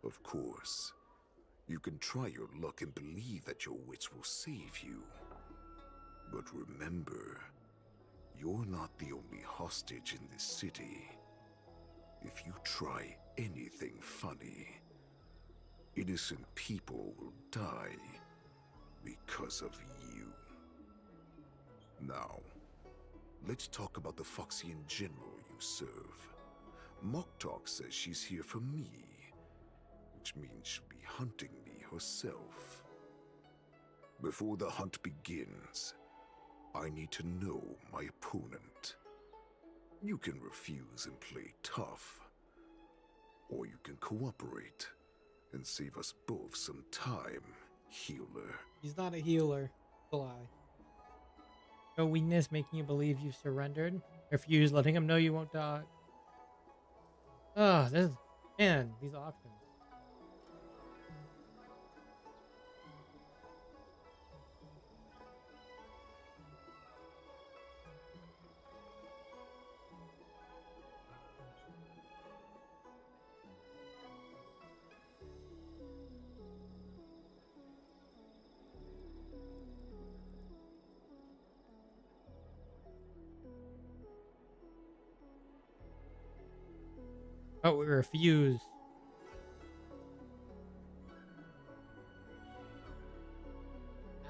Of course, you can try your luck and believe that your wits will save you. But remember, you're not the only hostage in this city. If you try anything funny, innocent people will die because of you. Now, let's talk about the Foxian general you serve. Moktok says she's here for me, which means she'll be hunting me herself. Before the hunt begins, I need to know my opponent. You can refuse and play tough, or you can cooperate and save us both some time, healer. He's not a healer. It's a lie. No weakness making you believe you surrendered. Refuse letting him know you won't die. Oh, this is... Man, these options. Oh, we refuse.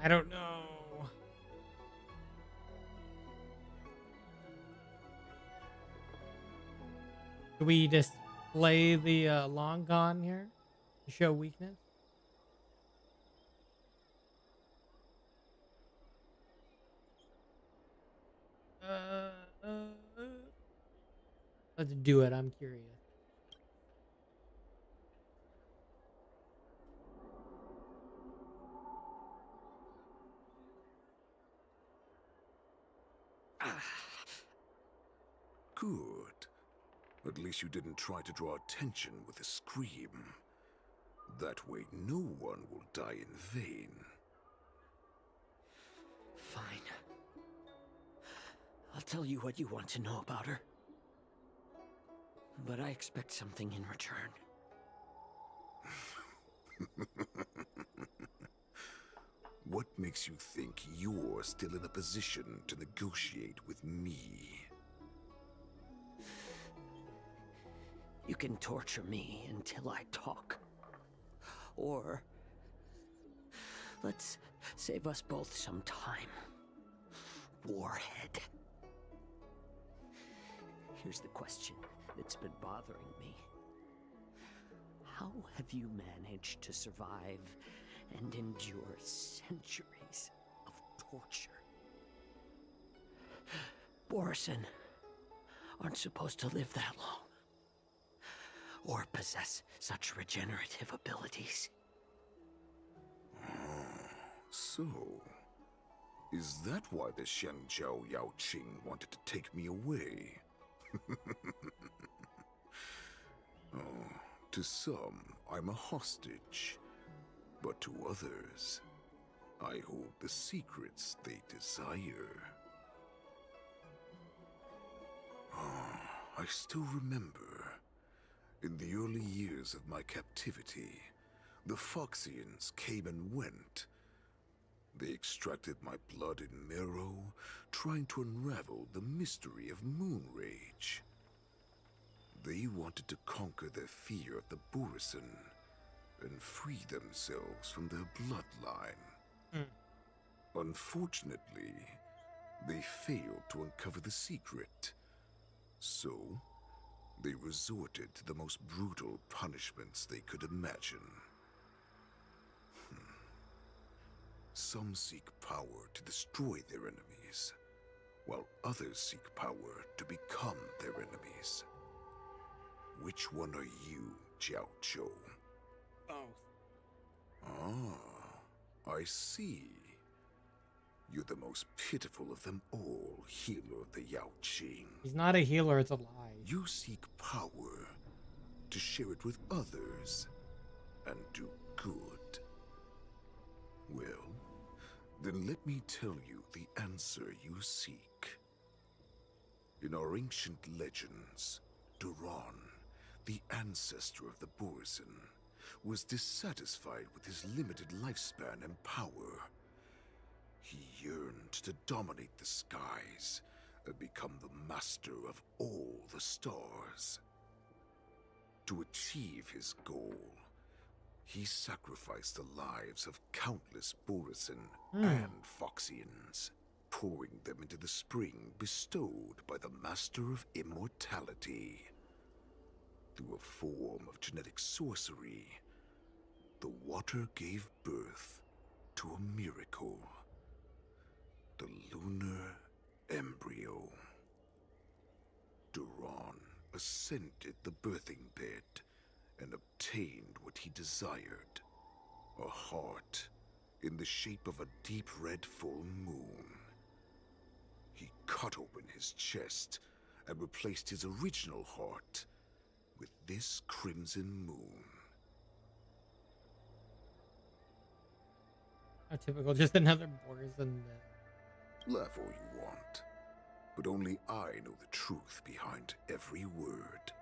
don't know. Do we display the long gone here to show weakness? Let's do it. I'm curious. Good. At least you didn't try to draw attention with a scream. That way no one will die in vain. Fine. I'll tell you what you want to know about her. But I expect something in return. What makes you think you're still in a position to negotiate with me? You can torture me until I talk. Or let's save us both some time. Warhead. Here's the question that's been bothering me. How have you managed to survive and endure centuries of torture? Borison aren't supposed to live that long, or possess such regenerative abilities. So, is that why the Shenjiao Yaoqing wanted to take me away? Oh, to some, I'm a hostage. But to others, I hold the secrets they desire. I still remember, in the early years of my captivity, the Foxians came and went. They extracted my blood and marrow, trying to unravel the mystery of moon rage. They wanted to conquer their fear of the Borison and free themselves from their bloodline. Unfortunately, they failed to uncover the secret. So, they resorted to the most brutal punishments they could imagine. Some seek power to destroy their enemies, while others seek power to become their enemies. Which one are you, Jiao Zhou? I see. You're the most pitiful of them all, healer of the Yaoqing. He's not a healer, it's a lie. You seek power to share it with others and do good. Well, then let me tell you the answer you seek. In our ancient legends, Duran, the ancestor of the Borison, was dissatisfied with his limited lifespan and power. He yearned to dominate the skies and become the master of all the stars. To achieve his goal, he sacrificed the lives of countless Borison and Foxians, pouring them into the spring bestowed by the Master of Immortality. Through a form of genetic sorcery, the water gave birth to a miracle. The lunar embryo. Duran ascended the birthing bed and obtained what he desired. A heart in the shape of a deep red full moon. He cut open his chest and replaced his original heart with this crimson moon. How typical, just another Borison. Laugh all you want, but only I know the truth behind every word.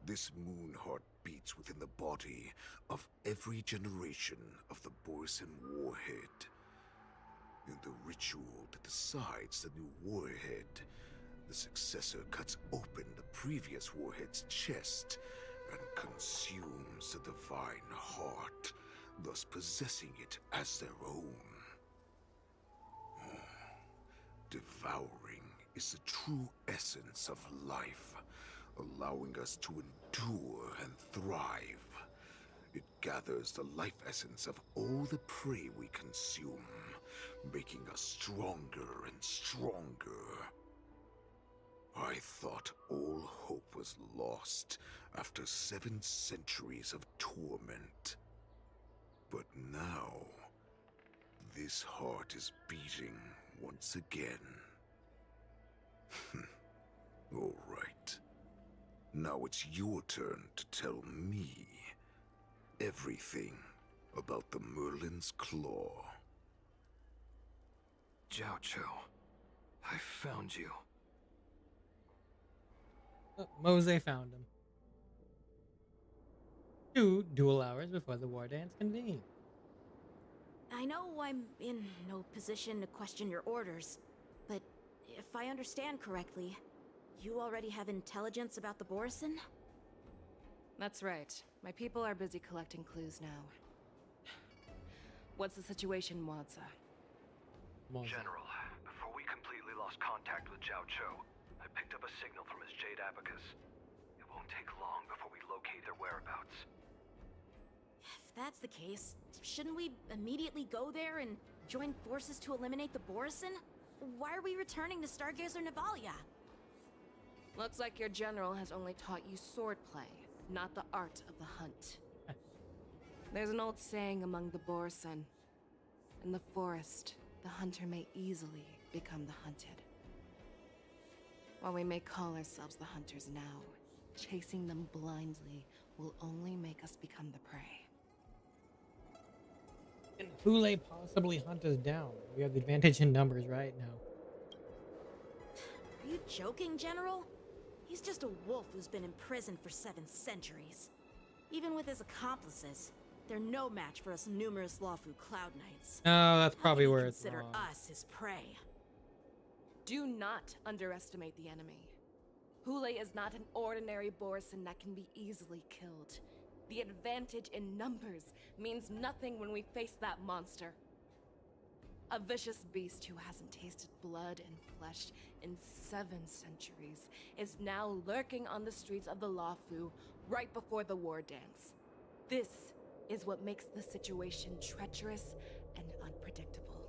This moon heart beats within the body of every generation of the Borison warhead. In the ritual that decides the new warhead, the successor cuts open the previous warhead's chest and consumes the divine heart thus possessing it as their own. Devouring is the true essence of life, allowing us to endure and thrive. It gathers the life essence of all the prey we consume, making us stronger and stronger. I thought all hope was lost after 7 centuries of torment. But now, this heart is beating once again. All right. Now it's your turn to tell me everything about the Merlin's Claw. Zhao Cho, I found you. Mose found him. 2 dual hours before the war dance convened. I know I'm in no position to question your orders, but if I understand correctly, you already have intelligence about the Borison? That's right. My people are busy collecting clues now. What's the situation, Wadza? General, before we completely lost contact with Zhao Cho, I picked up a signal from his Jade Abacus. It won't take long before we locate their whereabouts. If that's the case, shouldn't we immediately go there and join forces to eliminate the Borison? Why are we returning to Stargazer Navalia? Looks like your general has only taught you swordplay, not the art of the hunt. There's an old saying among the Borison. In the forest, the hunter may easily become the hunted. While we may call ourselves the hunters now, chasing them blindly will only make us become the prey. Can Hule possibly hunt us down? We have the advantage in numbers right now. Are you joking, General? He's just a wolf who's been imprisoned for 7 centuries. Even with his accomplices, they're no match for us numerous Lawfu Cloud Knights. No, that's probably where it's consider wrong. us his prey. Do not underestimate the enemy. Hule is not an ordinary Borison that can be easily killed. The advantage in numbers means nothing when we face that monster. A vicious beast who hasn't tasted blood and flesh in 7 centuries is now lurking on the streets of the Lawfu right before the war dance. This is what makes the situation treacherous and unpredictable.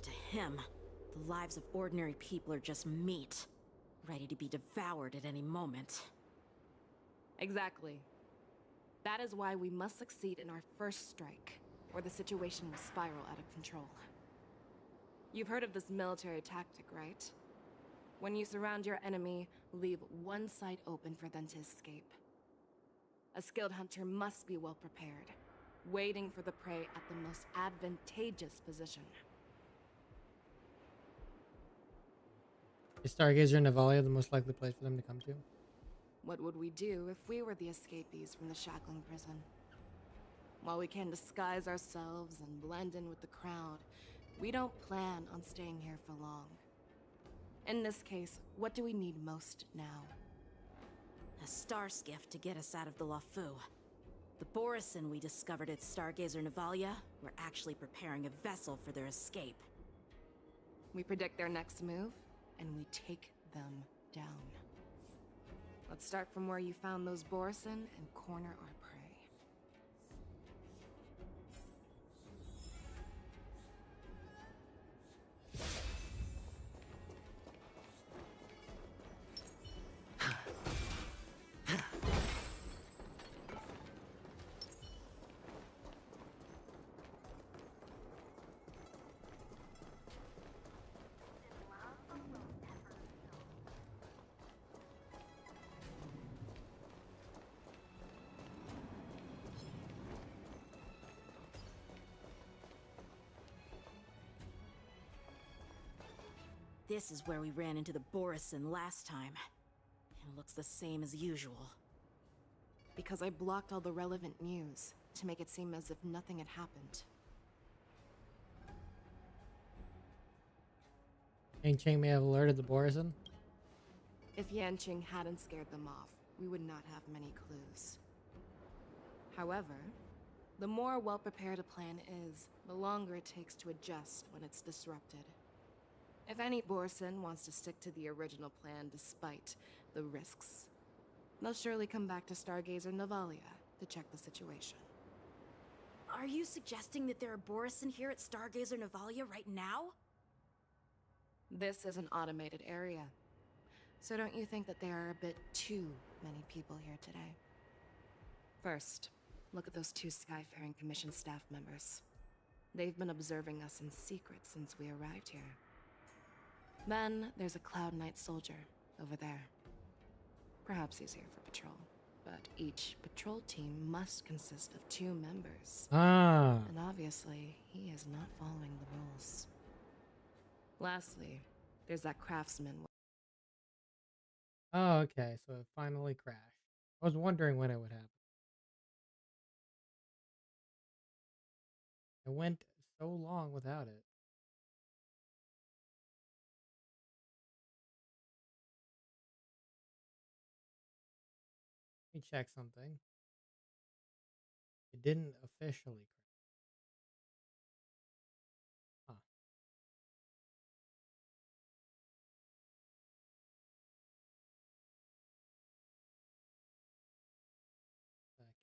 To him, the lives of ordinary people are just meat, ready to be devoured at any moment. Exactly. That is why we must succeed in our first strike, or the situation will spiral out of control. You've heard of this military tactic, right? When you surround your enemy, leave one side open for them to escape. A skilled hunter must be well prepared, waiting for the prey at the most advantageous position. Is Stargazer and Navalia the most likely place for them to come to? What would we do if we were the escapees from the shackling prison? While we can disguise ourselves and blend in with the crowd, we don't plan on staying here for long. In this case, what do we need most now? A star skiff to get us out of the Lawfu. The Borison we discovered at Stargazer Navalia were actually preparing a vessel for their escape. We predict their next move, and we take them down. Let's start from where you found those Borison and corner our prey. This is where we ran into the Borison last time. It looks the same as usual. Because I blocked all the relevant news to make it seem as if nothing had happened. Yanqing may have alerted the Borison. If Yanqing hadn't scared them off, we would not have many clues. However, The more well-prepared a plan is, the longer it takes to adjust when it's disrupted. If any Borson wants to stick to the original plan despite the risks, they'll surely come back to Stargazer Navalia to check the situation. Are you suggesting that there are Borison here at Stargazer Navalia right now? This is an automated area, so don't you think that there are a bit too many people here today? First, look at those 2 Skyfaring Commission staff members. They've been observing us in secret since we arrived here. Then there's a Cloud Knight soldier over there. Perhaps he's here for patrol, but each patrol team must consist of 2 members. And obviously, he is not following the rules. Lastly, there's that craftsman. Oh, okay. So it finally crashed. I was wondering when it would happen. It went so long without it. Let me check something. It didn't officially crash. Huh. Second.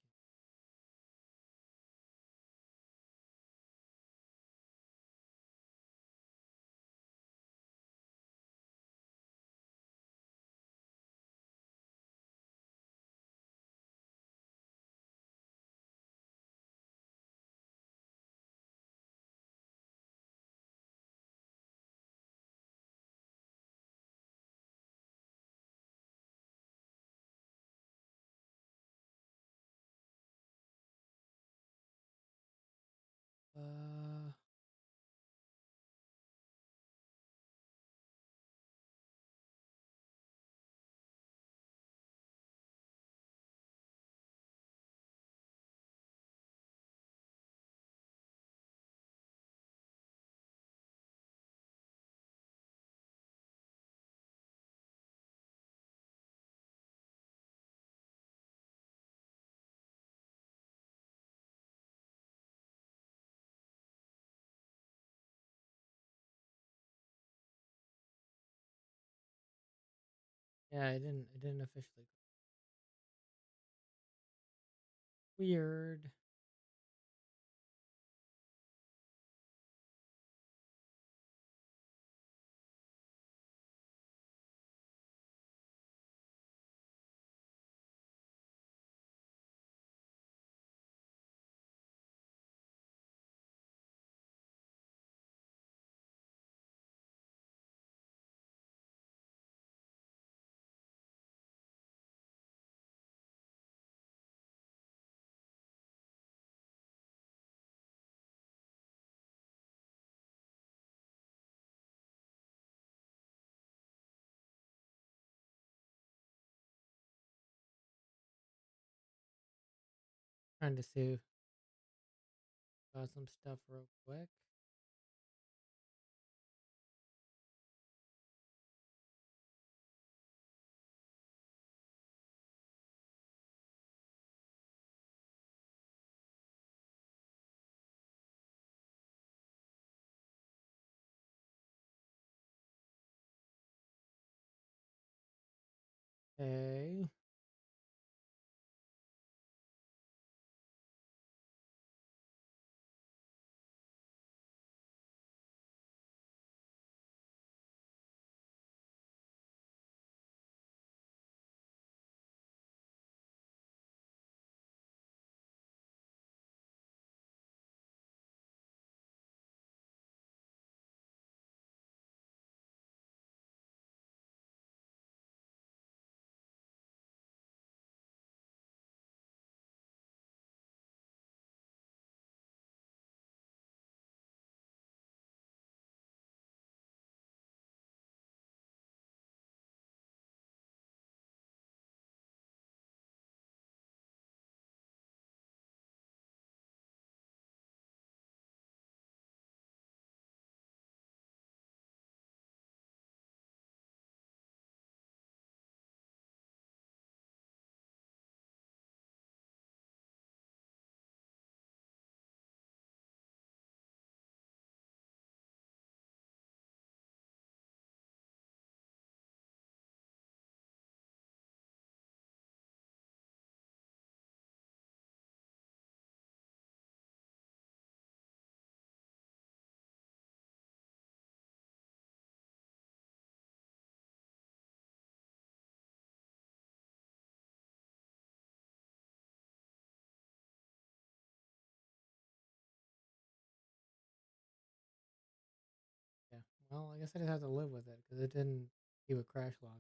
Yeah, it didn't officially. Weird. Trying to see about some stuff real quick. Okay. Well, I guess I just have to live with it because it didn't keep a crash log.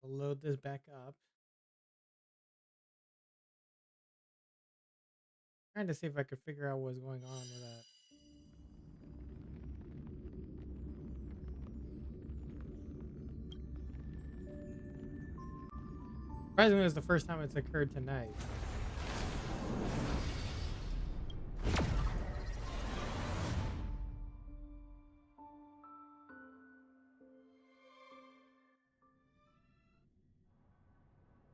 I'll load this back up. Trying to see if I could figure out what's going on with that. Surprisingly, it's the first time it's occurred tonight.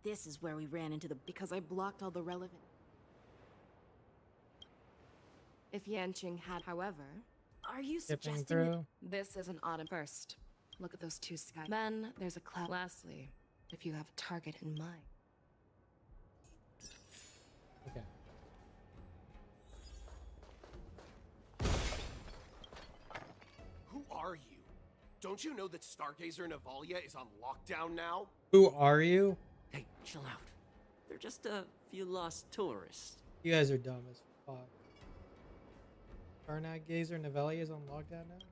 This is where we ran into the... Because I blocked all the relevant... If Yanqing had, however... Are you Skipping suggesting through? This is an autumn first. Look at those two skies. Then there's a cloud. Lastly, if you have a target in mind. Okay. Who are you? Don't you know that Stargazer Navalia is on lockdown now? Who are you? Hey, chill out. They're just a few lost tourists. You guys are dumb as fuck. Starnight Gazer Novelia is on lockdown now?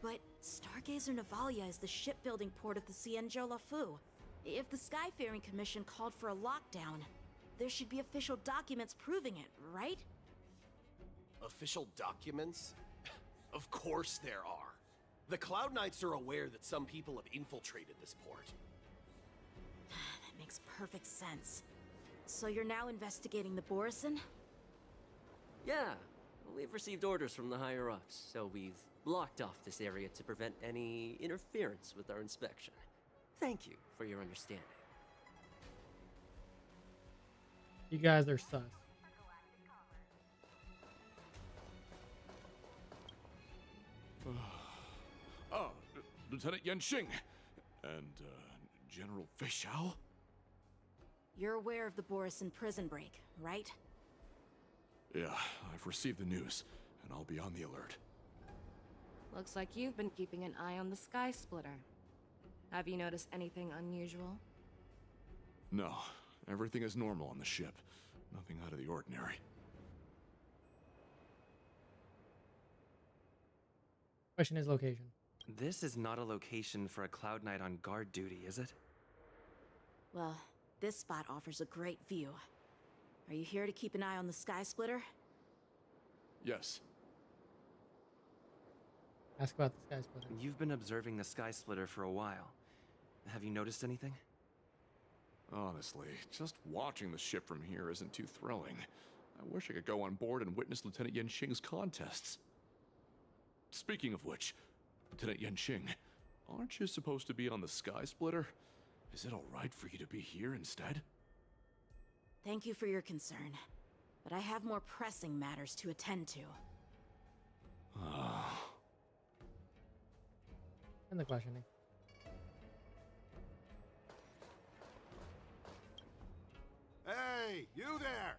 But Stargazer Navalia is the shipbuilding port of the Xianzhou Lafu. If the Skyfaring Commission called for a lockdown, there should be official documents proving it, right? Official documents? Of course there are. The Cloud Knights are aware that some people have infiltrated this port. That makes perfect sense. So you're now investigating the Borison? Yeah, we've received orders from the higher-ups, so we've blocked off this area to prevent any interference with our inspection. Thank you for your understanding. You guys are sus. Lieutenant Yanqing and General Fei Xiao? You're aware of the Borison prison break, right? Yeah, I've received the news, and I'll be on the alert. Looks like you've been keeping an eye on the Sky Splitter. Have you noticed anything unusual? No, everything is normal on the ship. Nothing out of the ordinary. Question is location. This is not a location for a Cloud Knight on guard duty, is it? Well, this spot offers a great view. Are you here to keep an eye on the Sky Splitter? Yes. Ask about the Sky Splitter. You've been observing the Sky Splitter for a while. Have you noticed anything? Honestly, just watching the ship from here isn't too thrilling. I wish I could go on board and witness Lieutenant Yanqing's contests. Speaking of which, Lieutenant Yanqing, aren't you supposed to be on the Sky Splitter? Is it alright for you to be here instead? Thank you for your concern, but I have more pressing matters to attend to. And the questioning. Hey, you there!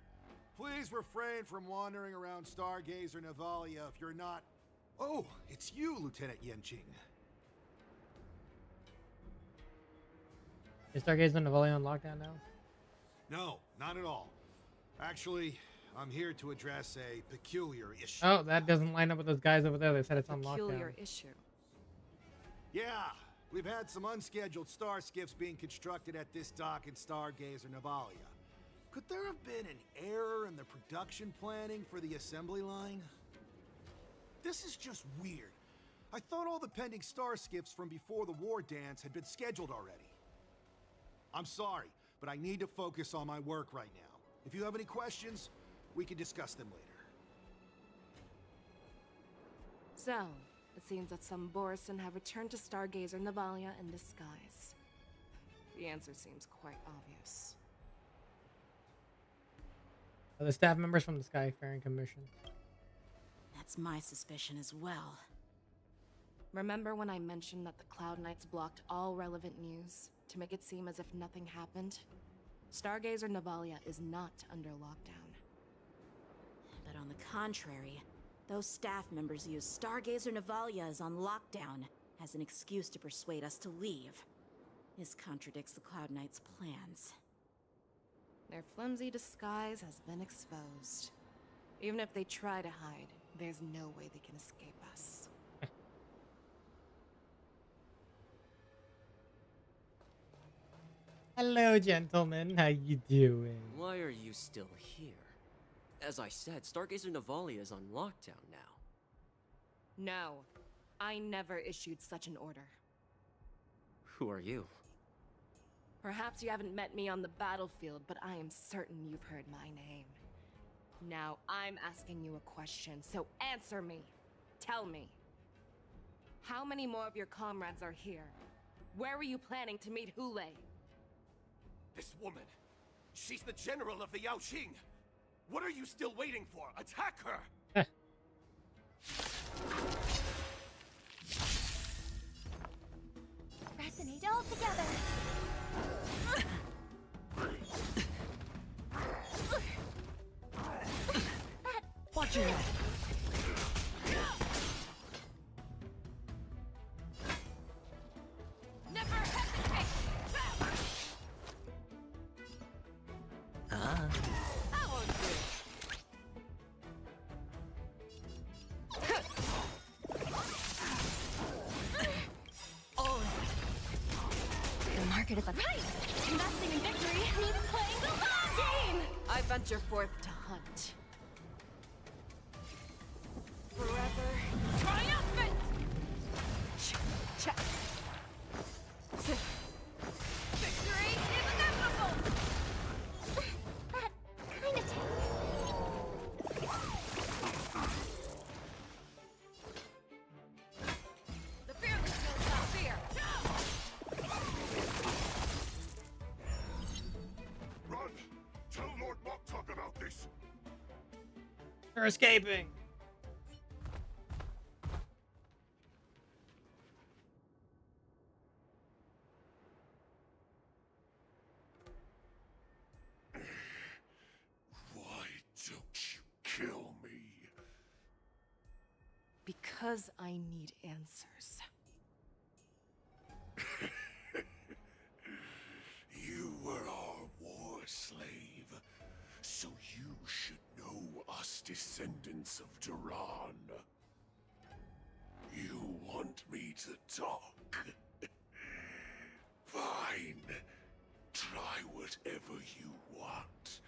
Please refrain from wandering around Stargazer Navalia if you're not... Oh, it's you, Lieutenant Yanqing. Is Stargazer Novelia on lockdown now? No, not at all. Actually, I'm here to address a peculiar issue. Oh, that doesn't line up with those guys over there. They said it's on lockdown. Peculiar issue. Yeah, we've had some unscheduled star skiffs being constructed at this dock in Stargazer Navalia. Could there have been an error in the production planning for the assembly line? This is just weird. I thought all the pending star skiffs from before the war dance had been scheduled already. I'm sorry, but I need to focus on my work right now. If you have any questions, we can discuss them later. So, it seems that some Borison have returned to Stargazer Navalia in disguise. The answer seems quite obvious. Are the staff members from the Skyfaring Commission? That's my suspicion as well. Remember when I mentioned that the Cloud Knights blocked all relevant news to make it seem as if nothing happened? Stargazer Navalia is not under lockdown. But on the contrary, those staff members use Stargazer Navalia is on lockdown as an excuse to persuade us to leave. This contradicts the Cloud Knights' plans. Their flimsy disguise has been exposed. Even if they try to hide, there's no way they can escape us. Hello, gentlemen. How you doing? Why are you still here? As I said, Stargazer Navalia is on lockdown now. No, I never issued such an order. Who are you? Perhaps you haven't met me on the battlefield, but I am certain you've heard my name. Now, I'm asking you a question, so answer me. Tell me. How many more of your comrades are here? Where were you planning to meet Hule? This woman, she's the general of the Yaoqing. What are you still waiting for? Attack her! Resonate all together. Watch your head. Never hesitate! Ah. That won't do. Oh. The market is a right. Investing in victory means playing the long game. I venture forth to hunt. Forever triumphant! Check. Victory is inevitable! That kind of The fearless knows not fear. Run! Tell Lord Moktok about this! They're escaping. Why don't you kill me? Because I need answers. You were our war slave, so you should know us descendants of Duran. You want me to talk? Fine. Try whatever you want,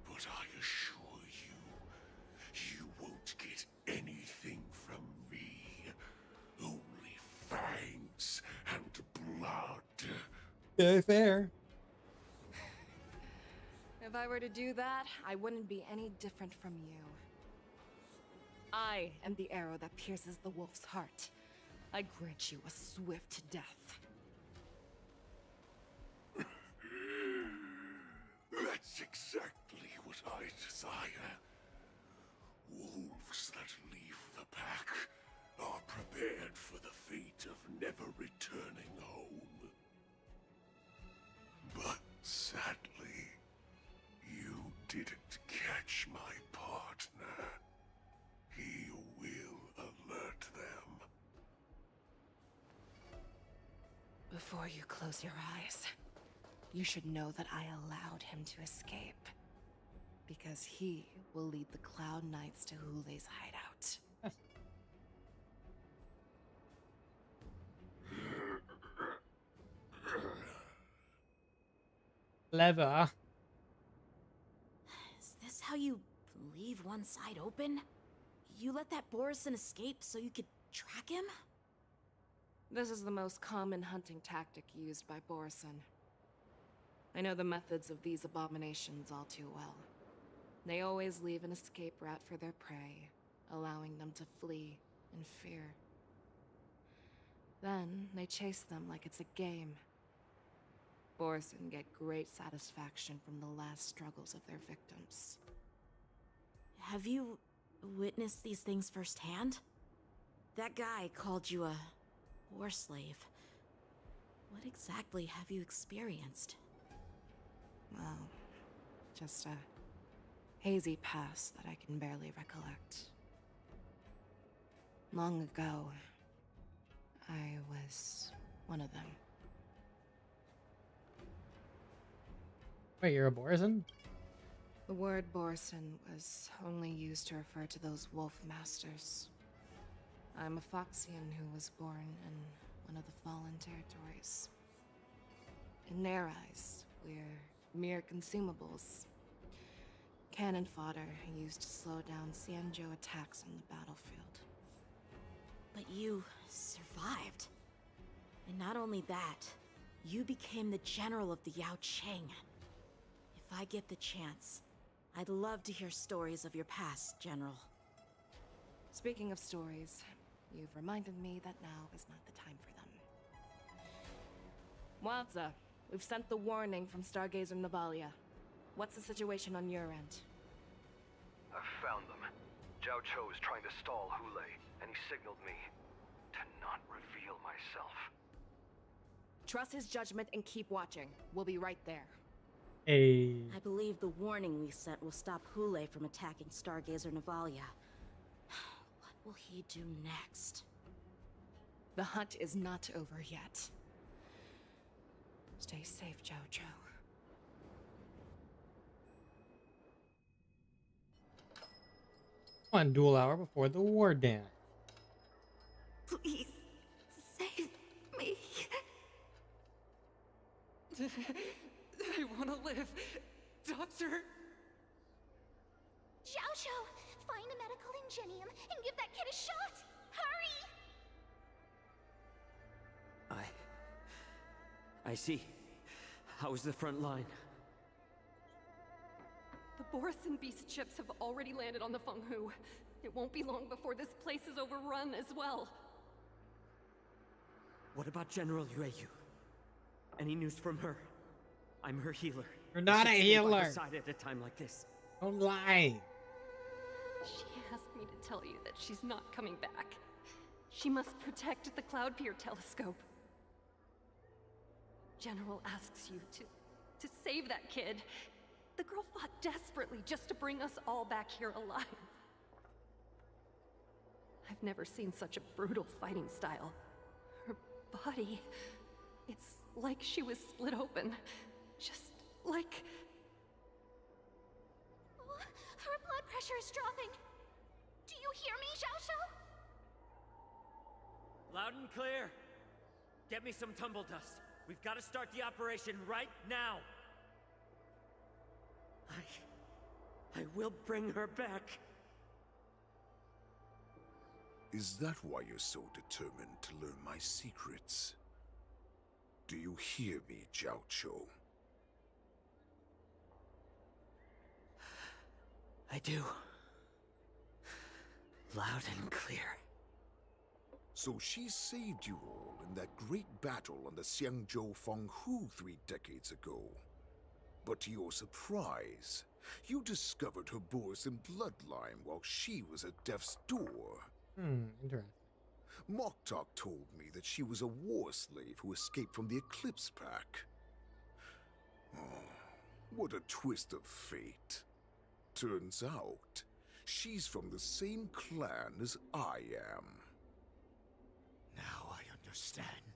but I assure you, you won't get anything from me. Only fangs and blood. Yeah, fair. If I were to do that, I wouldn't be any different from you. I am the arrow that pierces the wolf's heart. I grant you a swift death. That's exactly what I desire. Wolves that leave the pack are prepared for the fate of never returning home. But sadly, you didn't catch my partner. He will alert them. Before you close your eyes, you should know that I allowed him to escape. Because he will lead the Cloud Knights to Hule's hideout. Clever. Is this how you leave one side open? You let that Borison escape so you could track him? This is the most common hunting tactic used by Borison. I know the methods of these abominations all too well. They always leave an escape route for their prey, allowing them to flee in fear. Then they chase them like it's a game. Borison get great satisfaction from the last struggles of their victims. Have you witnessed these things firsthand? That guy called you a war slave. What exactly have you experienced? Well, just a hazy past that I can barely recollect. Long ago, I was one of them. Wait, you're a Borison? The word Borson was only used to refer to those wolf masters. I'm a Foxian who was born in one of the fallen territories. In their eyes, we're mere consumables. Cannon fodder used to slow down Xianzhou attacks on the battlefield. But you survived. And not only that, you became the general of the Yao Qing. If I get the chance, I'd love to hear stories of your past, General. Speaking of stories, you've reminded me that now is not the time for them. Wadza, we've sent the warning from Stargazer Navalia. What's the situation on your end? I've found them. Zhao Cho is trying to stall Hule, and he signaled me to not reveal myself. Trust his judgment and keep watching. We'll be right there. Hey. I believe the warning we sent will stop Hule from attacking Stargazer Navalia. What will he do next? The hunt is not over yet. Stay safe, Zhao Cho. One dual hour before the war dance. Please, save me. I want to live. Doctor! Xiao Cho, find a medical ingenium and give that kid a shot! Hurry! I see. How's the front line? The Borison Beast ships have already landed on the Fenghu. It won't be long before this place is overrun as well. What about General Yueyu? Any news from her? I'm her healer. You're not a I should stay by healer. her side at a time like this. Don't lie. She asked me to tell you that she's not coming back. She must protect the Cloud Pier telescope. General asks you to save that kid. The girl fought desperately just to bring us all back here alive. I've never seen such a brutal fighting style. Her body, it's like she was split open. Just like... Her blood pressure is dropping. Do you hear me, Xiao Cho? Loud and clear. Get me some tumble dust. We've got to start the operation right now. I will bring her back. Is that why you're so determined to learn my secrets? Do you hear me, Zhao Cho? I do. Loud and clear. So she saved you all in that great battle on the Xiangzhou Fenghu 3 decades ago. But to your surprise, you discovered her Borison bloodline while she was at death's door. Interesting. Moktok told me that she was a war slave who escaped from the Eclipse Pack. Oh, what a twist of fate. Turns out, she's from the same clan as I am. Now I understand.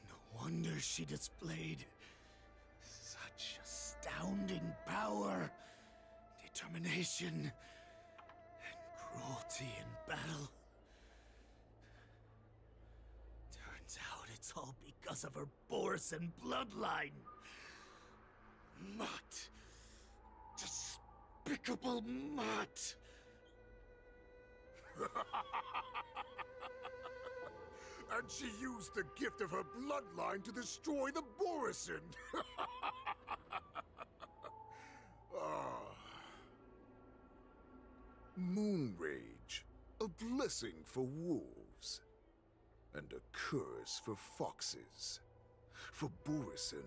No wonder she displayed such astounding power, determination, and cruelty in battle. Turns out it's all because of her Borison bloodline. Mutt. Despicable mutt. And she used the gift of her bloodline to destroy the Borison. Moon Rage, a blessing for wolves, and a curse for foxes. For Borison,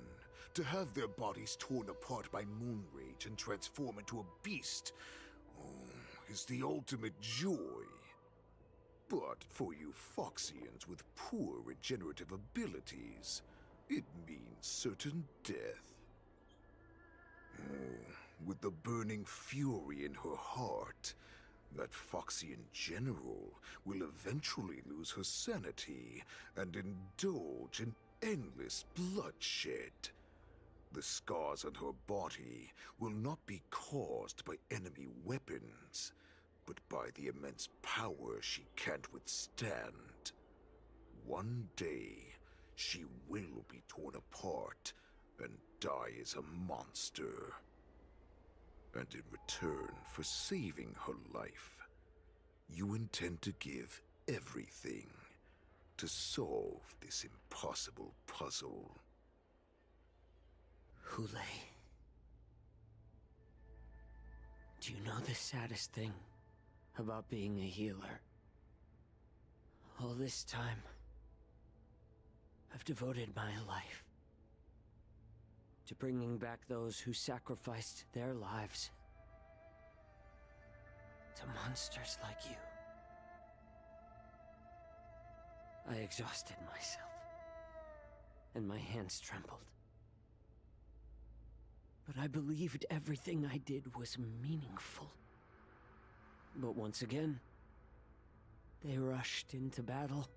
to have their bodies torn apart by Moon Rage and transform into a beast, is the ultimate joy. But for you Foxians with poor regenerative abilities, it means certain death. With the burning fury in her heart, that Foxian general will eventually lose her sanity and indulge in endless bloodshed. The scars on her body will not be caused by enemy weapons, but by the immense power she can't withstand. One day, she will be torn apart and die as a monster. And in return for saving her life, you intend to give everything to solve this impossible puzzle. Hule, do you know the saddest thing about being a healer? All this time, I've devoted my life to bringing back those who sacrificed their lives to monsters like you. I exhausted myself, and my hands trembled. But I believed everything I did was meaningful. But once again, they rushed into battle.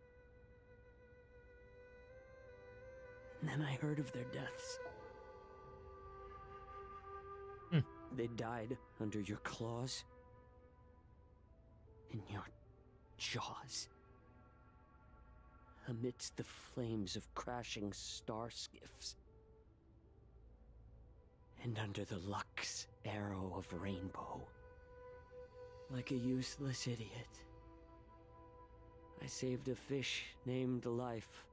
And then I heard of their deaths. They died under your claws, in your jaws, amidst the flames of crashing star skiffs, and under the Lux arrow of Rainbow. Like a useless idiot, I saved a fish named Life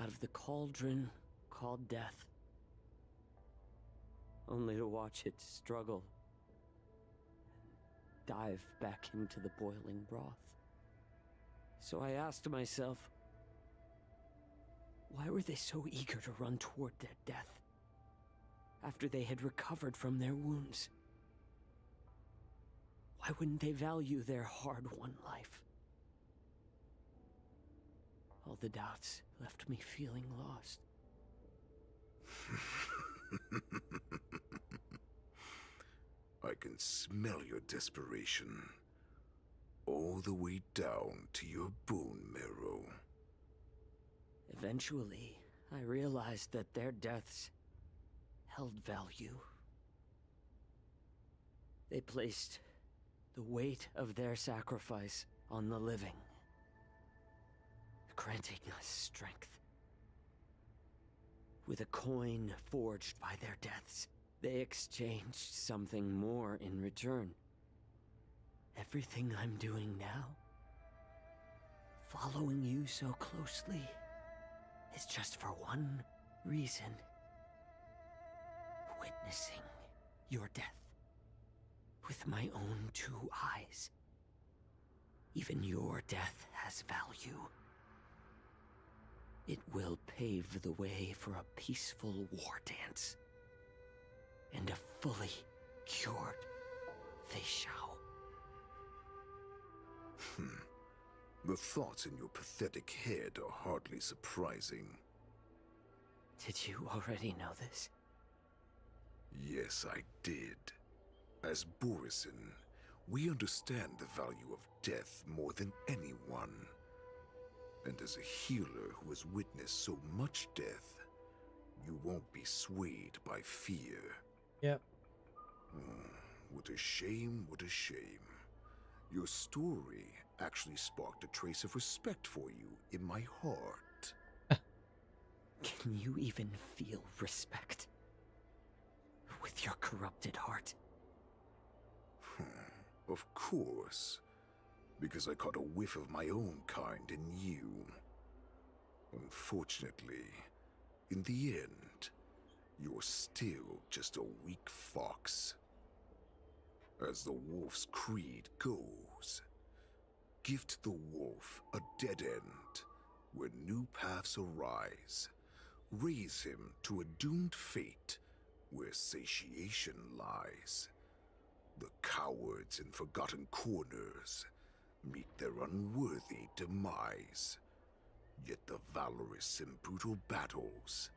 out of the cauldron called Death, only to watch it struggle, dive back into the boiling broth. So I asked myself, why were they so eager to run toward their death after they had recovered from their wounds? Why wouldn't they value their hard-won life? All the doubts left me feeling lost. I can smell your desperation, all the way down to your bone marrow. Eventually, I realized that their deaths held value. They placed the weight of their sacrifice on the living, granting us strength. With a coin forged by their deaths, they exchanged something more in return. Everything I'm doing now, following you so closely, is just for one reason. Witnessing your death with my own two eyes. Even your death has value. It will pave the way for a peaceful war dance and a fully cured Fei Xiao. The thoughts in your pathetic head are hardly surprising. Did you already know this? Yes, I did. As Borison, we understand the value of death more than anyone. And as a healer who has witnessed so much death, you won't be swayed by fear. Yep. What a shame, what a shame. Your story actually sparked a trace of respect for you in my heart. Can you even feel respect with your corrupted heart? Of course. Because I caught a whiff of my own kind in you. Unfortunately, in the end, you're still just a weak fox. As the wolf's creed goes, gift the wolf a dead end where new paths arise. Raise him to a doomed fate where satiation lies. The cowards in forgotten corners meet their unworthy demise. Yet the valorous in brutal battles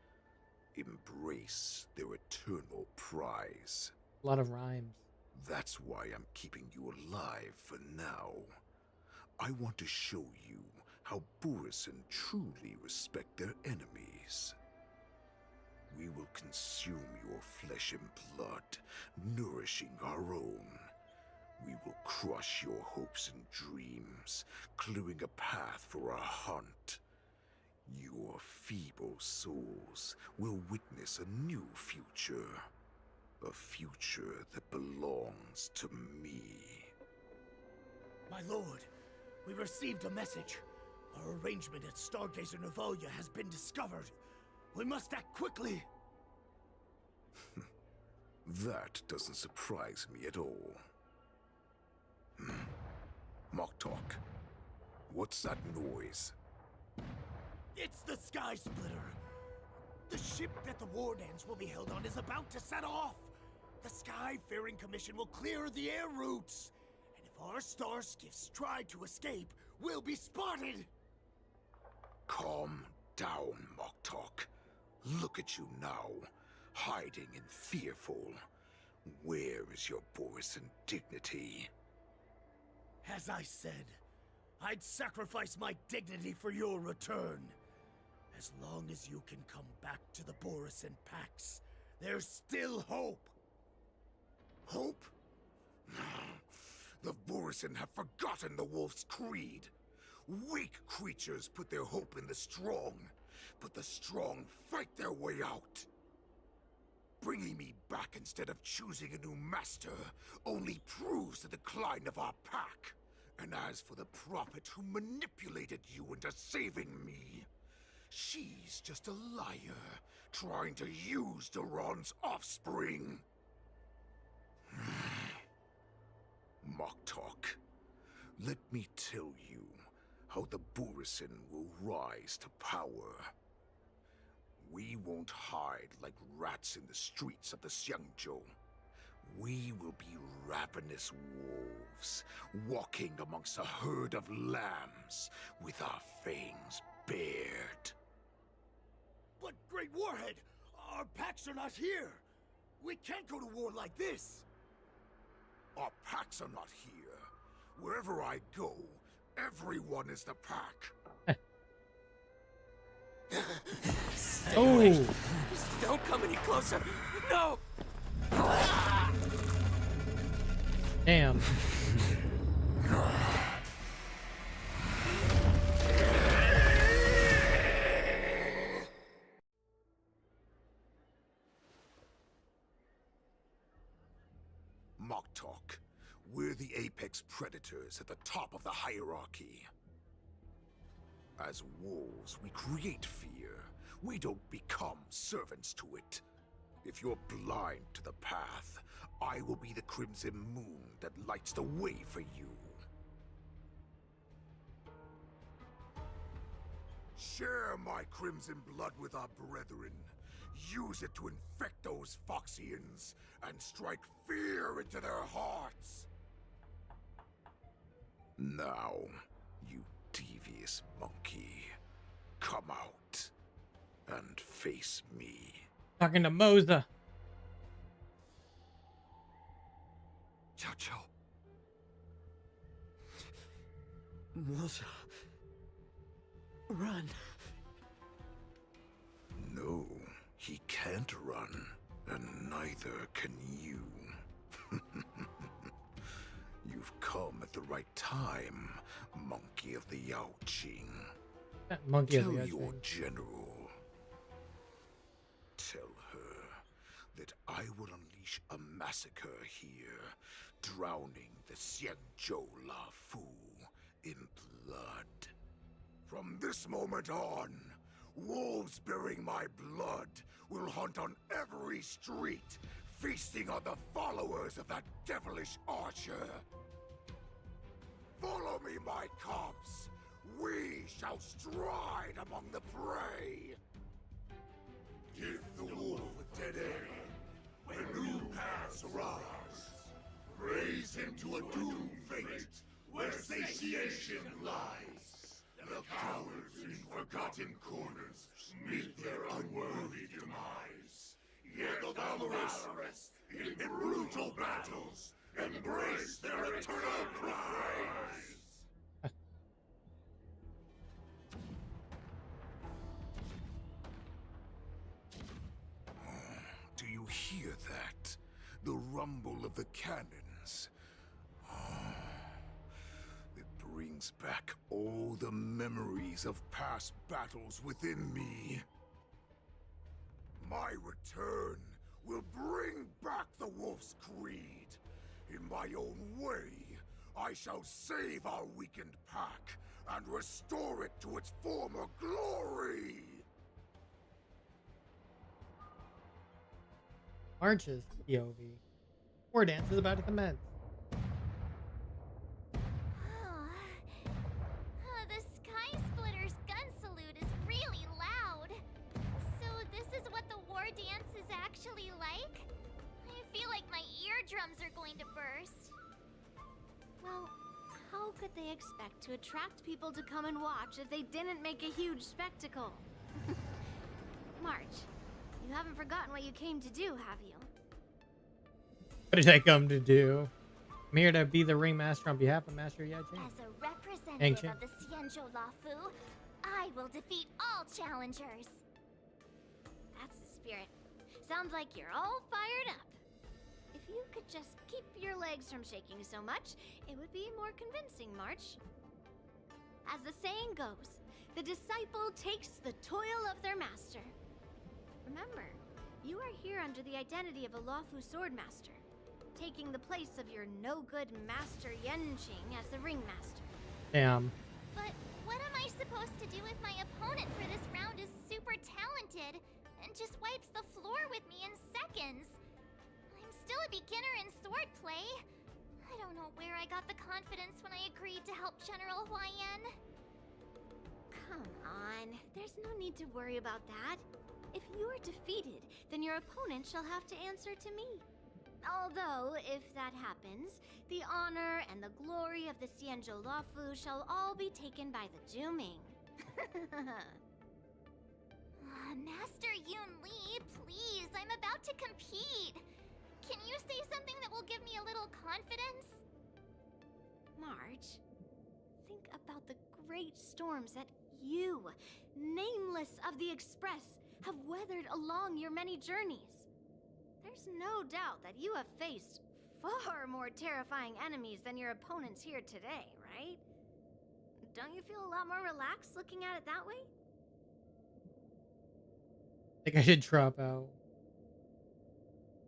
embrace their eternal prize. A lot of rhymes. That's why I'm keeping you alive for now. I want to show you how Borison truly respect their enemies. We will consume your flesh and blood, nourishing our own. We will crush your hopes and dreams, clearing a path for our hunt. Your feeble souls will witness a new future. A future that belongs to me. My lord, we received a message. Our arrangement at Stargazer Navalia has been discovered. We must act quickly. That doesn't surprise me at all. Moktok, what's that noise? It's the Sky Splitter. The ship that the Wardens will be held on is about to set off. The Skyfaring Commission will clear the air routes. And if our star skiffs try to escape, we'll be spotted. Calm down, Moktok. Look at you now, hiding and fearful. Where is your Borisin dignity? As I said, I'd sacrifice my dignity for your return. As long as you can come back to the Borisin Pax, there's still hope. Hope? The Borisin have forgotten the Wolf's creed. Weak creatures put their hope in the strong, but the strong fight their way out. Bringing me back instead of choosing a new master only proves the decline of our pack. And as for the prophet who manipulated you into saving me, she's just a liar, trying to use Duran's offspring. Moktok, let me tell you how the Borisin will rise to power. We won't hide like rats in the streets of the Xiangzhou. We will be ravenous wolves, walking amongst a herd of lambs, with our fangs bared. But Great Warhead, our packs are not here. We can't go to war like this. Our packs are not here. Wherever I go, everyone is the pack. Stay away. Just don't come any closer. No! Damn. Moktok, we're the apex predators at the top of the hierarchy. As wolves, we create fear. We don't become servants to it. If you're blind to the path, I will be the crimson moon that lights the way for you. Share my crimson blood with our brethren. Use it to infect those Foxians and strike fear into their hearts. Now, you devious monkey, come out and face me. Talking to Moza. Xiao. Moza. Run. No, he can't run, and neither can you. You've come at the right time, monkey of the Yaoqing. That monkey Tell of the your Yaoqing. general. Tell her that I will unleash a massacre here, drowning the Xiangzhou La Fu in blood. From this moment on, wolves bearing my blood will hunt on every street, feasting on the followers of that devilish archer. Follow me, my cubs. We shall stride among the prey. Give the wolf a dead end when new paths arise. Raise him to a doomed fate where satiation lies. The cowards in forgotten corners meet their unworthy demise. Yet the valorous in brutal battles embrace their eternal prize. rumble of the cannons. It brings back all the memories of past battles within me. My return will bring back the Wolf's Creed. In my own way, I shall save our weakened pack and restore it to its former glory! Marches POV. War dance is about to commence. The Sky Splitter's gun salute is really loud. So this is what the war dance is actually like? I feel like my eardrums are going to burst. Well, how could they expect to attract people to come and watch if they didn't make a huge spectacle? March, you haven't forgotten what you came to do, have you? What did I come to do? I'm here to be the ringmaster on behalf of Master Yai-Ching. As a representative Ancient. of the Xianzhou Lafu, I will defeat all challengers. That's the spirit. Sounds like you're all fired up. If you could just keep your legs from shaking so much, it would be more convincing, March. As the saying goes, the disciple takes the toil of their master. Remember, you are here under the identity of a Lafu swordmaster, taking the place of your no-good master Yenqing as the ringmaster. Damn. But what am I supposed to do if my opponent for this round is super talented and just wipes the floor with me in seconds? I'm still a beginner in swordplay. I don't know where I got the confidence when I agreed to help General Huaiyan. Come on, there's no need to worry about that. If you are defeated, then your opponent shall have to answer to me. Although, if that happens, the honor and the glory of the Xianzhou Lafu shall all be taken by the Juming. Master Yun Li, please, I'm about to compete. Can you say something that will give me a little confidence? March, think about the great storms that you, nameless of the Express, have weathered along your many journeys. There's no doubt that you have faced far more terrifying enemies than your opponents here today, right? Don't you feel a lot more relaxed looking at it that way? I think I should drop out.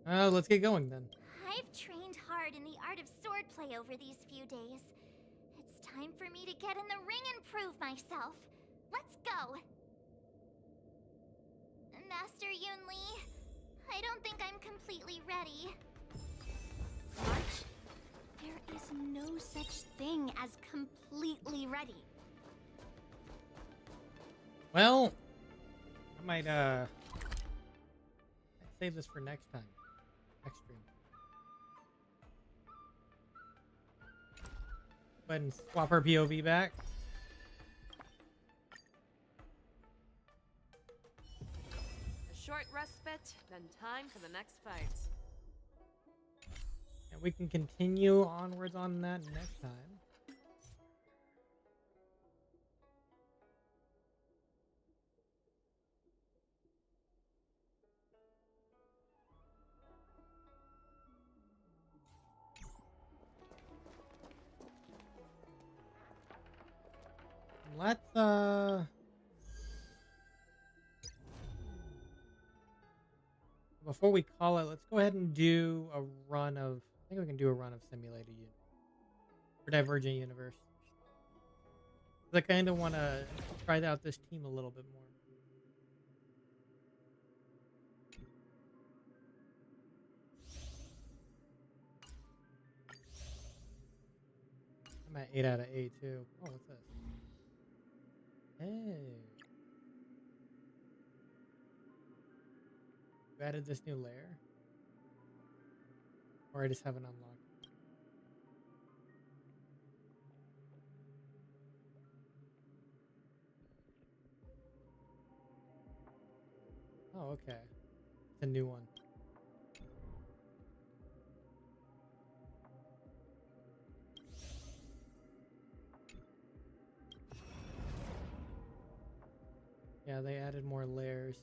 Let's get going then. I've trained hard in the art of swordplay over these few days. It's time for me to get in the ring and prove myself. Let's go! Master Yun Li, I don't think I'm completely ready. March, there is no such thing as completely ready. Well, I might save this for next time. Next stream. Go ahead and swap our POV back. A short respite, then time for the next fight. And we can continue onwards on that next time. Let's before we call it, let's go ahead and do a run of, I think we can do a run of Simulated Universe or Divergent Universe. 'Cause I kind of want to try out this team a little bit more. I'm at 8 out of 8 too. Oh, what's this? Hey. You added this new layer? Or I just haven't unlocked? Oh, okay. It's a new one. Yeah, they added more layers.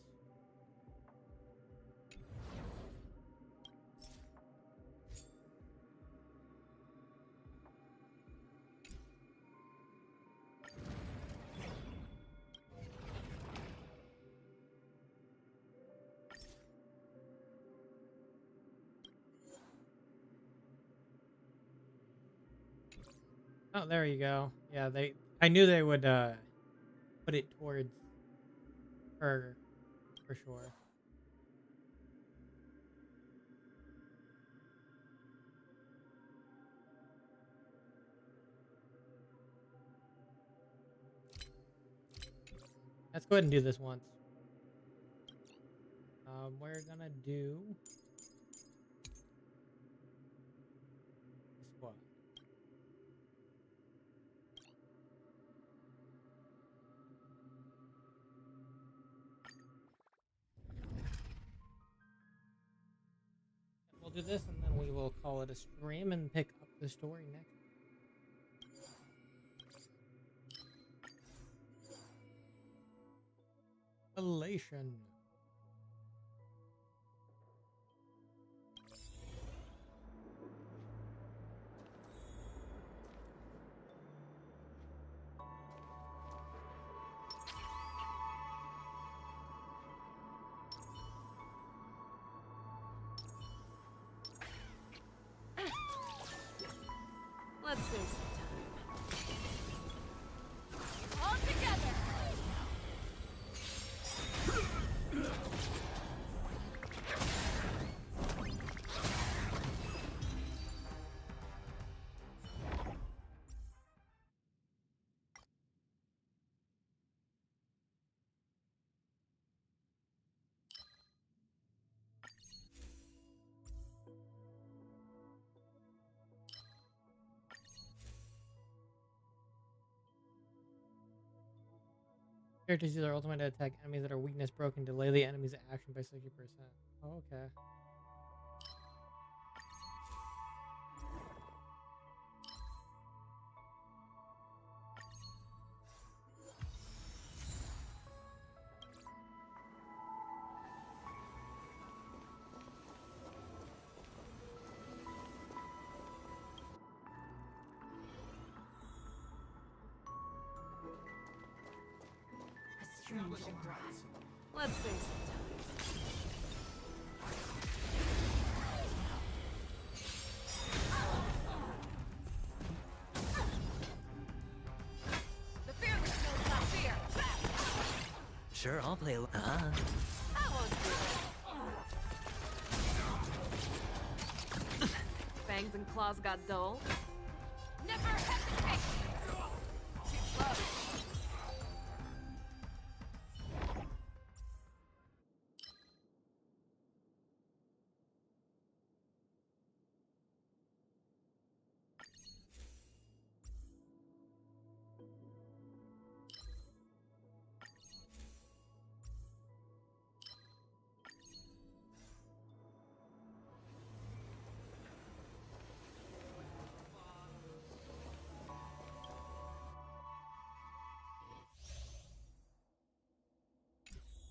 Oh, there you go. Yeah, I knew they would put it towards her for sure. Let's go ahead and do this once. We're gonna do this one. We'll do this and then we will call it a stream and pick up the story next. Elation. Let's save some time. All together! Characters use their ultimate to attack enemies that are weakness broken, delay the enemy's action by 60%. Oh, okay. Let's save some time. The fearless knows not fear. Sure, I'll play. I won't do it. Fangs and claws got dull. Never hesitate! Too close.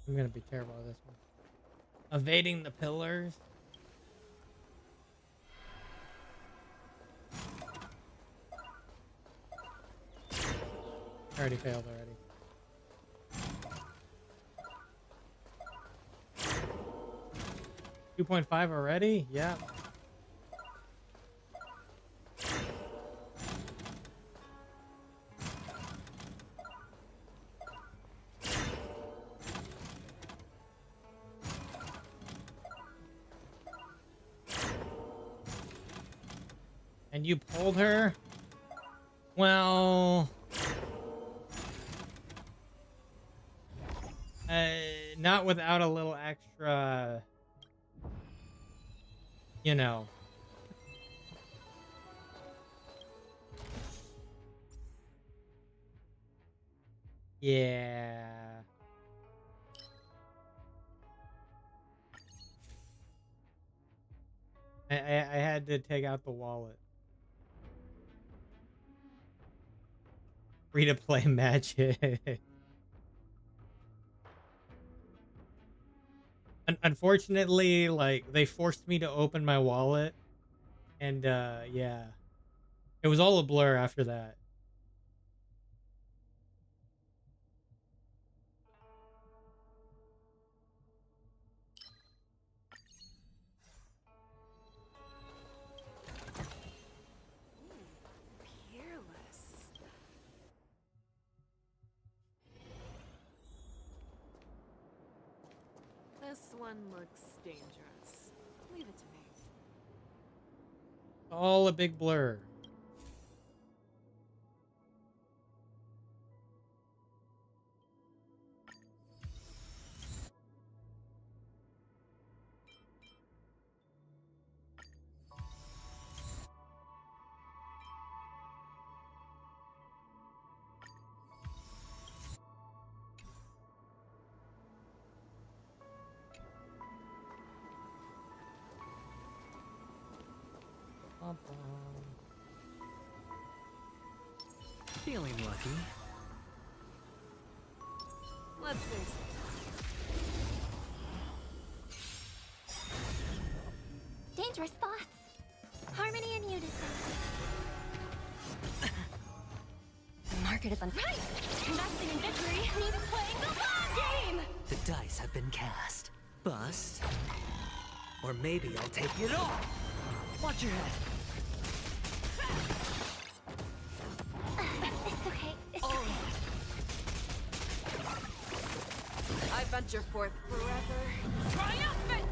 I'm gonna be terrible at this one. Evading the pillars. I already failed already. 2.5 already? Yeah. And you pulled her? Well... not without a little extra... You know. Yeah. I had to take out the wallet. Free to play magic. Unfortunately, like, they forced me to open my wallet. And, yeah. It was all a blur after that. Peerless. This one looks dangerous. Leave it to me. All a big blur. Feeling lucky. Let's see. Dangerous thoughts. Harmony and unison. The market is on. Right! Investing in victory means playing the long game! The dice have been cast. Bust. Or maybe I'll take it all. Watch your head. It's okay. It's okay. I venture forth forever. Triumphant!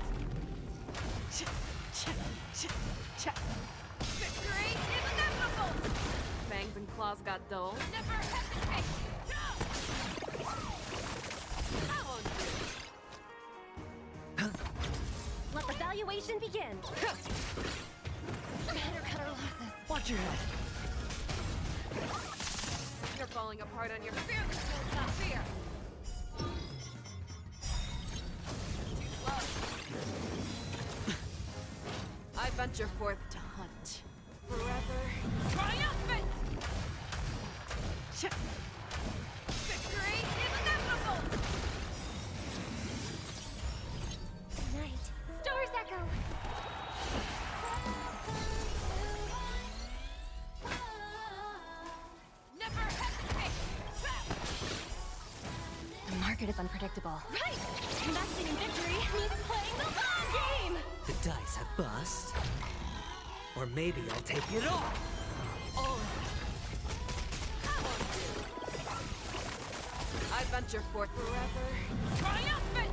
Victory is inevitable! Fangs and claws got dull. Never hesitate! I won't do. Let the valuation begin! Better cut our losses. Watch your head. You're falling apart on your fear. It's not fear. Too slow. I venture forth to hunt. Forever. Triumphant! Victory is inevitable! Night. Stars echo. Never hesitate! The market is unpredictable. Right! Investing in victory means playing the long game! The dice have bust. Or maybe I'll take it all. I venture forth forever. Triumphant!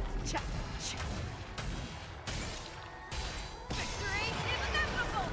Victory is inevitable!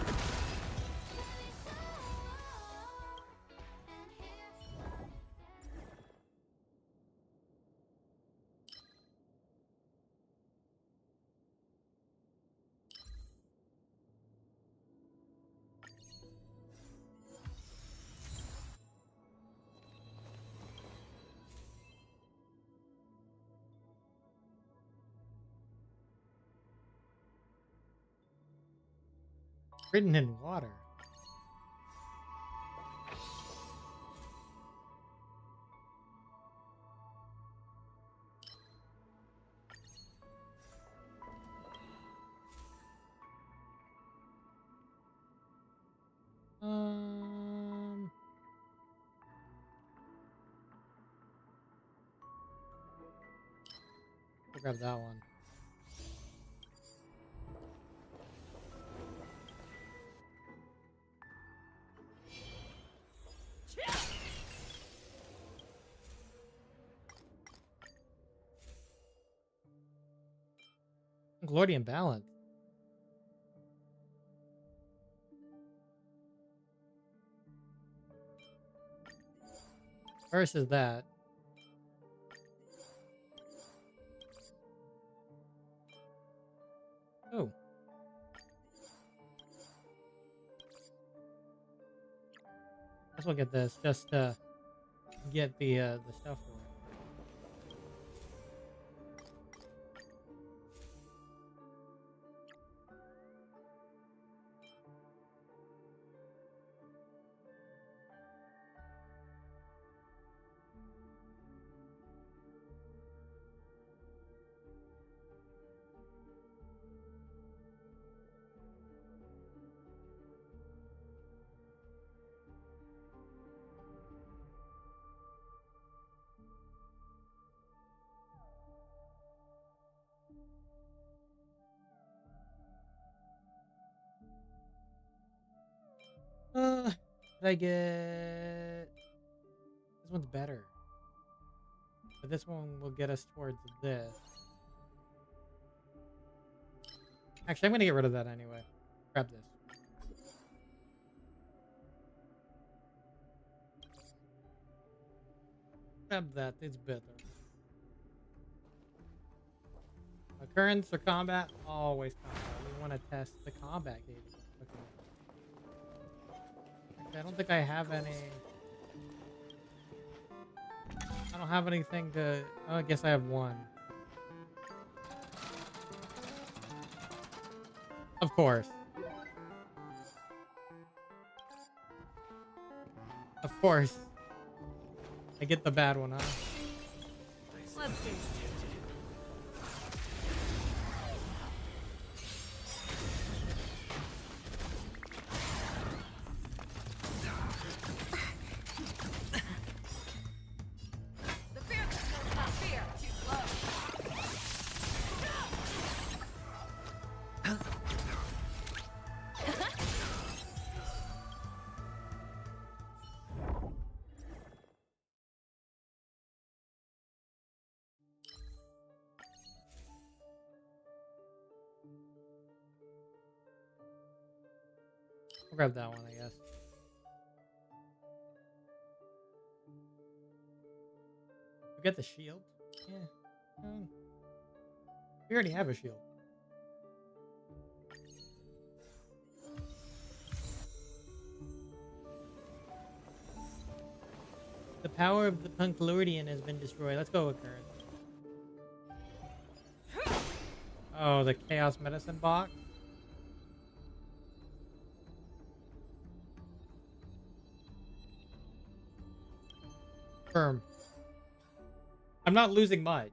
Written in water. We'll grab that one. Gloridian balance. First is that. Oh. Let's look at this just to get the stuff for it. Did I get... This one's better. But this one will get us towards this. Actually, I'm gonna get rid of that anyway. Grab this. Grab that. It's better. Occurrence or combat? Always combat. We want to test the combat gauge. Okay. Actually, I don't think I have any. I don't have anything to. Oh, I guess I have one. Of course. Of course. I get the bad one, huh? Let's see. The fear that knows not fear. Too slow. I'll grab that one, I guess. We get the shield? Yeah. We already have a shield. The power of the Punklurian has been destroyed. Let's go with current. Oh, the Chaos Medicine box? Firm. I'm not losing much.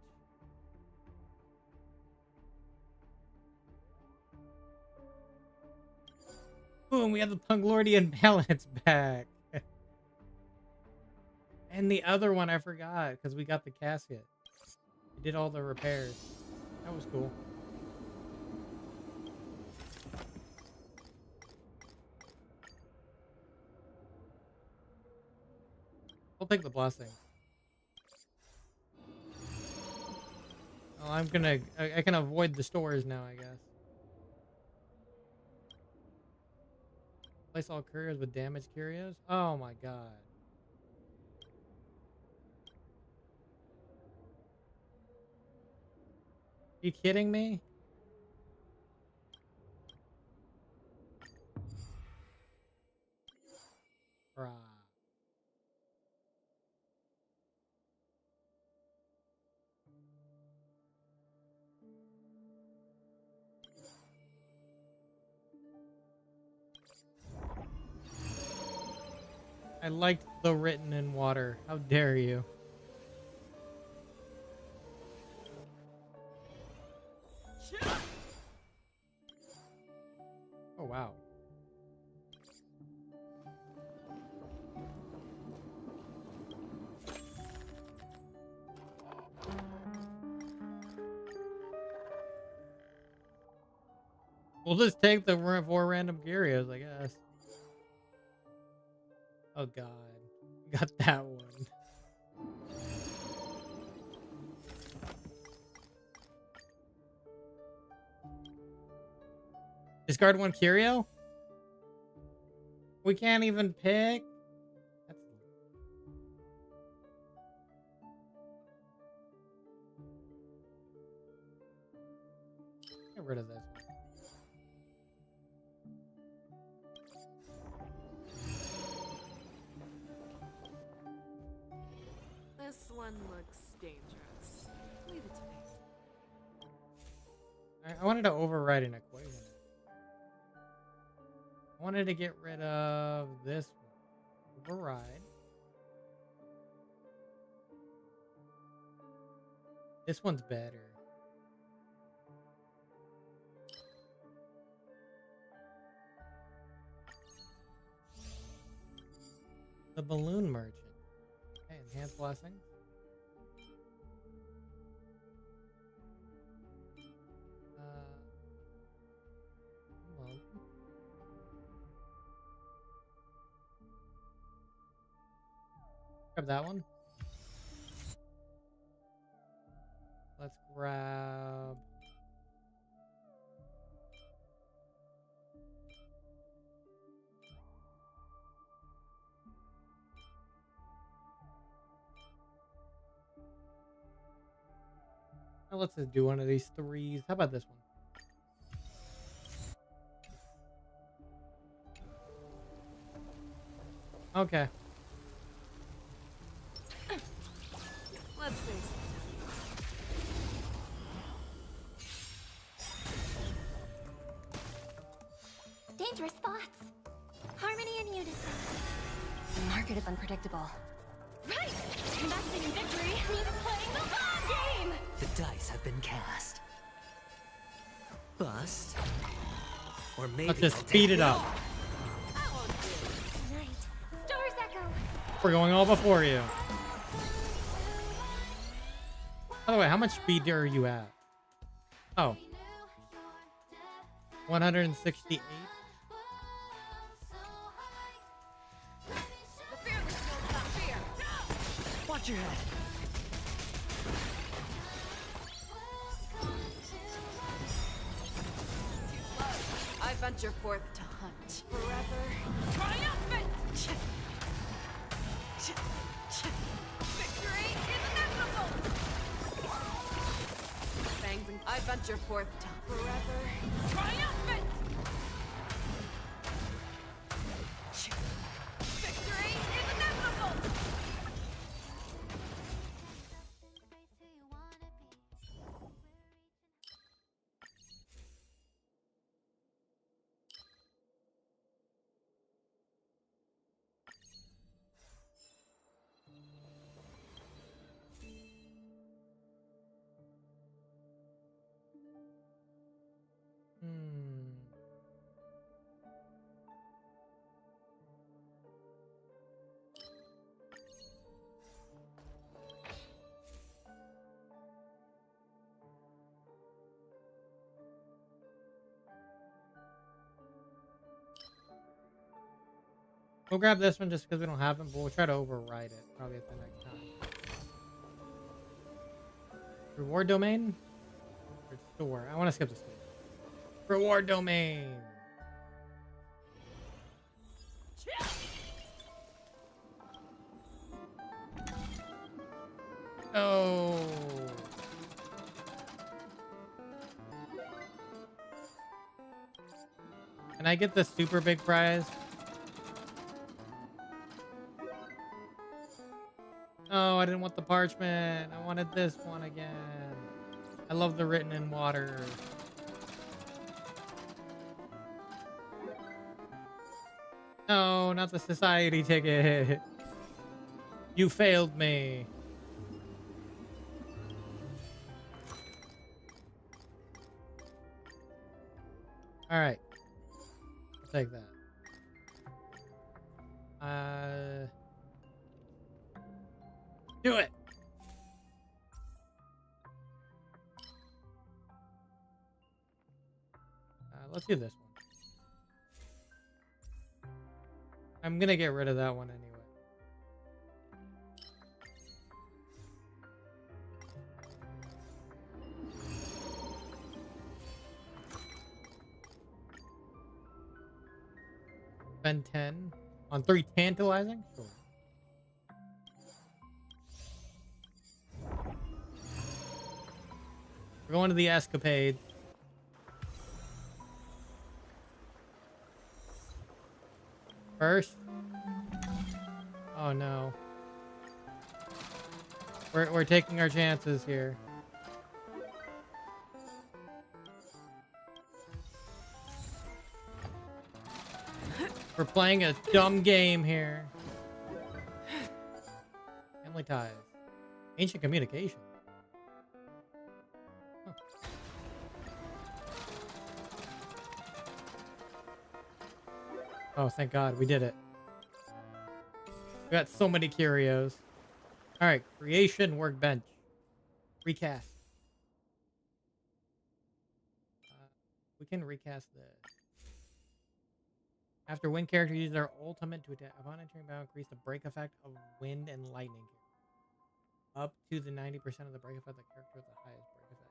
Boom, we have the Punklurian balance back. And the other one I forgot because we got the casket. We did all the repairs. That was cool. I'll take the blessing. Oh, I'm gonna. I can avoid the stores now, I guess. Place all couriers with damaged curios. Oh my god. You kidding me? Bruh. I liked the written in water. How dare you? Oh wow. We'll just take the 4 random curios, I guess. Oh god. Got that one. Discard 1 curio? We can't even pick? That's... Get rid of this. This one looks dangerous. Leave it to me. I wanted to override an equation. I wanted to get rid of this one. Override. This one's better. The balloon merchant. Okay, enhanced blessing. Well. Grab that one. Let's grab Now let's just do one of these threes. How about this one? Okay. Let's see. Dangerous thoughts. Harmony and unison. The market is unpredictable. Right! Investing in victory means playing the long game! The dice have been cast. Bust. Or maybe Let's just speed it up. Night. Stars echo. We're going all before you. By the way, how much speed are you at? Oh. 168. Watch your head. I venture forth to hunt. Forever triumphant! Victory is inevitable! Fangs and I venture forth to forever triumphant! Victory is inevitable! We'll grab this one just because we don't have them, but we'll try to override it probably at the next time. Reward domain? Or store? I want to skip the store. Reward domain! Oh. Can I get the super big prize? Oh, I didn't want the parchment. I wanted this one again. I love the written in water. No, not the society ticket. You failed me. All right. I'll take that. Do it. Let's do this one. I'm gonna get rid of that one anyway. Spend 10 on 3 tantalizing? Sure. We're going to the escapade. First? Oh no. We're taking our chances here. We're playing a dumb game here. Family ties. Ancient communication. Huh. Oh, thank God, we did it. We got so many curios. Alright, creation workbench. Recast. We can recast this. After wind character uses their ultimate to attack. Upon entering battle, increase the break effect of wind and lightning. Up to the 90% of the break effect of the character with the highest break effect.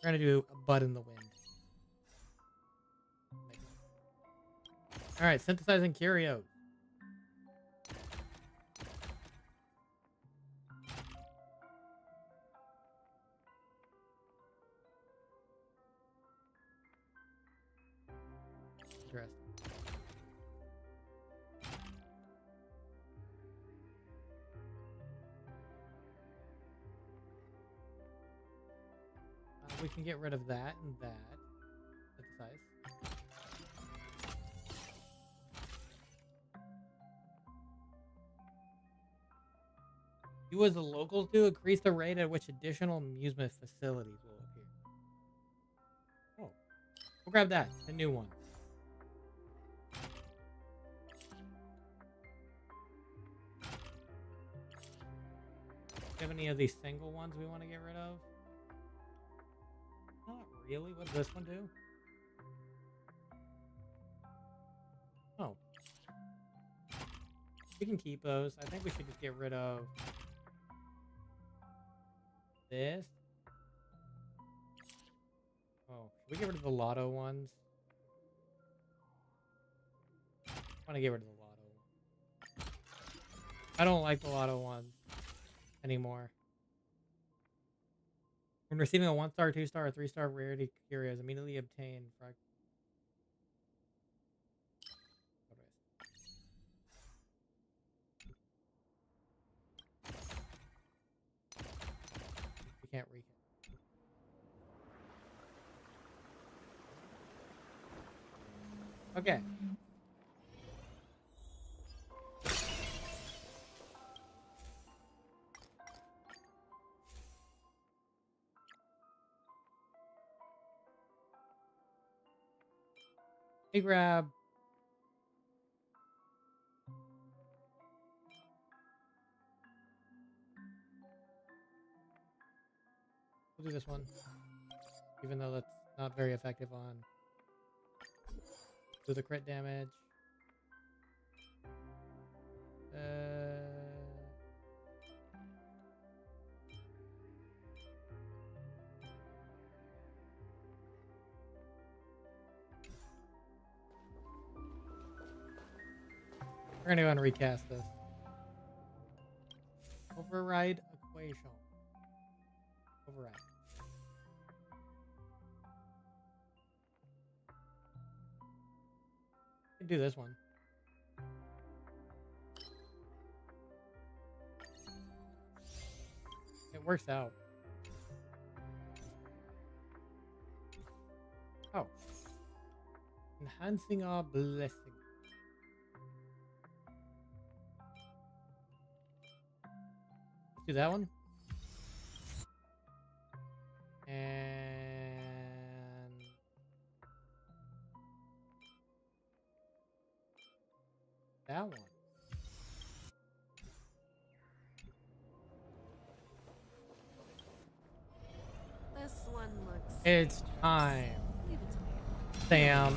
We're gonna do a bud in the wind. Alright, synthesizing curios. we can get rid of that and that. That's nice. You as the locals do increase the rate at which additional amusement facilities will appear. Oh. We'll grab that. The new one. Do you have any of these single ones we want to get rid of? Not really. What does this one do? Oh. We can keep those. I think we should just get rid of this. Oh, should we get rid of the lotto ones? I want to get rid of the lotto ones. I don't like the lotto ones anymore. When receiving a 1-star, 2-star, or 3-star rarity curios, immediately obtain we can't recap. Okay. Hey, grab. We'll do this one, even though that's not very effective on. Do the crit damage. We're gonna go and recast this. Override equation. Override. I can do this one. It works out. Oh. Enhancing our blessing. Let's do that one. And that one. This one looks. It's time. Sam.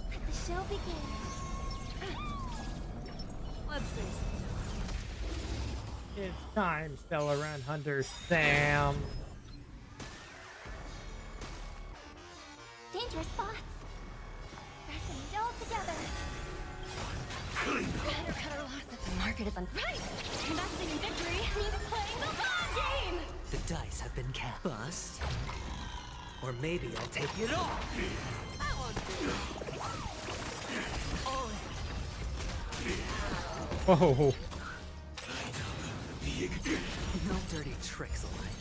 The show begins. Let's see. It's time, Stellar Run Hunter Sam. Dangerous spots. Pressing it all together. Better cut our losses. The market is on right. Investing in victory means playing the long game. The dice have been cast. Bust. Or maybe I'll take it all. That won't do. Whoa. No dirty tricks alike.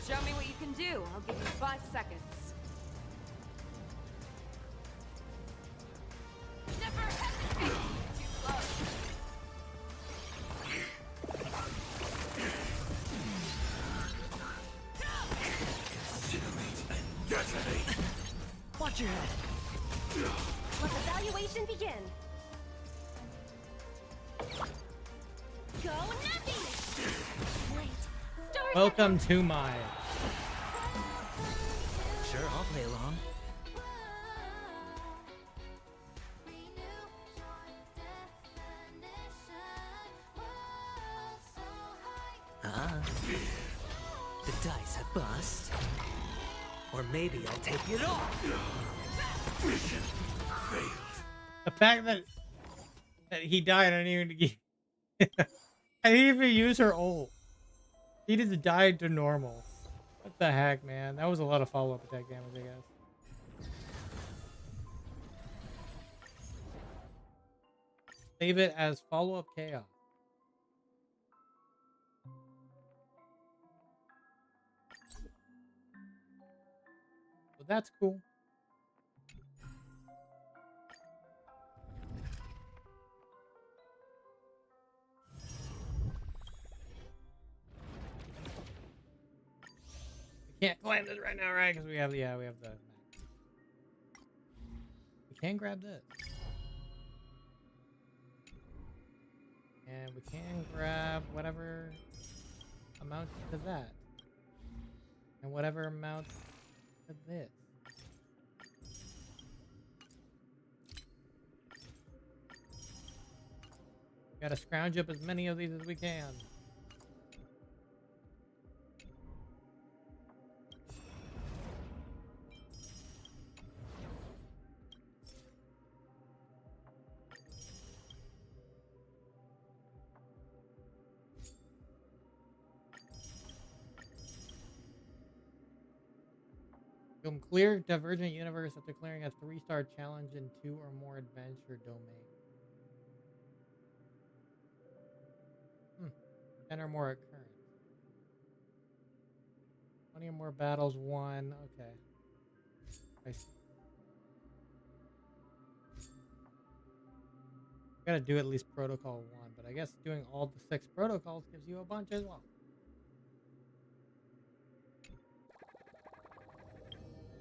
Show me what you can do. I'll give you 5 seconds. Never hesitate. Too close. Watch your head. Let the evaluation begin. Go Nappy! Wait. Story Welcome to my. Sure, I'll play along. The dice have bust. Or maybe I'll take it all. Mission failed. The fact that he died, I didn't even I didn't even use her ult. He just died to normal. What the heck, man? That was a lot of follow-up attack damage, I guess. Save it as follow-up chaos. that's cool. We can't claim this right now, right? Because we have the we have the. We can grab this. And we can grab whatever amounts to that. And whatever amounts to this. Gotta scrounge up as many of these as we can. Clear Divergent Universe after clearing a 3-star challenge in 2 or more adventure domains. 10 or more occurrence. 20 or more battles won. Okay. I see. Gotta do at least Protocol 1, but I guess doing all the 6 protocols gives you a bunch as well.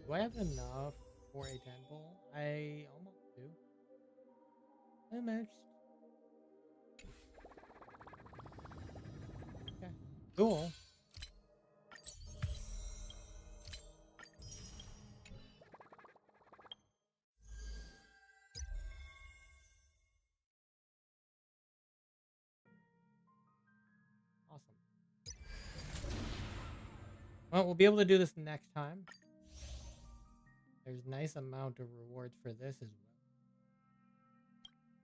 Do I have enough for a 10 pole? I almost do. Almost. Okay. Cool. Awesome. Well, we'll be able to do this next time. There's a nice amount of rewards for this as well.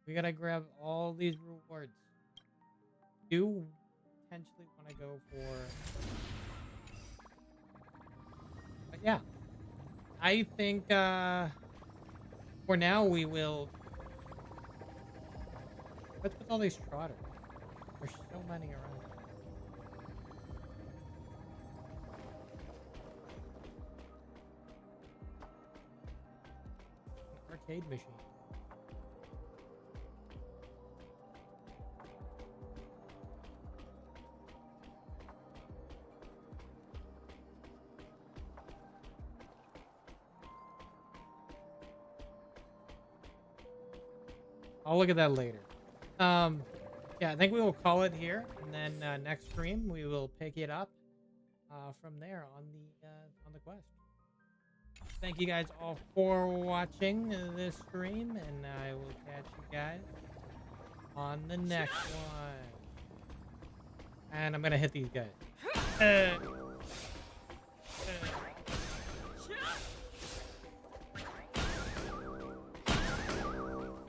We gotta grab all these rewards. Do potentially want to go for... But yeah. I think for now we will... What's with all these trotters? There's so many around. Arcade machine. I'll look at that later. Yeah, I think we will call it here, and then next stream we will pick it up from there on the quest. Thank you guys all for watching this stream, and I will catch you guys on the next one. And I'm gonna hit these guys.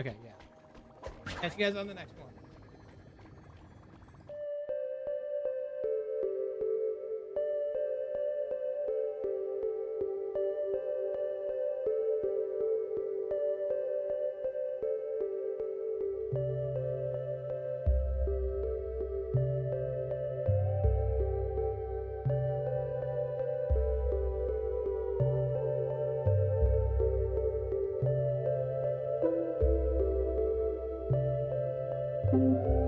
Okay, yeah. Catch you guys on the next one. Thank you.